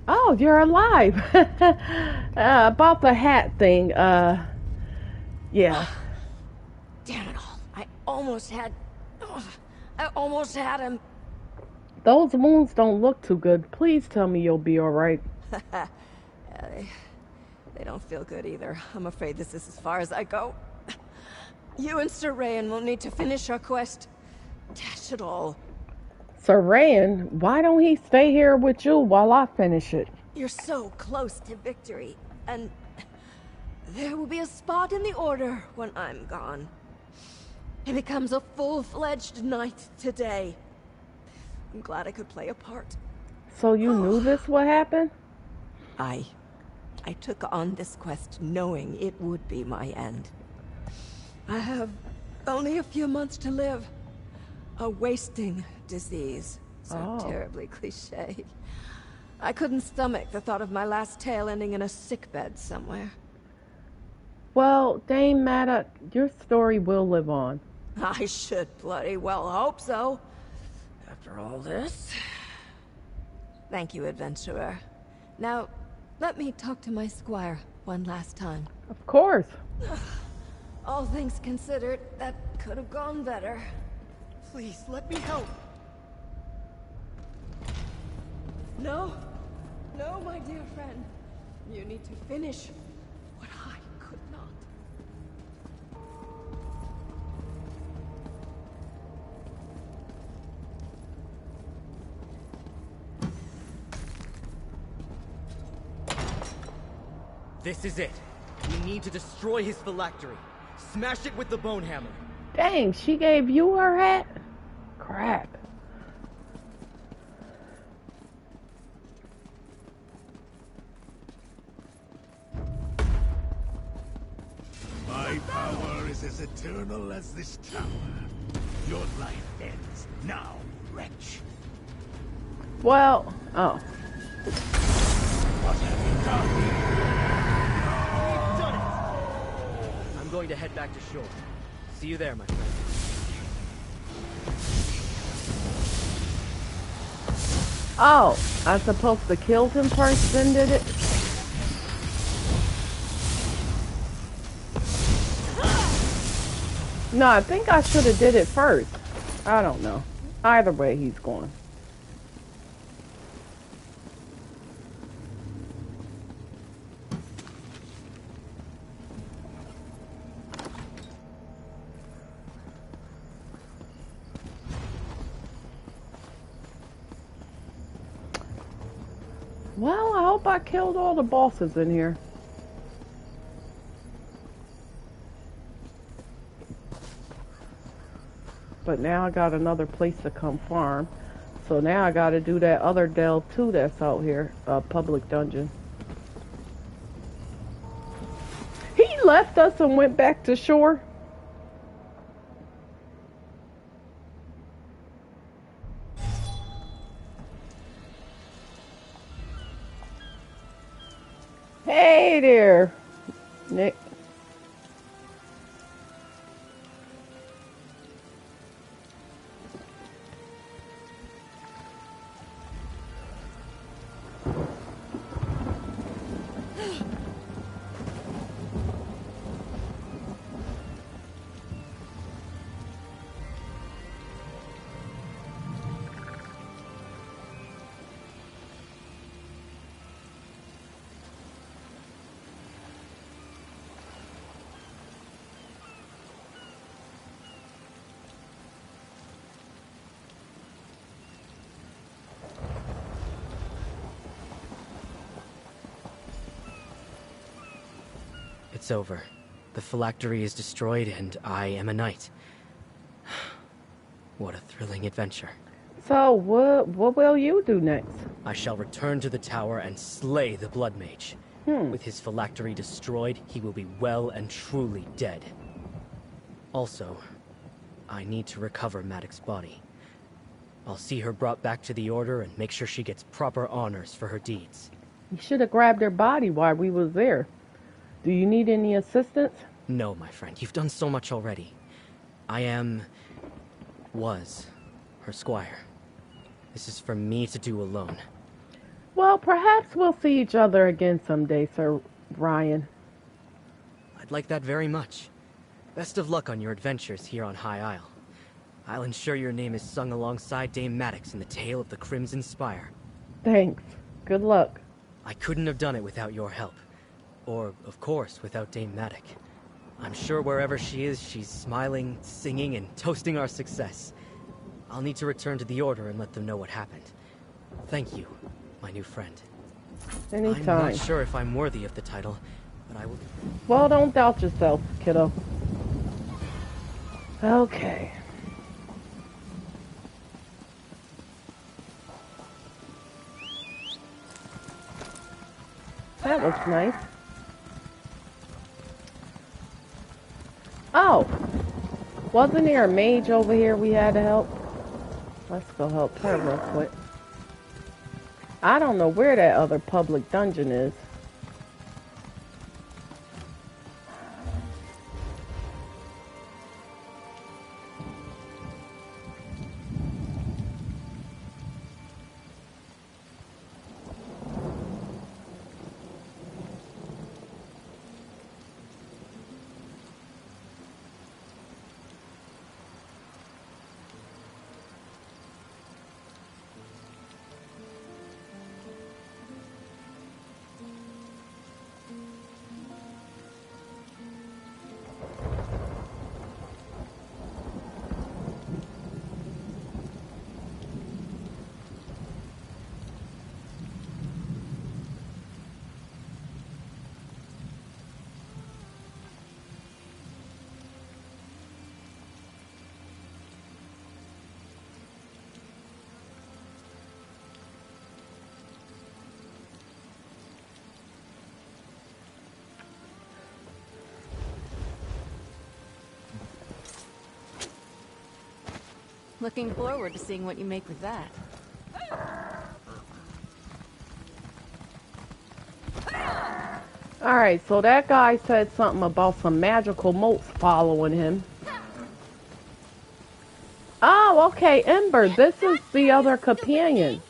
Oh, you're alive! About the hat thing, yeah. Damn it all. I almost had him. Those wounds don't look too good. Please tell me you'll be alright. They don't feel good either. I'm afraid this is as far as I go. You and Sir Rayan will need to finish our quest. Dash it all. Sir Rayan, why don't he stay here with you while I finish it? You're so close to victory, and there will be a spot in the Order when I'm gone. It becomes a full-fledged knight today. I'm glad I could play a part. So you knew this would happen? I took on this quest knowing it would be my end. I have only a few months to live. A wasting disease. So terribly cliché. I couldn't stomach the thought of my last tale ending in a sickbed somewhere. Well, Dame Maddox, your story will live on. I should bloody well hope so. After all this. Thank you, adventurer. Now, let me talk to my squire one last time. Of course. All things considered, that could have gone better. Please, let me help. No. No, my dear friend. You need to finish what I could not. This is it. We need to destroy his phylactery. Smash it with the bone hammer. Dang, she gave you her hat? Crap. My power is as eternal as this tower. Your life ends now, wretch. Well, oh. What have you done? We've done it! I'm going to head back to shore. See you there, my friend. Oh, I supposed to kill him first, then did it? No, I think I should have did it first. I don't know. Either way, he's going. Well, I hope I killed all the bosses in here. But now I got another place to come farm. So now I gotta do that other delve too that's out here. Public dungeon. He left us and went back to shore. Hey there, Nick. It's over. The phylactery is destroyed, and I am a knight. What a thrilling adventure. So, what will you do next? I shall return to the tower and slay the Blood Mage. With his phylactery destroyed, he will be well and truly dead. Also, I need to recover Maddox's body. I'll see her brought back to the Order and make sure she gets proper honors for her deeds. You should have grabbed her body while we was there. Do you need any assistance? No, my friend. You've done so much already. Was her squire. This is for me to do alone. Well, perhaps we'll see each other again someday, Sir Ryan. I'd like that very much. Best of luck on your adventures here on High Isle. I'll ensure your name is sung alongside Dame Maddox in the tale of the Crimson Spire. Thanks. Good luck. I couldn't have done it without your help. Or, of course, without Dame Maddox. I'm sure wherever she is, she's smiling, singing, and toasting our success. I'll need to return to the Order and let them know what happened. Thank you, my new friend. Anytime. I'm not sure if I'm worthy of the title, but I will... Well, don't doubt yourself, kiddo. Okay. That looks nice. Oh! Wasn't there a mage over here we had to help? Let's go help her real quick. I don't know where that other public dungeon is. Looking forward to seeing what you make with that. Alright, so that guy said something about some magical motes following him. Oh, okay, Ember, this is the other companion.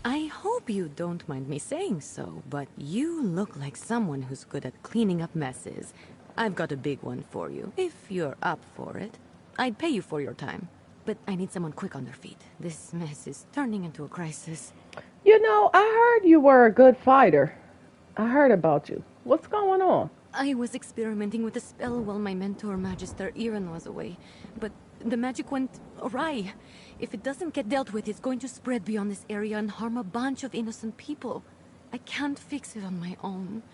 I hope you don't mind me saying so, but you look like someone who's good at cleaning up messes. I've got a big one for you, if you're up for it. I'd pay you for your time, but I need someone quick on their feet. This mess is turning into a crisis. You know, I heard you were a good fighter. I heard about you. What's going on? I was experimenting with a spell while my mentor, Magister Iren, was away, but the magic went awry. If it doesn't get dealt with, it's going to spread beyond this area and harm a bunch of innocent people. I can't fix it on my own,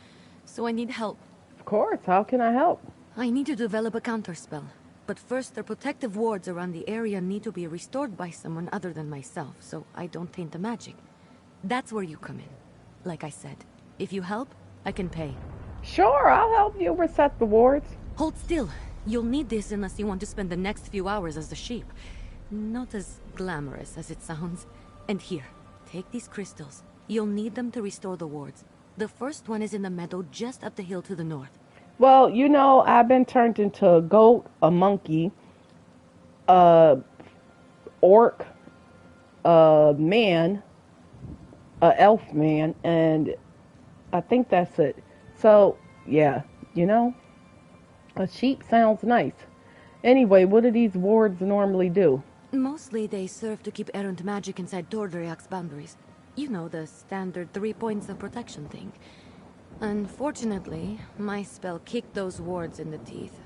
so I need help. Of course, how can I help? I need to develop a counterspell, but first the protective wards around the area need to be restored by someone other than myself, so I don't taint the magic. That's where you come in. Like I said, if you help, I can pay. Sure, I'll help you reset the wards. Hold still. You'll need this unless you want to spend the next few hours as a sheep. Not as glamorous as it sounds. And here, take these crystals. You'll need them to restore the wards. The first one is in the meadow just up the hill to the north. Well, you know, I've been turned into a goat, a monkey, a orc, a man, a elf man, and I think that's it. So, yeah, you know, a sheep sounds nice. Anyway, what do these wards normally do? Mostly they serve to keep errant magic inside Tordriak's boundaries. You know, the standard 3 points of protection thing. Unfortunately, my spell kicked those wards in the teeth.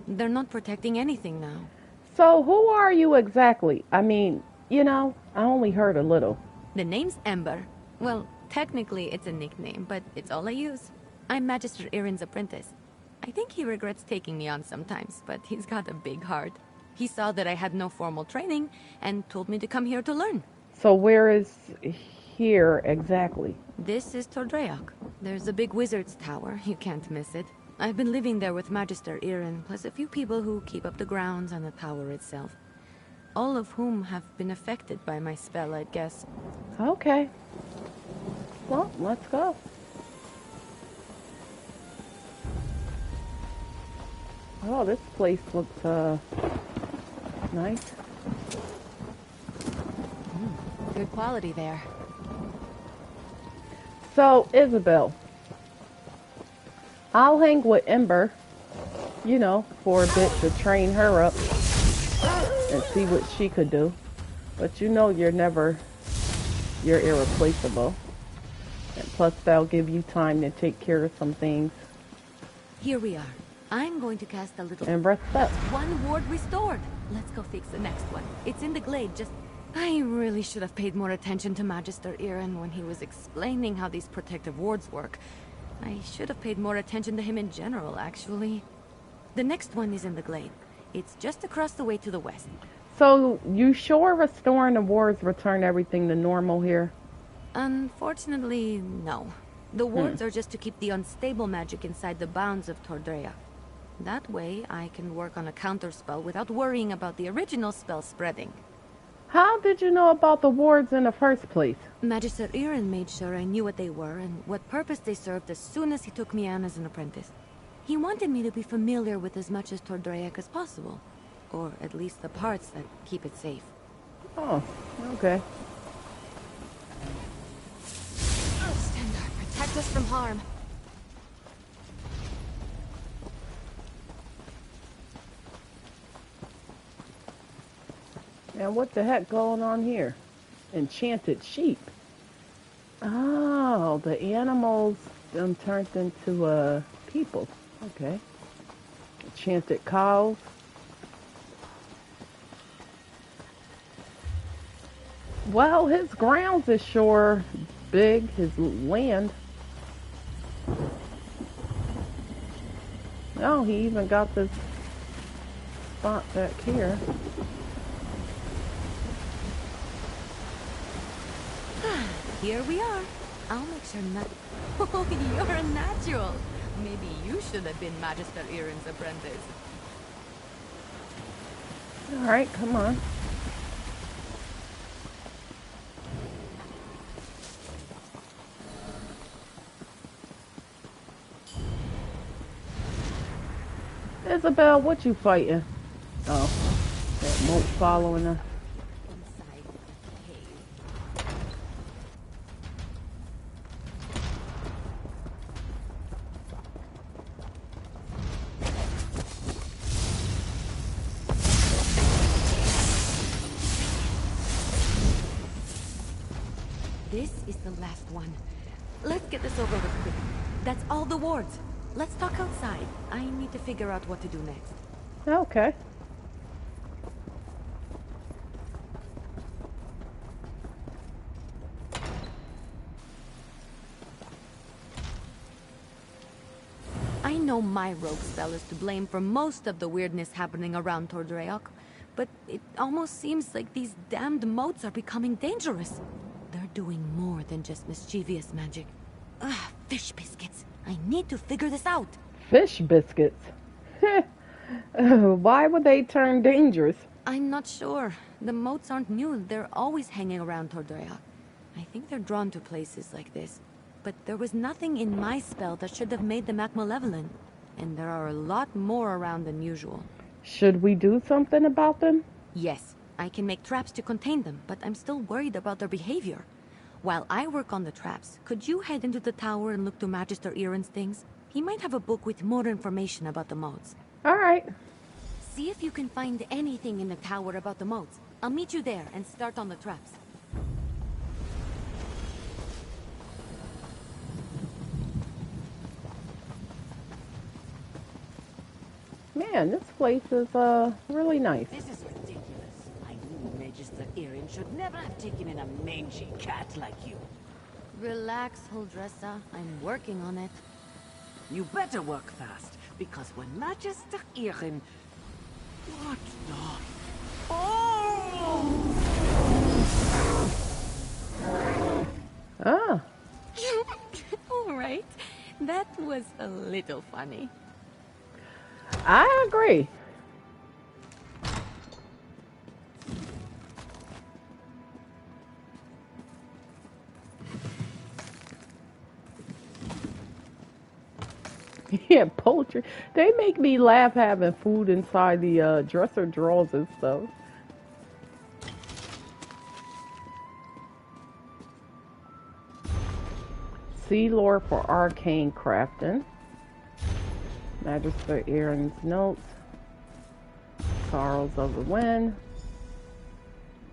They're not protecting anything now. So, who are you exactly? I mean, you know, I only heard a little. The name's Ember. Well, technically it's a nickname, but it's all I use. I'm Magister Iren's apprentice. I think he regrets taking me on sometimes, but he's got a big heart. He saw that I had no formal training and told me to come here to learn. So where is here exactly? This is Tordriak. There's a big wizard's tower. You can't miss it. I've been living there with Magister Iren, plus a few people who keep up the grounds and the tower itself. All of whom have been affected by my spell, I'd guess. Okay. Well, let's go. Oh, this place looks, nice. Good quality there. So, Isabel, I'll hang with Ember, you know, for a bit to train her up and see what she could do. But you know you're irreplaceable. And plus that'll give you time to take care of some things. Here we are. I'm going to cast a little... And rest up. One ward restored. Let's go fix the next one. It's in the glade, just I really should have paid more attention to Magister Iren when he was explaining how these protective wards work. I should have paid more attention to him in general, actually. The next one is in the glade. It's just across the way to the west. So, you sure restoring the wards return everything to normal here? Unfortunately, no. The wards are just to keep the unstable magic inside the bounds of Tordrea. That way, I can work on a counterspell without worrying about the original spell spreading. How did you know about the wards in the first place? Magister Iren made sure I knew what they were and what purpose they served as soon as he took me on as an apprentice. He wanted me to be familiar with as much as Tordreac as possible. Or at least the parts that keep it safe. Oh, okay. Stendarr, protect us from harm. Now what the heck going on here? Enchanted sheep. Oh, the animals turned into people. Okay. Enchanted cows. Well, his grounds is sure big, his land. Oh, he even got this spot back here. Here we are. I'll make sure not... Oh, you're a natural. Maybe you should have been Magister Iren's apprentice. Alright, come on. Isabel, what you fighting? Oh, that moat following us. This is the last one. Let's get this over with quick. That's all the wards. Let's talk outside. I need to figure out what to do next. Okay. I know my rogue spell is to blame for most of the weirdness happening around Tordreac, but it almost seems like these damned moats are becoming dangerous. They're doing more than just mischievous magic. Ugh, fish biscuits. I need to figure this out. Fish biscuits? Why would they turn dangerous? I'm not sure. The moats aren't new. They're always hanging around Tordreac. I think they're drawn to places like this. But there was nothing in my spell that should have made them act malevolent. And there are a lot more around than usual. Should we do something about them? Yes. I can make traps to contain them, but I'm still worried about their behavior. While I work on the traps, could you head into the tower and look to Magister Iren's things? He might have a book with more information about the moats. Alright. See if you can find anything in the tower about the moats. I'll meet you there and start on the traps. Man, this place is really nice. This is ridiculous. I knew Magister Iren should never have taken in a mangy cat like you. Relax, Huldressa. I'm working on it. You better work fast, because when Magister Iren... What the... Oh! Ah. All right. That was a little funny. I agree. Yeah, poultry. They make me laugh having food inside the dresser drawers and stuff. Sea lore for arcane crafting. Magister Iren's notes. Sorrows of the Wind.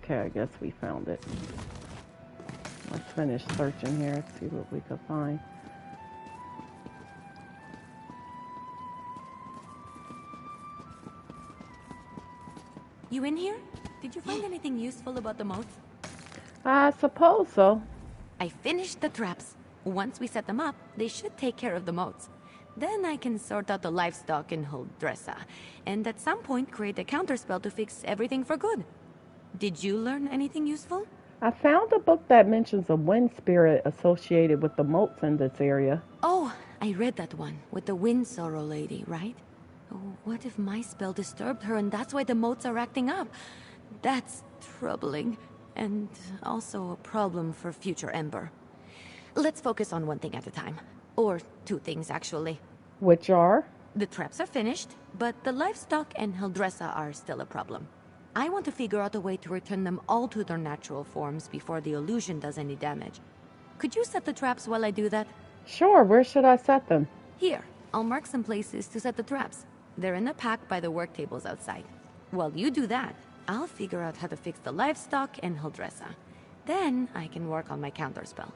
Okay, I guess we found it. Let's finish searching here, see what we can find. You in here? Did you find anything useful about the moats? I suppose so. I finished the traps. Once we set them up, they should take care of the moats. Then I can sort out the livestock and hold Dressa, and at some point create a counterspell to fix everything for good. Did you learn anything useful? I found a book that mentions a wind spirit associated with the moats in this area. Oh, I read that one, with the wind sorrow lady, right? Oh, what if my spell disturbed her and that's why the moats are acting up? That's troubling, and also a problem for future Ember. Let's focus on one thing at a time. Or two things, actually. Which are? The traps are finished, but the livestock and Hildressa are still a problem. I want to figure out a way to return them all to their natural forms before the illusion does any damage. Could you set the traps while I do that? Sure, where should I set them? Here, I'll mark some places to set the traps. They're in a pack by the work tables outside. While you do that, I'll figure out how to fix the livestock and Hildressa. Then I can work on my counterspell.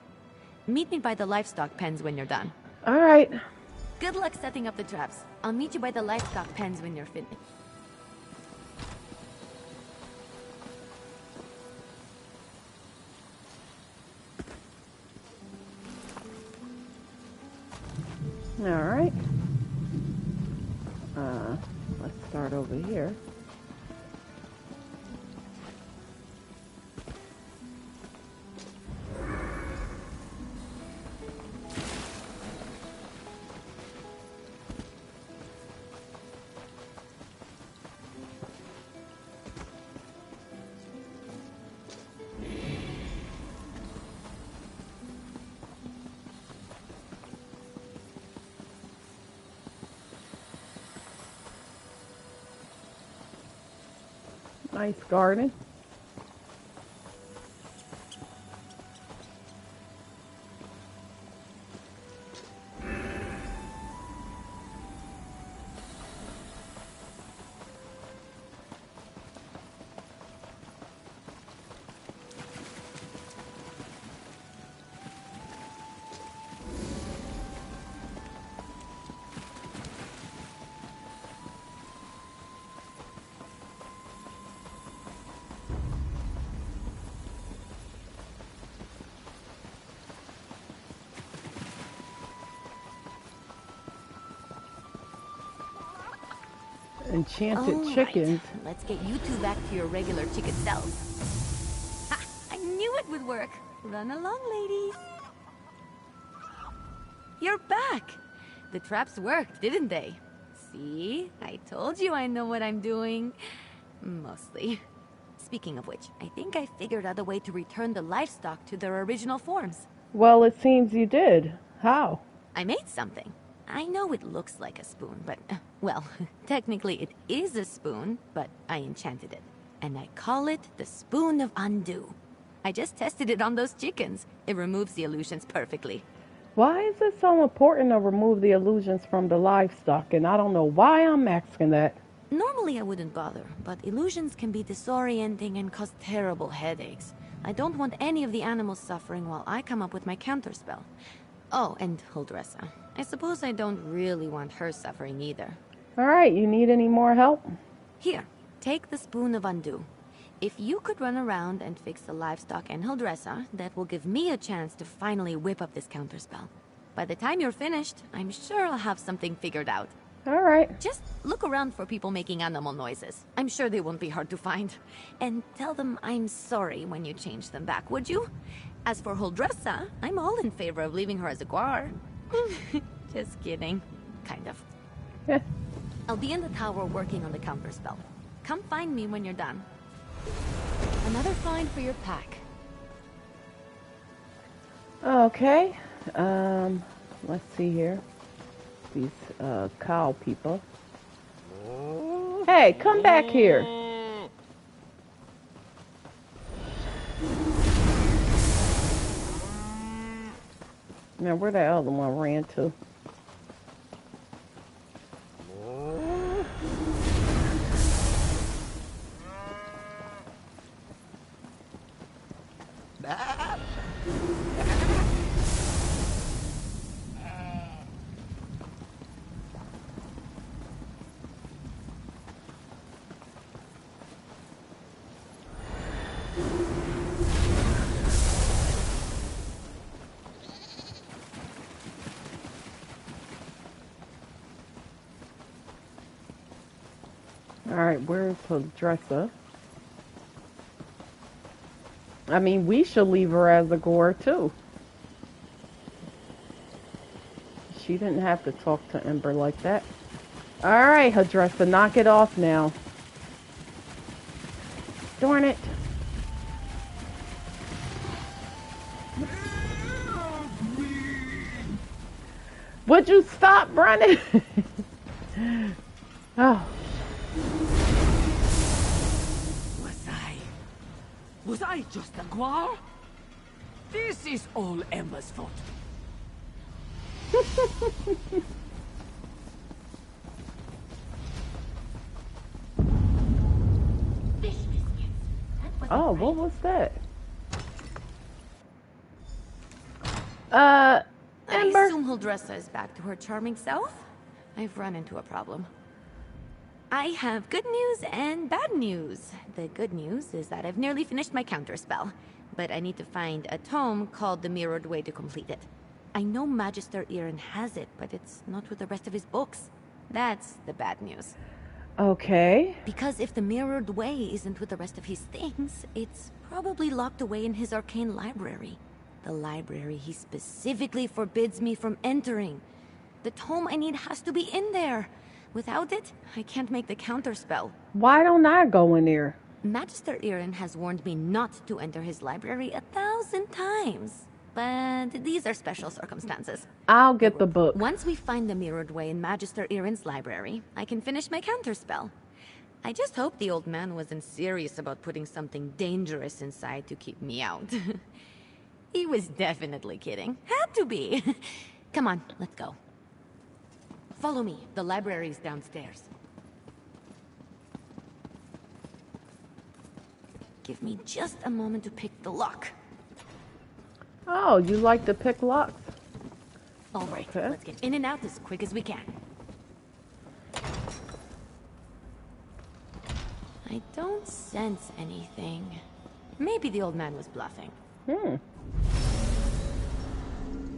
Meet me by the livestock pens when you're done. All right. Good luck setting up the traps. I'll meet you by the livestock pens when you're finished. All right. Let's start over here. Nice garden. Enchanted chickens. Right. Let's get you two back to your regular chicken selves. Ha! I knew it would work. Run along, ladies. You're back. The traps worked, didn't they? See? I told you I know what I'm doing. Mostly. Speaking of which, I think I figured out a way to return the livestock to their original forms. Well, it seems you did. How? I made something. I know it looks like a spoon, but, well, technically it is a spoon, but I enchanted it. And I call it the Spoon of Undo. I just tested it on those chickens. It removes the illusions perfectly. Why is it so important to remove the illusions from the livestock? And I don't know why I'm asking that. Normally I wouldn't bother, but illusions can be disorienting and cause terrible headaches. I don't want any of the animals suffering while I come up with my counterspell. Oh, and Hildressa. I suppose I don't really want her suffering either. Alright, you need any more help? Here, take the Spoon of Undo. If you could run around and fix the livestock and Hildressa, that will give me a chance to finally whip up this counterspell. By the time you're finished, I'm sure I'll have something figured out. Alright. Just look around for people making animal noises. I'm sure they won't be hard to find. And tell them I'm sorry when you change them back, would you? As for Hildressa, I'm all in favor of leaving her as a guar. Just kidding. Kind of. Yeah. I'll be in the tower working on the counterspell. Come find me when you're done. Another find for your pack. Okay. Let's see here. These cow people. Hey, come back here. Now, where the other one ran to? Alright, where's the dresser? I mean, we should leave her as a gore, too. She didn't have to talk to Ember like that. Alright, Hadressa, knock it off now. Darn it. Would you stop running? Oh. Was I just a guar? This is all Ember's fault. Oh, what was that? Ember? I assume Huldressa is back to her charming self? I've run into a problem. I have good news and bad news. The good news is that I've nearly finished my counterspell, but I need to find a tome called The Mirrored Way to complete it. I know Magister Irin has it, but it's not with the rest of his books. That's the bad news. Okay. Because if the Mirrored Way isn't with the rest of his things, it's probably locked away in his arcane library. The library he specifically forbids me from entering. The tome I need has to be in there. Without it, I can't make the counterspell. Why don't I go in there? Magister Irin has warned me not to enter his library 1,000 times. But these are special circumstances. I'll get the book. Once we find the Mirrored Way in Magister Irin's library, I can finish my counterspell. I just hope the old man wasn't serious about putting something dangerous inside to keep me out. He was definitely kidding. Had to be. Come on, let's go. Follow me. The library is downstairs. Give me just a moment to pick the lock. Oh, you like to pick locks? All right, let's get in and out as quick as we can. I don't sense anything. Maybe the old man was bluffing.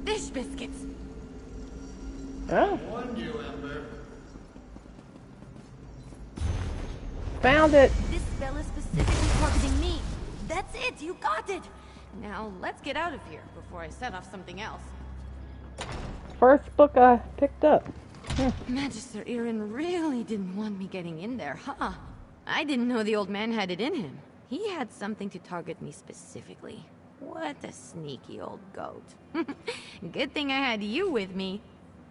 Fish biscuits. Oh. Warned you, Ember. Found it. This spell is specifically targeting me. That's it, you got it. Now let's get out of here before I set off something else. First book I picked up. Magister Irin really didn't want me getting in there, huh? I didn't know the old man had it in him. He had something to target me specifically. What a sneaky old goat. Good thing I had you with me.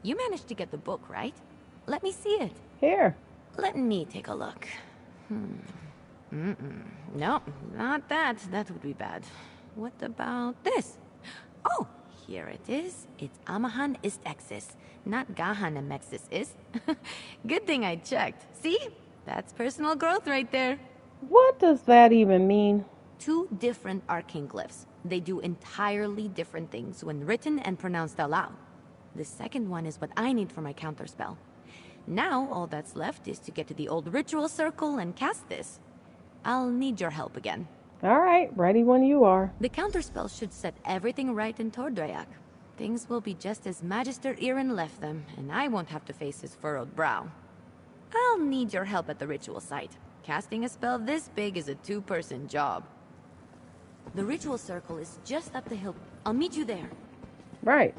You managed to get the book, right? Let me see it. Here. Let me take a look. No, not that. That would be bad. What about this? Oh, here it is. It's Amahan ist Exis, not Gahan Amexis is. Good thing I checked. See? That's personal growth right there. What does that even mean? 2 different arcane glyphs. They do entirely different things when written and pronounced aloud. The second one is what I need for my counterspell. Now, all that's left is to get to the old ritual circle and cast this. I'll need your help again. Alright, ready when you are. The counterspell should set everything right in Tordrayak. Things will be just as Magister Irin left them, and I won't have to face his furrowed brow. I'll need your help at the ritual site. Casting a spell this big is a 2-person job. The ritual circle is just up the hill. I'll meet you there. Right.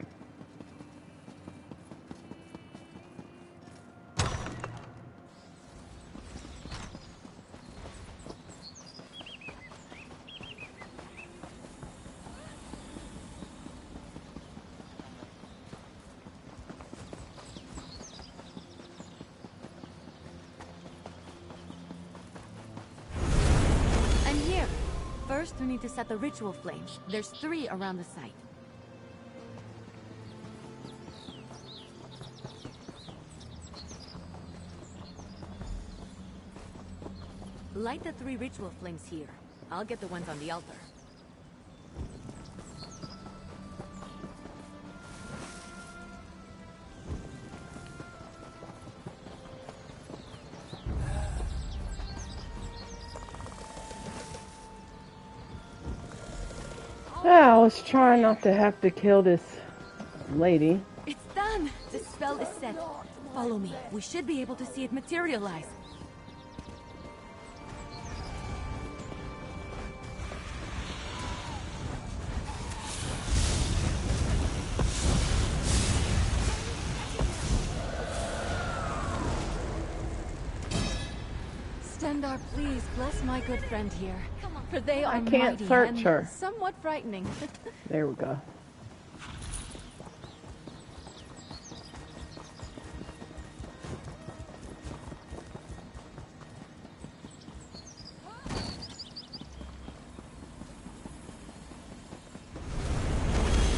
First, we need to set the ritual flame. There's 3 around the site. Light the 3 ritual flames here. I'll get the ones on the altar. Yeah, I was trying not to have to kill this lady. It's done! The spell is set. Follow me. We should be able to see it materialize. Send our pleas, bless my good friend here, for they are I can't mighty search and her. somewhat frightening. There we go.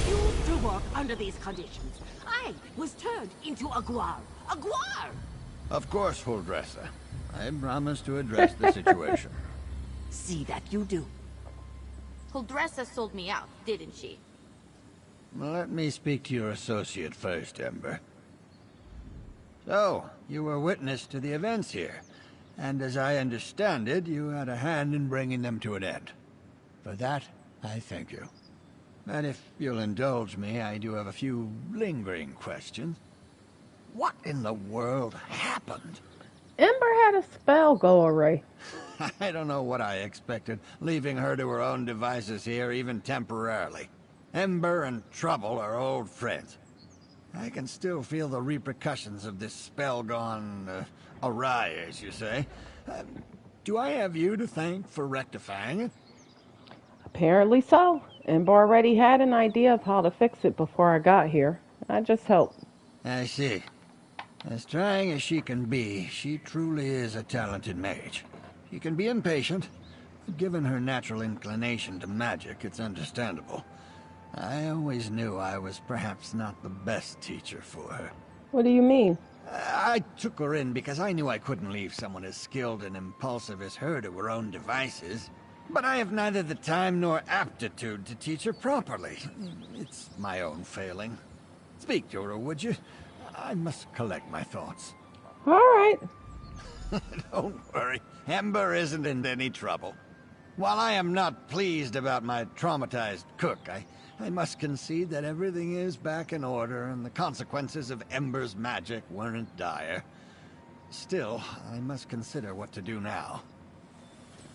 Used to work under these conditions. I was turned into a guar. A guar! Of course, Huldressa. I promise to address the situation. See that you do. Huldressa sold me out, didn't she? Let me speak to your associate first, Ember. So, you were witness to the events here, and as I understand it, you had a hand in bringing them to an end. For that, I thank you. And if you'll indulge me, I do have a few lingering questions. What in the world happened? Ember had a spell go away. I don't know what I expected, leaving her to her own devices here, even temporarily. Ember and Trouble are old friends. I can still feel the repercussions of this spell gone awry, as you say. Do I have you to thank for rectifying it? Apparently so. Ember already had an idea of how to fix it before I got here. I just helped. I see. As trying as she can be, she truly is a talented mage. She can be impatient, but given her natural inclination to magic, it's understandable. I always knew I was perhaps not the best teacher for her. What do you mean? I took her in because I knew I couldn't leave someone as skilled and impulsive as her to her own devices. But I have neither the time nor aptitude to teach her properly. It's my own failing. Speak to her, would you? I must collect my thoughts. All right. Don't worry. Ember isn't in any trouble. While I am not pleased about my traumatized cook, I must concede that everything is back in order and the consequences of Ember's magic weren't dire. Still, I must consider what to do now.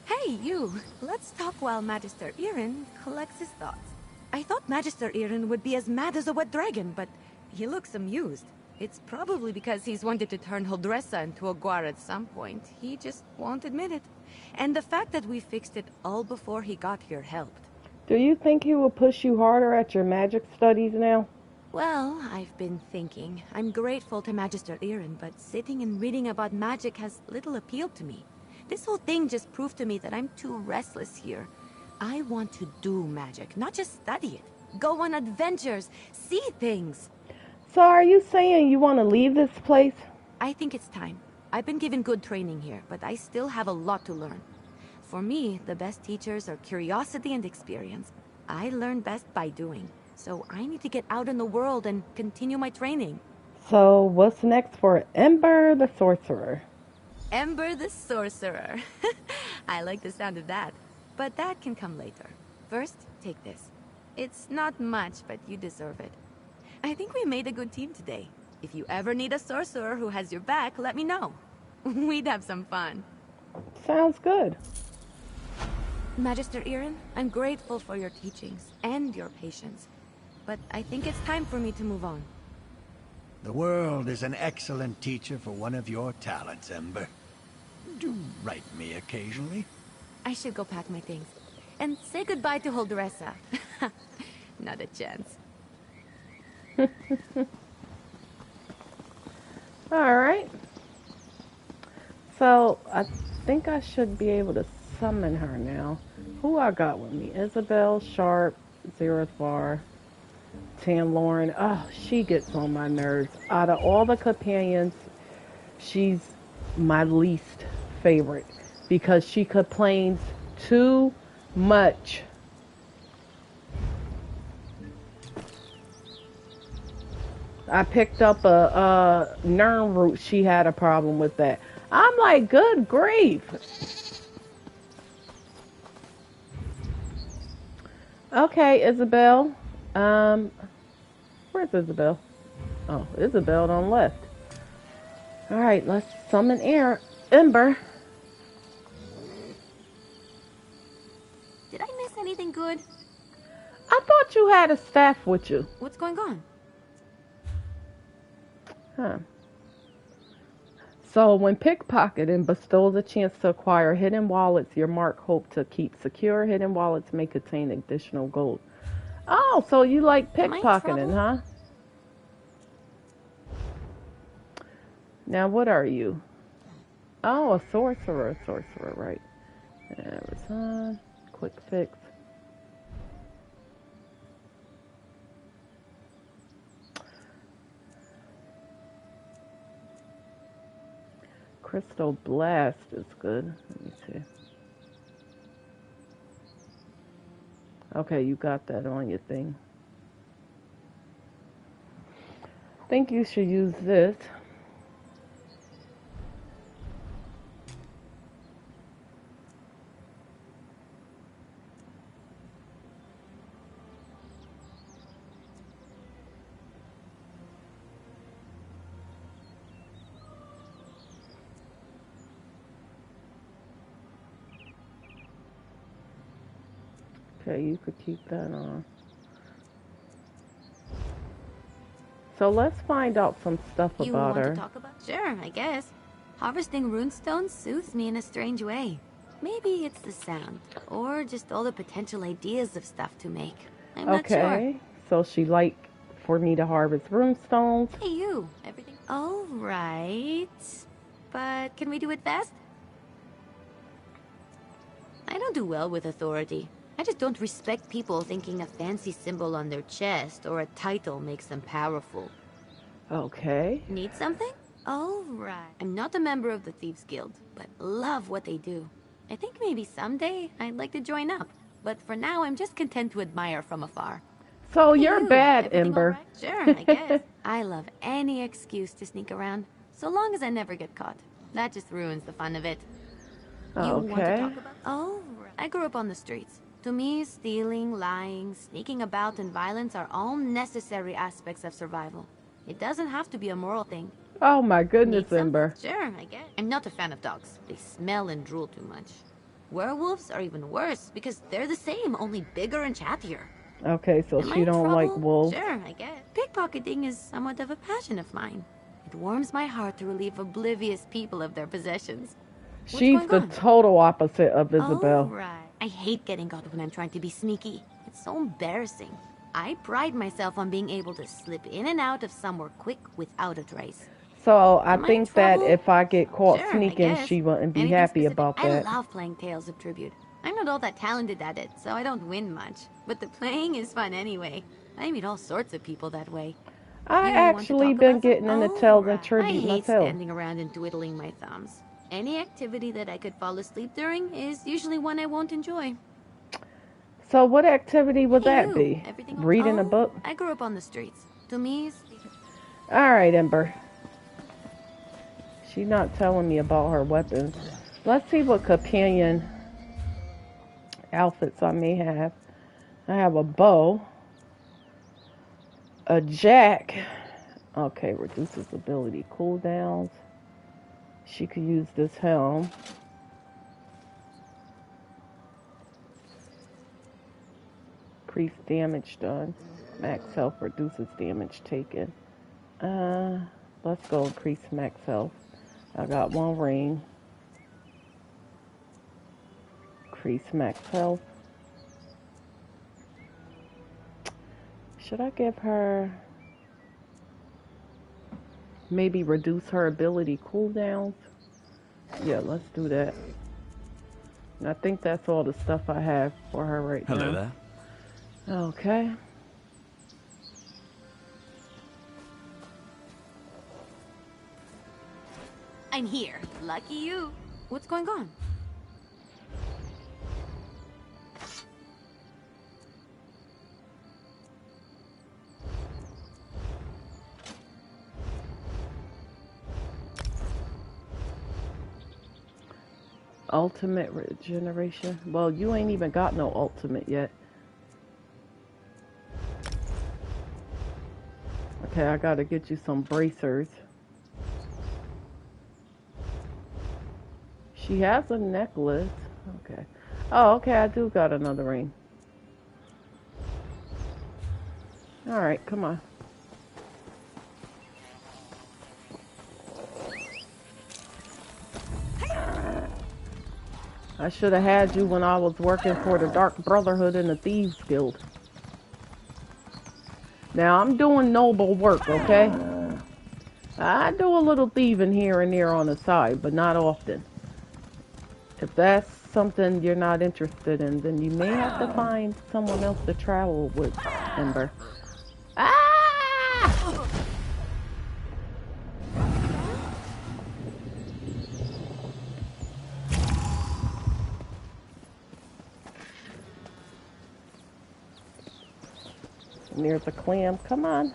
Hey, you! Let's talk while Magister Irin collects his thoughts. I thought Magister Irin would be as mad as a wet dragon, but he looks amused. It's probably because he's wanted to turn Huldressa into a guar at some point. He just won't admit it. And the fact that we fixed it all before he got here helped. Do you think he will push you harder at your magic studies now? Well, I've been thinking. I'm grateful to Magister Irin, but sitting and reading about magic has little appeal to me. This whole thing just proved to me that I'm too restless here. I want to do magic, not just study it. Go on adventures, see things. So are you saying you want to leave this place? I think it's time. I've been given good training here, but I still have a lot to learn. For me, the best teachers are curiosity and experience. I learn best by doing. So I need to get out in the world and continue my training. So what's next for Ember the Sorcerer? Ember the Sorcerer. I like the sound of that. But that can come later. First, take this. It's not much, but you deserve it. I think we made a good team today. If you ever need a sorcerer who has your back, let me know. We'd have some fun. Sounds good. Magister Irin, I'm grateful for your teachings and your patience. But I think it's time for me to move on. The world is an excellent teacher for one of your talents, Ember. Do write me occasionally. I should go pack my things. And say goodbye to Huldressa. Not a chance. Alright. So, I think I should be able to summon her now. Who I got with me? Isabel, Sharp, Zerathvar, Tam Lauren. Oh, she gets on my nerves. Out of all the companions, she's my least favorite because she complains too much. I picked up a Nern root. She had a problem with that. I'm like, good grief. Okay, Isabel. Where's Isabel? Oh, Isabel done left. Alright, let's summon Ember. Did I miss anything good? I thought you had a staff with you. What's going on? Huh. So when pickpocketing bestows a chance to acquire hidden wallets your mark hope to keep secure, hidden wallets may contain additional gold. Oh, so you like pickpocketing, huh? Now what are you? Oh, a sorcerer, right. Resign, quick fix. Crystal Blast is good. Let me see. Okay, you got that on your thing. I think you should use this. Okay, you could keep that on. So let's find out some stuff You about want her. to talk about? Sure, I guess. Harvesting runestones soothes me in a strange way. Maybe it's the sound, or just all the potential ideas of stuff to make. I'm not sure. Okay, so she like for me to harvest runestones. Hey, you. Everything? All right. But can we do it fast? I don't do well with authority. I just don't respect people thinking a fancy symbol on their chest or a title makes them powerful. Okay. Need something? All right. I'm not a member of the Thieves Guild, but love what they do. I think maybe someday I'd like to join up, but for now I'm just content to admire from afar. So Hey, you're you. bad, Everything Ember. all right? Sure, I guess. I love any excuse to sneak around, so long as I never get caught. That just ruins the fun of it. You want to Okay. talk about? Oh, right. I grew up on the streets. To me, stealing, lying, sneaking about, and violence are all necessary aspects of survival. It doesn't have to be a moral thing. Oh my Need goodness, something? Ember. Sure, I guess. I'm not a fan of dogs. They smell and drool too much. Werewolves are even worse because they're the same, only bigger and chattier. Okay, so Am I she in don't like trouble? wolves. Sure, I guess. Pickpocketing is somewhat of a passion of mine. It warms my heart to relieve oblivious people of their possessions. What's She's going the on? total opposite of Isabel. Alright. I hate getting caught when I'm trying to be sneaky. It's so embarrassing. I pride myself on being able to slip in and out of somewhere quick without a trace. So I Am I in think that trouble? if I get caught Sure, I sneaking, guess. she wouldn't be Anything happy specific? about I that. love playing Tales of Tribute. I'm not all that talented at it, so I don't win much. But the playing is fun anyway. I meet all sorts of people that way. I You want to actually talk been about getting into some- Tales and Alright. I Tribute hate myself. standing around and twiddling my thumbs. Any activity that I could fall asleep during is usually one I won't enjoy. So what activity would Hey, that you. be? Everything Reading a oh, book? I grew up on the streets. To me, Alright, Ember. She's not telling me about her weapons. Let's see what companion outfits I may have. I have a bow. A jack. Okay, reduces ability cooldowns. She could use this helm. Increase damage done. Max health reduces damage taken. Let's go increase max health. I got one ring. Increase max health. Should I give her... maybe reduce her ability cooldowns? Yeah, let's do that. And I think that's all the stuff I have for her right now. Hello there. Okay. I'm here. Lucky you. What's going on? Ultimate regeneration. Well, you ain't even got no ultimate yet. Okay, I gotta get you some bracers. She has a necklace. Okay. Oh, okay, I do got another ring. Alright, come on. I should have had you when I was working for the Dark Brotherhood in the Thieves Guild. Now, I'm doing noble work, okay? I do a little thieving here and there on the side, but not often. If that's something you're not interested in, then you may have to find someone else to travel with, Ember. Ah! And there's a clam. Come on.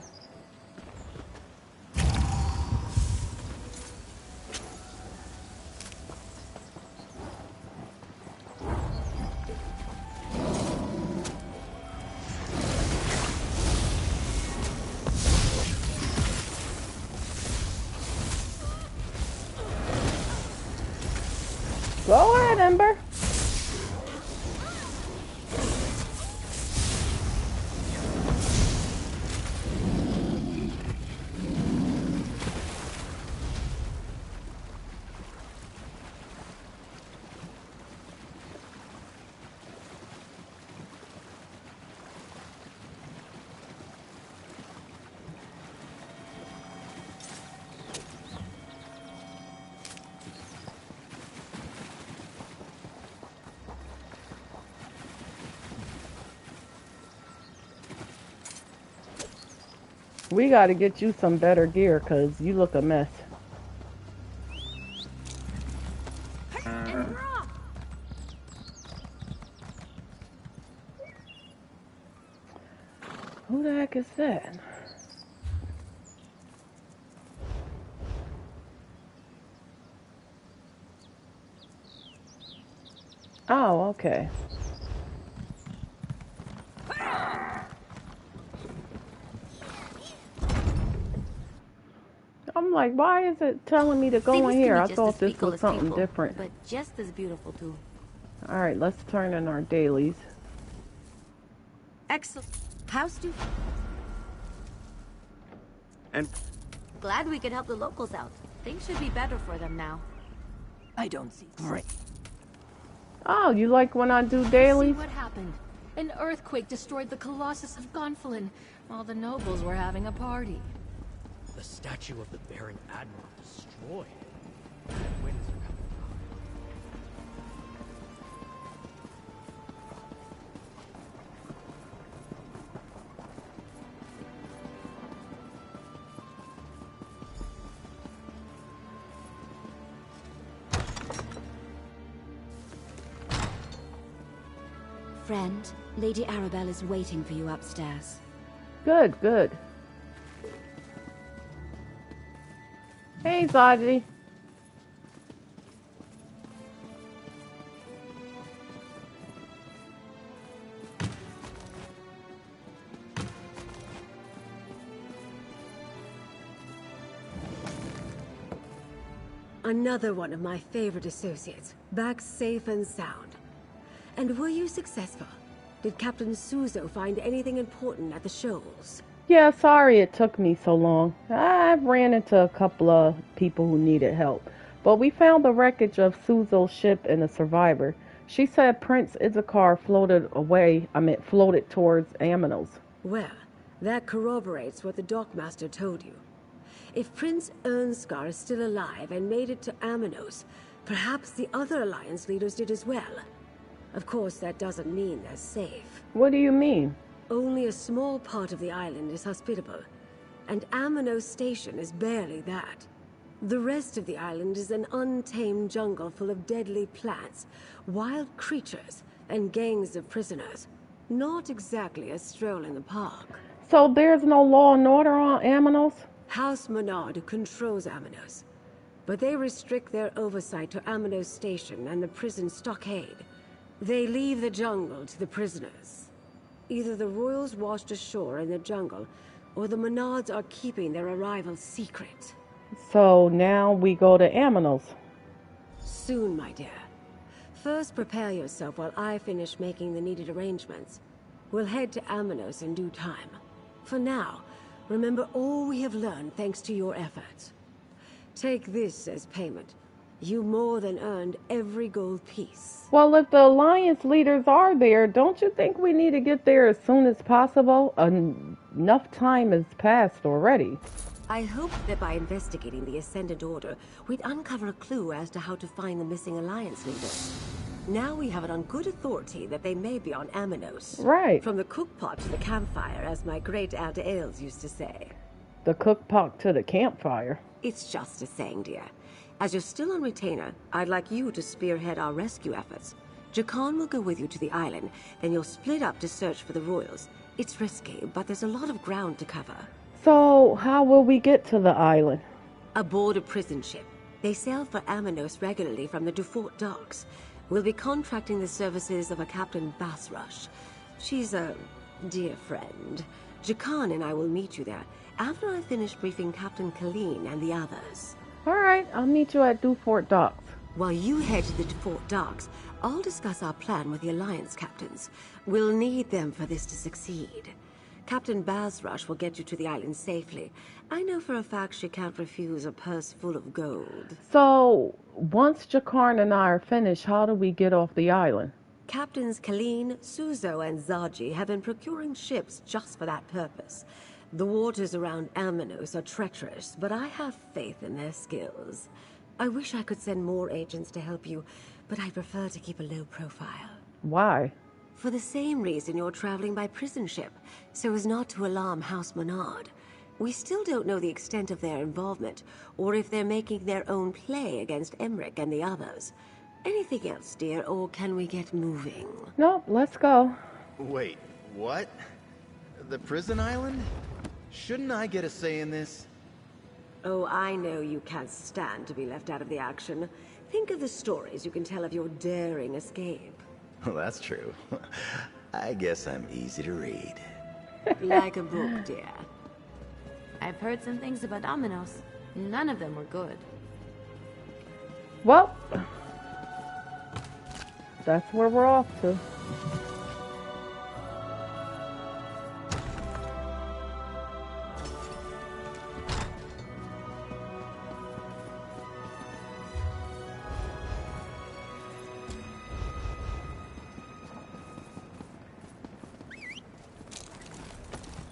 Go ahead, Ember. We gotta get you some better gear, cause you look a mess. Who the heck is that? Oh, okay. I'm like, why is it telling me to go in here? I thought this was something different. But just as beautiful too. Alright, let's turn in our dailies. Excellent. How's do? And glad we could help the locals out. Things should be better for them now. I don't see. Great. Oh, you like when I do dailies? See what happened. An earthquake destroyed the Colossus of Gonfalon while the nobles were having a party. The statue of the Baron Admiral destroyed. The winds are coming Friend, Lady Arabelle is waiting for you upstairs. Good, good. Hey, Zadie. Another one of my favorite associates, back safe and sound. And were you successful? Did Captain Suzo find anything important at the shoals? Yeah, sorry it took me so long. I ran into a couple of people who needed help. But we found the wreckage of Suzo's ship and a survivor. She said Prince Issachar floated towards Aminos. Well, that corroborates what the dockmaster told you. If Prince Ernskar is still alive and made it to Aminos, perhaps the other Alliance leaders did as well. Of course, that doesn't mean they're safe. What do you mean? Only a small part of the island is hospitable, and Aminos Station is barely that. The rest of the island is an untamed jungle full of deadly plants, wild creatures, and gangs of prisoners. Not exactly a stroll in the park. So there's no law and order on Aminos? House Menard controls Aminos, but they restrict their oversight to Aminos Station and the prison stockade. They leave the jungle to the prisoners. Either the royals washed ashore in the jungle, or the Menards are keeping their arrival secret. So now we go to Aminos. Soon, my dear. First, prepare yourself while I finish making the needed arrangements. We'll head to Aminos in due time. For now, remember all we have learned thanks to your efforts. Take this as payment. You more than earned every gold piece. Well, if the Alliance leaders are there, don't you think we need to get there as soon as possible? Enough time has passed already. I hoped that by investigating the Ascendant Order, we'd uncover a clue as to how to find the missing Alliance leaders. Now we have it on good authority that they may be on Amanos. Right. From the cookpot to the campfire, as my great-aunt Ailes used to say. The cookpot to the campfire? It's just a saying, dear. As you're still on retainer, I'd like you to spearhead our rescue efforts. Jakan will go with you to the island, then you'll split up to search for the royals. It's risky, but there's a lot of ground to cover. So, how will we get to the island? Aboard a prison ship. They sail for Amanos regularly from the Dufort docks. We'll be contracting the services of a Captain Basrush. She's a dear friend. Jakan and I will meet you there after I finish briefing Captain Colleen and the others. Alright, I'll meet you at Dufort docks. While you head to the Dufort docks, I'll discuss our plan with the Alliance captains. We'll need them for this to succeed. Captain Basrush will get you to the island safely. I know for a fact she can't refuse a purse full of gold. So, once Jakarn and I are finished, how do we get off the island? Captains Colleen, Suzo, and Zaji have been procuring ships just for that purpose. The waters around Amanos are treacherous, but I have faith in their skills. I wish I could send more agents to help you, but I prefer to keep a low profile. Why? For the same reason you're traveling by prison ship, so as not to alarm House Menard. We still don't know the extent of their involvement, or if they're making their own play against Emmerich and the others. Anything else, dear, or can we get moving? Nope, let's go. Wait, what? The prison island? Shouldn't I get a say in this? Oh, I know you can't stand to be left out of the action. Think of the stories you can tell of your daring escape. Well, that's true. I guess I'm easy to read. Like a book, dear. I've heard some things about Amanos. None of them were good. Well, that's where we're off to.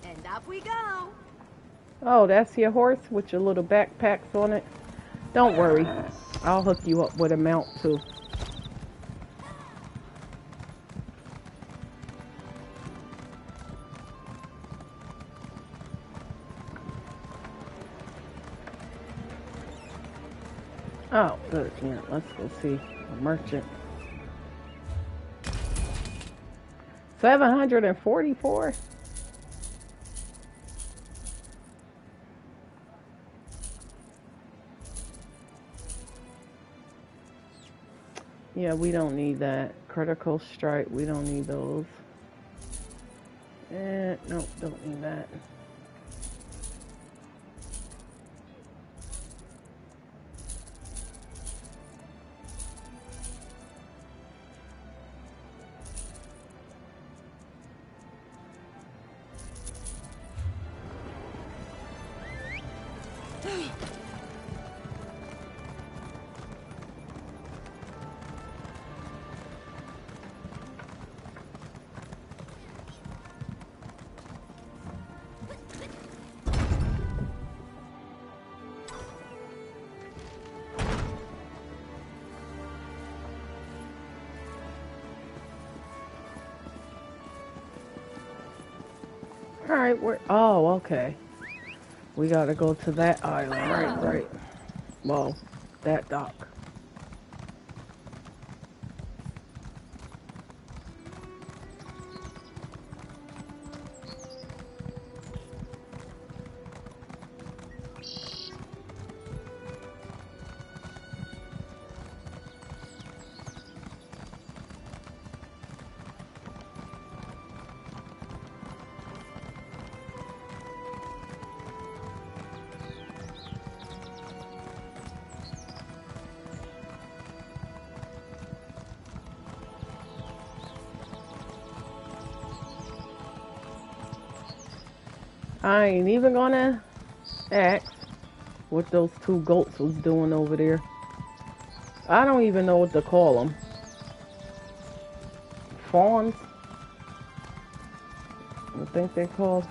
And up we go. Oh, that's your horse with your little backpacks on it? Don't worry. I'll hook you up with a mount too. Oh, good. Yeah, let's go see a merchant. 744? Yeah, we don't need that. Critical strike, we don't need those. Nope, don't need that. Alright, oh, okay. We gotta go to that island, right. Well, that dock. I ain't even gonna ask what those two goats was doing over there. I don't even know what to call them. Fawns? I think they're called.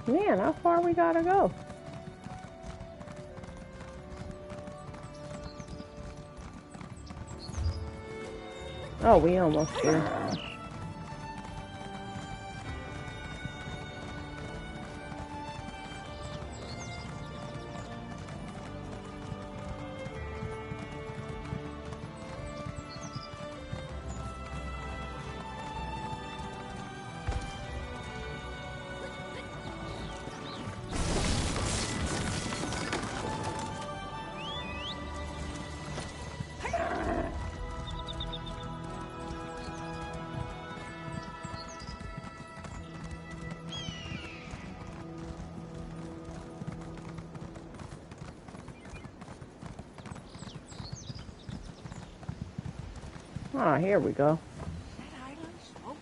Man, how far we gotta go? Oh, we almost there. Ah, here we go.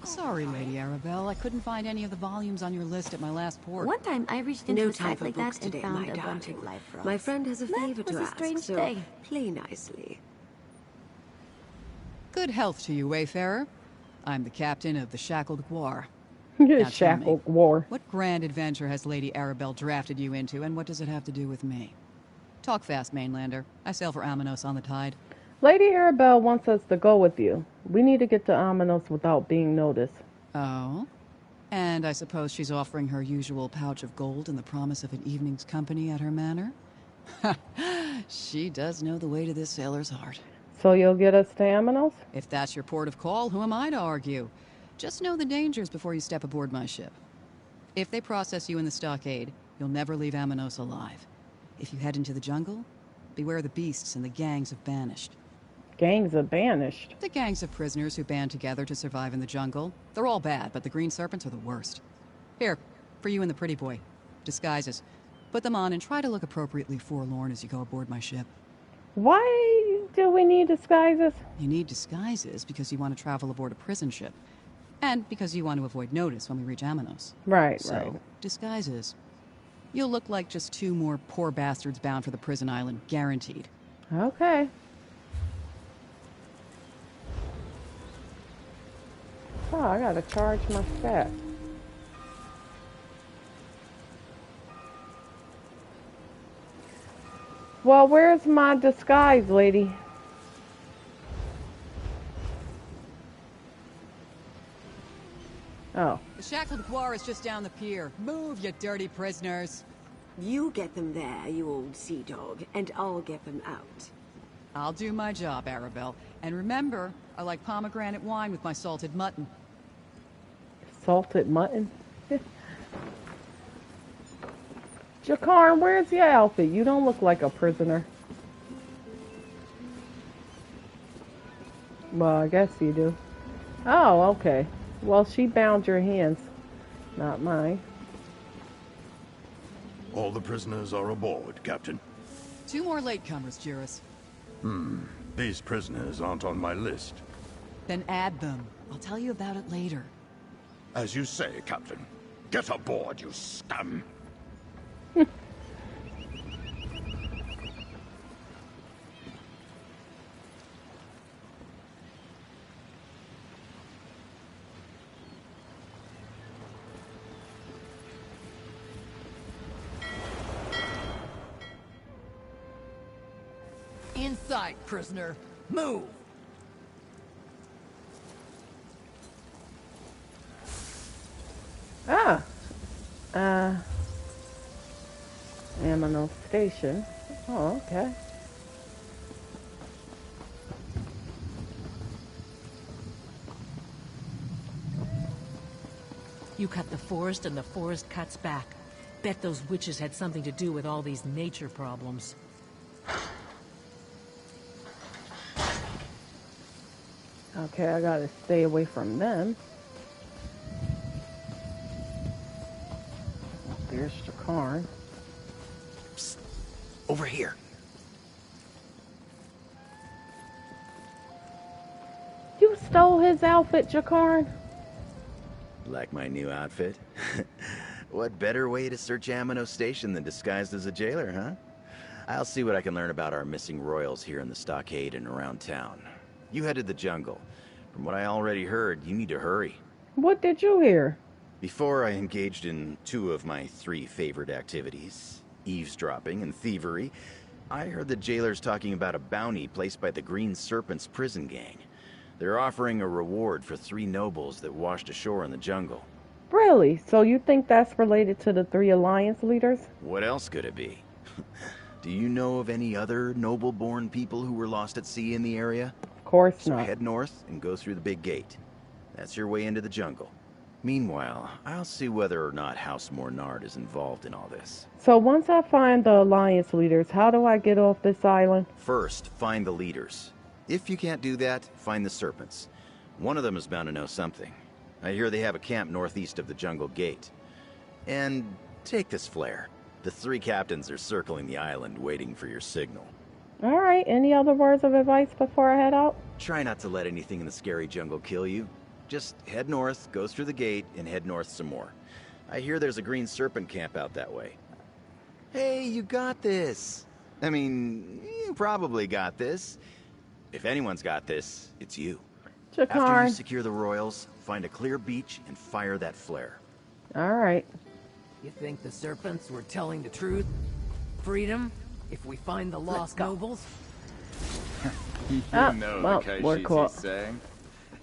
Sorry, Lady Arabelle. I couldn't find any of the volumes on your list at my last port. One time I reached into No a time sack for like books that and today, found my a bunch of darling. live frogs. My friend has a favor That was to a ask, strange so day. play nicely. Good health to you, wayfarer. I'm the captain of the Shackled Guar. Now Shackled War. what grand adventure has Lady Arabelle drafted you into, and what does it have to do with me? Talk fast, mainlander. I sail for Amanos on the tide. Lady Arabelle wants us to go with you. We need to get to Amanos without being noticed. Oh? And I suppose she's offering her usual pouch of gold and the promise of an evening's company at her manor? She does know the way to this sailor's heart. So you'll get us to Amanos? If that's your port of call, who am I to argue? Just know the dangers before you step aboard my ship. If they process you in the stockade, you'll never leave Amanos alive. If you head into the jungle, beware the beasts and the gangs of banished. Gangs of banished? The gangs of prisoners who band together to survive in the jungle. They're all bad, but the green serpents are the worst. Here, for you and the pretty boy. Disguises. Put them on and try to look appropriately forlorn as you go aboard my ship. Why do we need disguises? You need disguises because you want to travel aboard a prison ship. And because you want to avoid notice when we reach Amanos. Right, so, right. Disguises. You'll look like just two more poor bastards bound for the prison island, guaranteed. Okay. Oh, I gotta charge my stat. Well, where's my disguise, lady? Oh. The Shackled Guar is just down the pier. Move, you dirty prisoners. You get them there, you old sea dog, and I'll get them out. I'll do my job, Arabelle. And remember, I like pomegranate wine with my salted mutton. Salted mutton? Jakarn, where's your outfit? You don't look like a prisoner. Well, I guess you do. Oh, okay. Well, she bound your hands, not mine. All the prisoners are aboard, Captain. 2 more latecomers, Juris. These prisoners aren't on my list. Then add them. I'll tell you about it later. As you say, Captain. Get aboard, you scum! Inside, prisoner. Move! Ah. Amanos Station. Oh, okay. You cut the forest and the forest cuts back. Bet those witches had something to do with all these nature problems. Okay, I gotta stay away from them. There's Jakarn. Psst. Over here. You stole his outfit, Jakarn? Like my new outfit? What better way to search Amano Station than disguised as a jailer, huh? I'll see what I can learn about our missing royals here in the stockade and around town. You head to the jungle. From what I already heard, you need to hurry. What did you hear? Before I engaged in 2 of my 3 favorite activities, eavesdropping and thievery, I heard the jailers talking about a bounty placed by the Green Serpent's prison gang. They're offering a reward for 3 nobles that washed ashore in the jungle. Really? So you think that's related to the 3 Alliance leaders? What else could it be? Do you know of any other noble-born people who were lost at sea in the area? Of course so not. Head north and go through the big gate. That's your way into the jungle. Meanwhile, I'll see whether or not House Mornard is involved in all this. So once I find the Alliance leaders, how do I get off this island? First, find the leaders. If you can't do that, find the serpents. One of them is bound to know something. I hear they have a camp northeast of the jungle gate. And take this flare. The 3 captains are circling the island waiting for your signal. Alright, any other words of advice before I head out? Try not to let anything in the scary jungle kill you. Just head north, go through the gate, and head north some more. I hear there's a Green Serpent camp out that way. Hey, you got this! I mean, you probably got this. If anyone's got this, it's you. Jakar. After you secure the royals, find a clear beach and fire that flare. Alright. You think the serpents were telling the truth? Freedom? If we find the lost nobles? You know well, the we're cool. Kaishi's saying?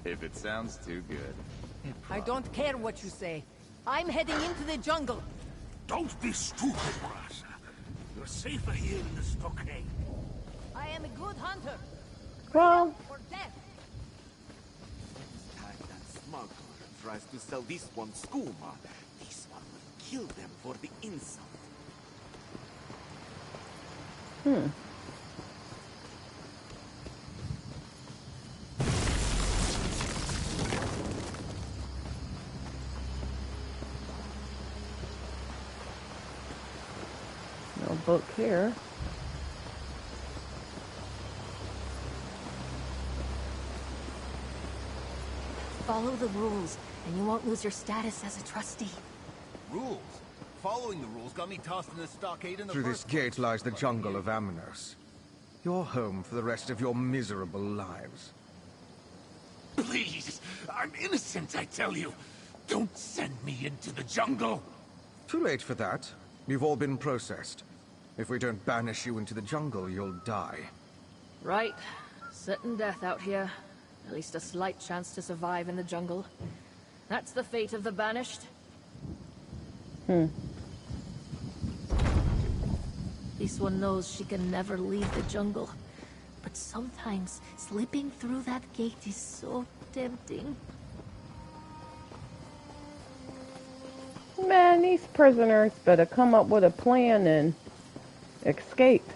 If it sounds too good. I don't care what you say. I'm heading into the jungle. Don't be stupid, Rasa. You're safer here in the stockade. I am a good hunter. Well, Or death. Next time that smuggler tries to sell this one skooma, this one will kill them for the insult. No book here. Follow the rules, and you won't lose your status as a trustee. Rules? Following the rules got me tossed in the stockade in the Through this gate lies the jungle of Amanos. Your home for the rest of your miserable lives. Please! I'm innocent, I tell you! Don't send me into the jungle! Too late for that. You've all been processed. If we don't banish you into the jungle, you'll die. Right. Certain death out here. At least a slight chance to survive in the jungle. That's the fate of the banished. This one knows she can never leave the jungle. But sometimes, slipping through that gate is so tempting. Man, these prisoners better come up with a plan and escape.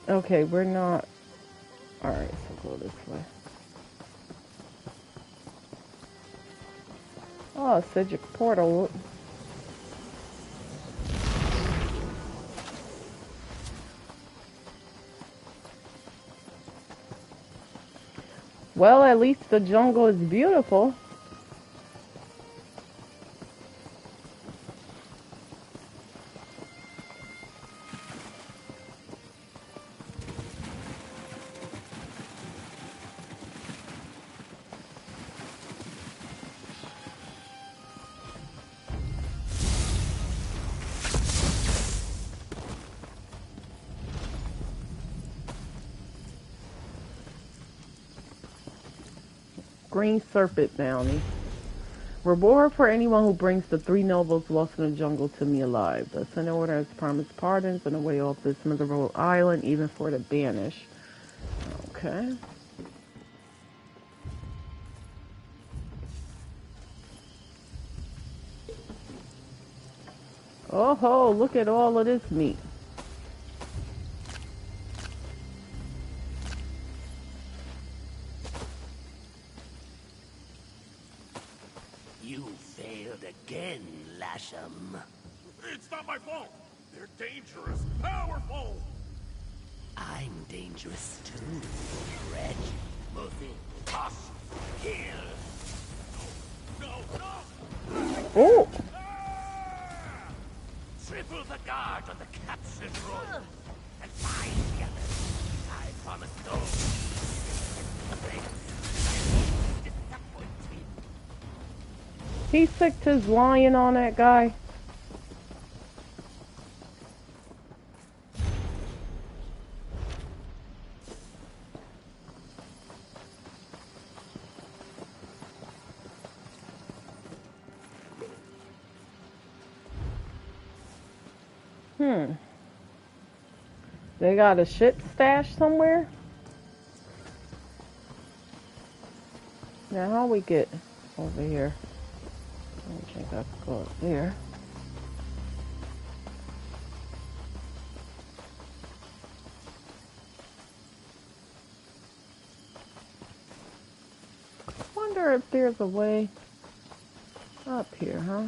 Okay, we're not... Alright, so go this way. Oh, Cedric portal. Well, at least the jungle is beautiful. Green Serpent bounty. Reward for anyone who brings the 3 nobles lost in the jungle to me alive. The Senate Order has promised pardons and a way off this miserable island, even for the banished. Okay. Oh ho, look at all of this meat. You failed again, Lasham. It's not my fault. They're dangerous, powerful! I'm dangerous too, Red. Move in, toss, kill! No, no! Oh! Triple the guard on the captured road, and find the others. I promise those. He sicked his lion on that guy. They got a ship stash somewhere? Now how we get over here? I don't think I can go up there. Wonder if there's a way up here, huh?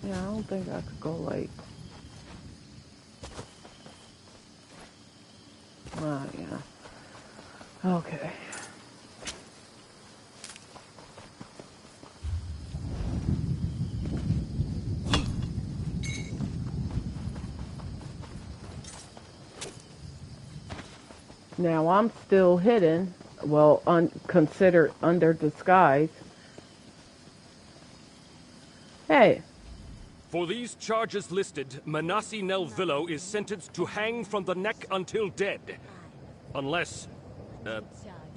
Yeah, I don't think I could go like... Oh, yeah. Okay. Now I'm still hidden, well, considered under disguise. Hey. For these charges listed, Manassi Nelvillo is sentenced to hang from the neck until dead. Unless,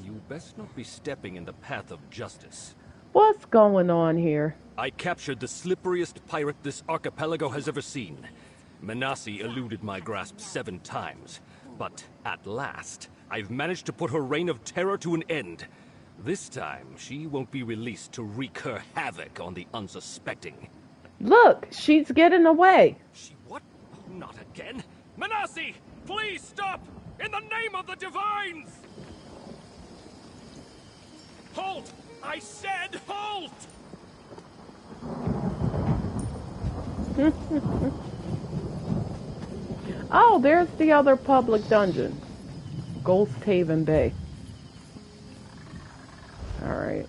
you best not be stepping in the path of justice. What's going on here? I captured the slipperiest pirate this archipelago has ever seen. Manassi eluded my grasp 7 times. But at last, I've managed to put her reign of terror to an end. This time, she won't be released to wreak her havoc on the unsuspecting. Look, she's getting away. She what? Not again. Manassi, please stop! In the name of the divines! Halt! I said halt! Oh, there's the other public dungeon. Ghost Haven Bay. Alright.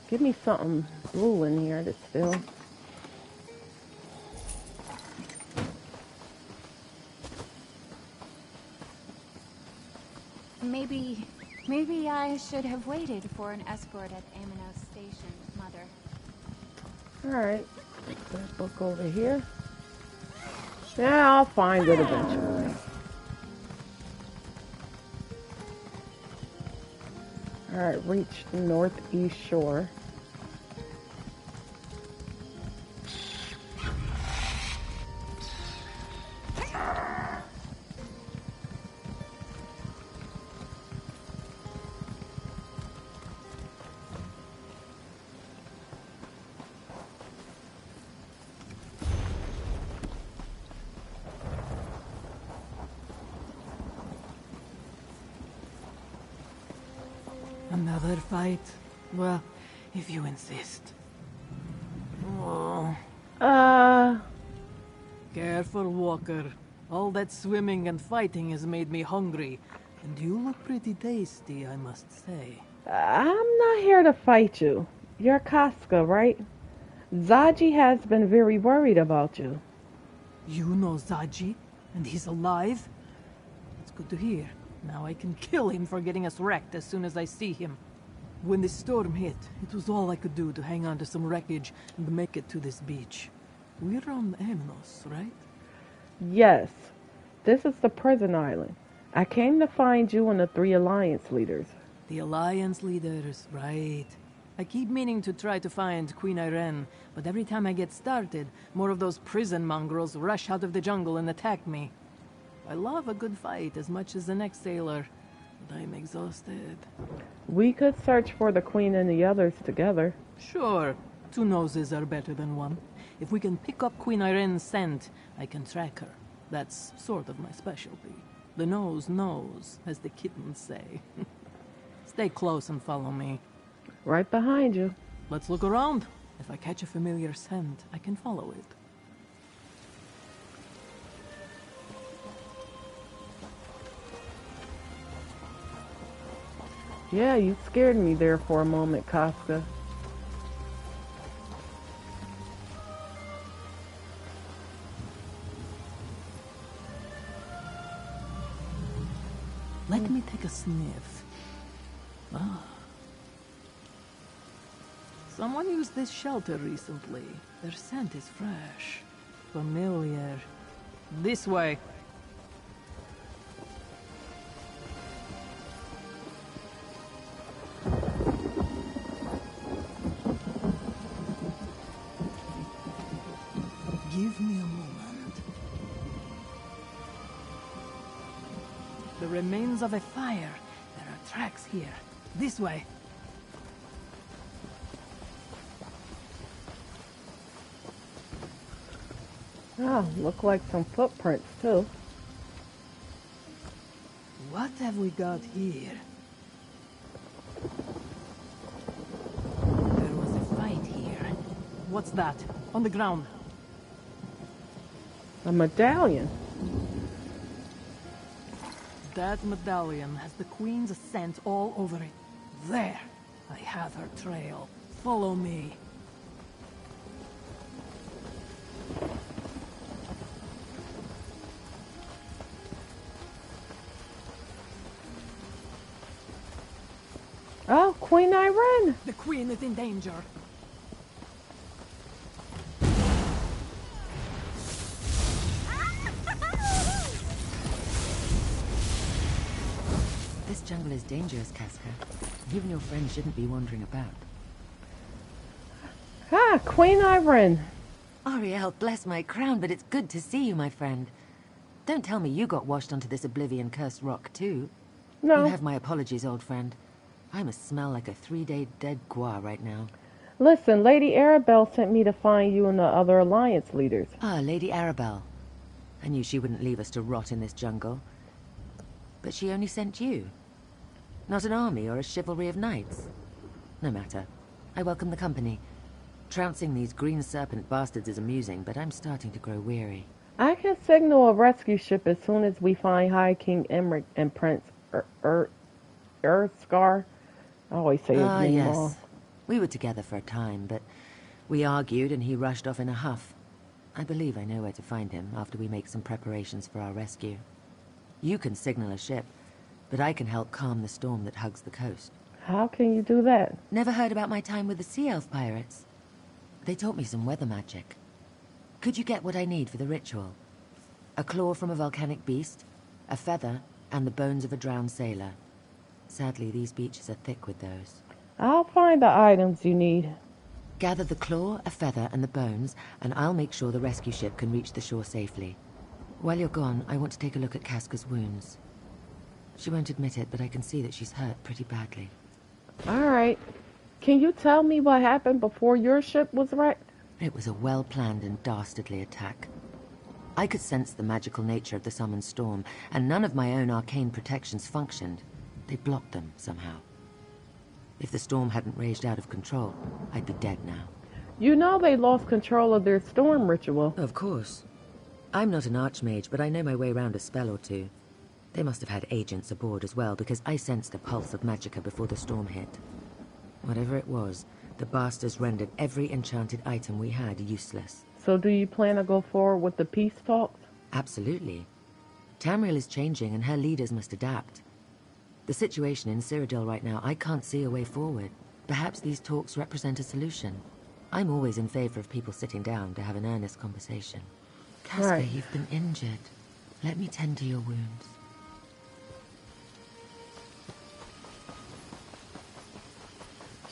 Give me something blue in here to still. Maybe I should have waited for an escort at Amino Station, Mother. Alright. Put that book over here. Yeah, I'll find it eventually. Alright, reach the northeast shore. Another fight? Well, if you insist. Oh. Careful, Walker. All that swimming and fighting has made me hungry. And you look pretty tasty, I must say. I'm not here to fight you. You're Casca, right? Zaji has been very worried about you. You know Zaji? And he's alive? It's good to hear. Now I can kill him for getting us wrecked as soon as I see him. When the storm hit, it was all I could do to hang on to some wreckage and make it to this beach. We're on Amnos, right? Yes. This is the prison island. I came to find you and the 3 Alliance leaders. The Alliance leaders, right. I keep meaning to try to find Queen Irene, but every time I get started, more of those prison mongrels rush out of the jungle and attack me. I love a good fight as much as the next sailor, but I'm exhausted. We could search for the Queen and the others together. Sure. 2 noses are better than 1. If we can pick up Queen Irene's scent, I can track her. That's sort of my specialty. The nose knows, as the kittens say. Stay close and follow me. Right behind you. Let's look around. If I catch a familiar scent, I can follow it. Yeah, you scared me there for a moment, Casca. Let me take a sniff. Ah. Someone used this shelter recently. Their scent is fresh. Familiar. This way. Give me a moment. The remains of a fire. There are tracks here. This way. Oh, look like some footprints, too. What have we got here? There was a fight here. What's that? On the ground. A medallion. That medallion has the Queen's scent all over it. There! I have her trail. Follow me. Oh, Queen Irene! The Queen is in danger. This jungle is dangerous, Casca. Even your friends shouldn't be wandering about. Ah, Queen Irene. Ariel, bless my crown, but it's good to see you, my friend. Don't tell me you got washed onto this oblivion-cursed rock, too. No. You have my apologies, old friend. I must smell like a 3-day dead gua right now. Listen, Lady Arabelle sent me to find you and the other Alliance leaders. Ah, Lady Arabelle. I knew she wouldn't leave us to rot in this jungle. But she only sent you. Not an army or a chivalry of knights. No matter. I welcome the company. Trouncing these green serpent bastards is amusing, but I'm starting to grow weary. I can signal a rescue ship as soon as we find High King Emmerich and Prince Urscar. I always say his name yes. wrong. We were together for a time, but we argued and he rushed off in a huff. I believe I know where to find him after we make some preparations for our rescue. You can signal a ship, but I can help calm the storm that hugs the coast. How can you do that? Never heard about my time with the Sea Elf pirates? They taught me some weather magic. Could you get what I need for the ritual? A claw from a volcanic beast, a feather, and the bones of a drowned sailor. Sadly, these beaches are thick with those. I'll find the items you need. Gather the claw, a feather, and the bones, and I'll make sure the rescue ship can reach the shore safely. While you're gone, I want to take a look at Casca's wounds. She won't admit it, but I can see that she's hurt pretty badly. All right. Can you tell me what happened before your ship was wrecked? It was a well-planned and dastardly attack. I could sense the magical nature of the summoned storm, and none of my own arcane protections functioned. They blocked them somehow. If the storm hadn't raged out of control, I'd be dead now. You know they lost control of their storm ritual. Of course. I'm not an archmage, but I know my way around a spell or two. They must have had agents aboard as well, because I sensed a pulse of magicka before the storm hit. Whatever it was, the bastards rendered every enchanted item we had useless. So do you plan to go forward with the peace talks? Absolutely. Tamriel is changing and her leaders must adapt. The situation in Cyrodiil right now, I can't see a way forward. Perhaps these talks represent a solution. I'm always in favor of people sitting down to have an earnest conversation. Casca, Right. you've been injured. Let me tend to your wounds.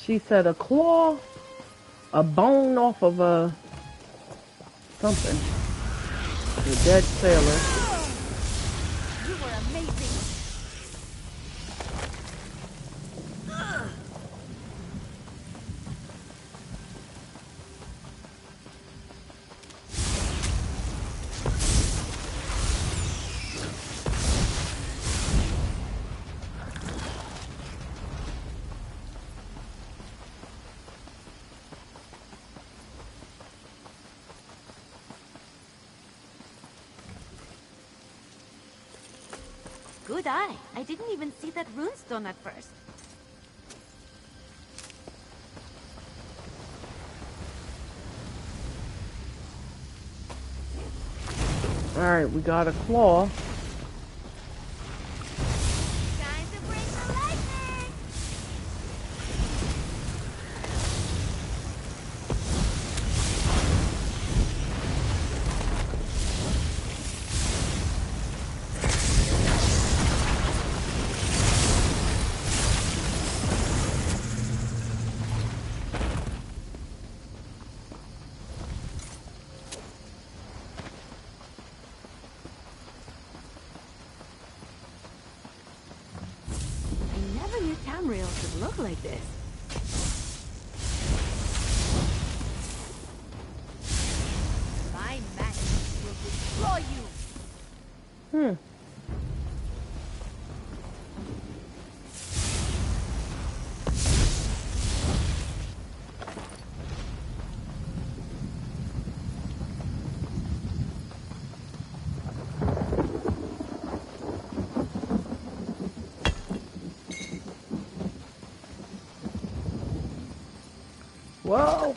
She said a claw, a bone off of a something. A dead sailor. You were amazing. Good eye. I didn't even see that runestone at first. Alright, we got a claw. Tamriel could look like this. My magic will destroy you. Whoa!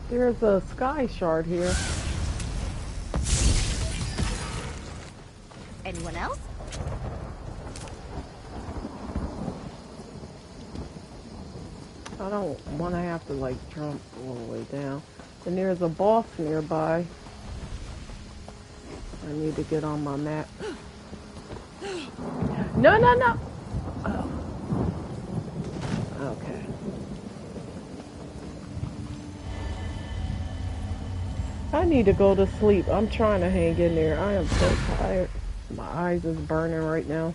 There's a sky shard here. Anyone else? I don't want to have to like jump all the way down. And there's a boss nearby. I need to get on my map. No, no, no! Oh. Okay. I need to go to sleep. I'm trying to hang in there. I am so tired. My eyes is burning right now.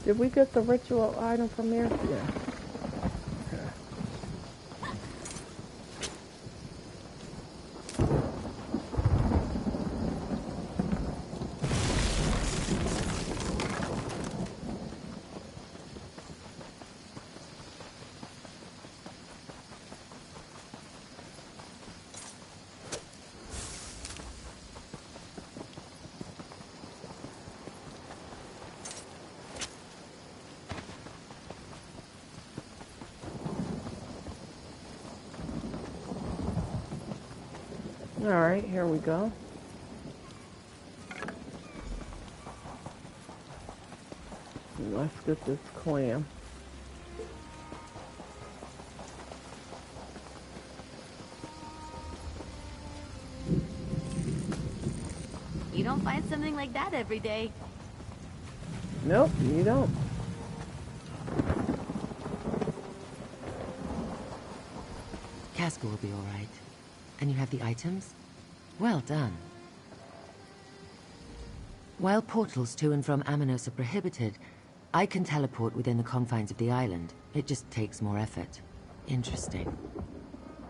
Did we get the ritual item from there? Yeah. Alright, here we go. Let's get this clam. You don't find something like that every day. Nope, you don't. Casca will be all right. And you have the items? Well done. While portals to and from Amanos are prohibited, I can teleport within the confines of the island. It just takes more effort. Interesting.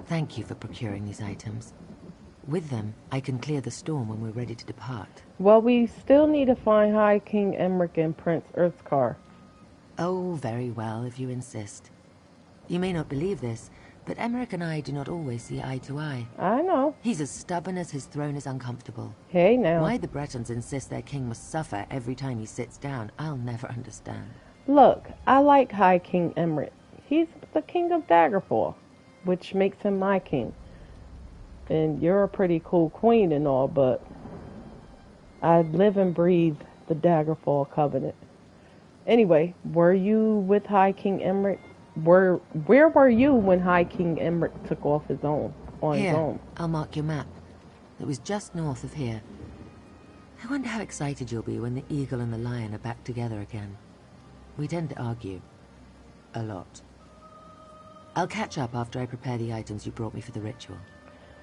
Thank you for procuring these items. With them, I can clear the storm when we're ready to depart. Well, we still need to find High King Emmerich and Prince Earthscar. Oh, very well, if you insist. You may not believe this, but Emmerich and I do not always see eye to eye. I know. He's as stubborn as his throne is uncomfortable. Hey, now. Why the Bretons insist their king must suffer every time he sits down, I'll never understand. Look, I like High King Emmerich. He's the king of Daggerfall, which makes him my king. And you're a pretty cool queen and all, but I live and breathe the Daggerfall Covenant. Anyway, were you with High King Emmerich? Where were you when High King Emmerich took off his own? His own? I'll mark your map. It was just north of here. I wonder how excited you'll be when the eagle and the lion are back together again. We tend to argue. A lot. I'll catch up after I prepare the items you brought me for the ritual.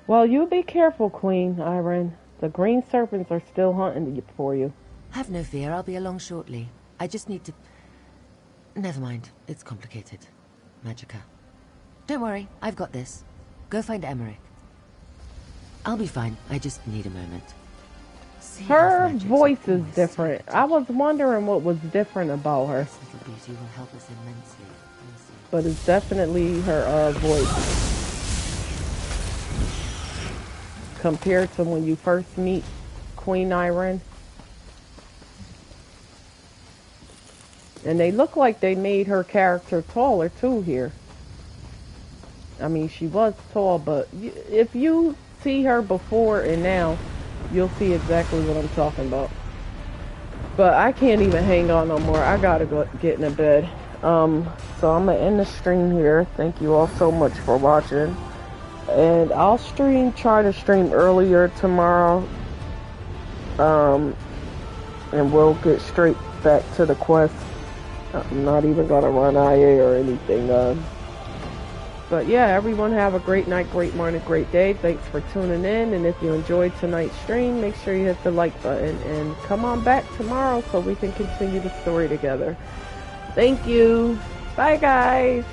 Well, you be careful, Queen Irene. The green serpents are still hunting for you. Have no fear, I'll be along shortly. I just need to... Never mind, it's complicated. Magica. Don't worry, I've got this. Go find Emmerich. I'll be fine. I just need a moment. Her voice is different. I was wondering what was different about her. This little beauty will help us immensely. But it's definitely her voice. Compared to when you first meet Queen Irene. And they look like they made her character taller too here. I mean, she was tall, but if you see her before and now, you'll see exactly what I'm talking about. But I can't even hang on no more. I gotta go get in bed. So I'm gonna end the stream here. Thank you all so much for watching. And I'll try to stream earlier tomorrow. And we'll get straight back to the quest. I'm not even gonna run IA or anything. But yeah, everyone have a great night, great morning, great day. Thanks for tuning in. And if you enjoyed tonight's stream, make sure you hit the like button. And come on back tomorrow so we can continue the story together. Thank you. Bye, guys.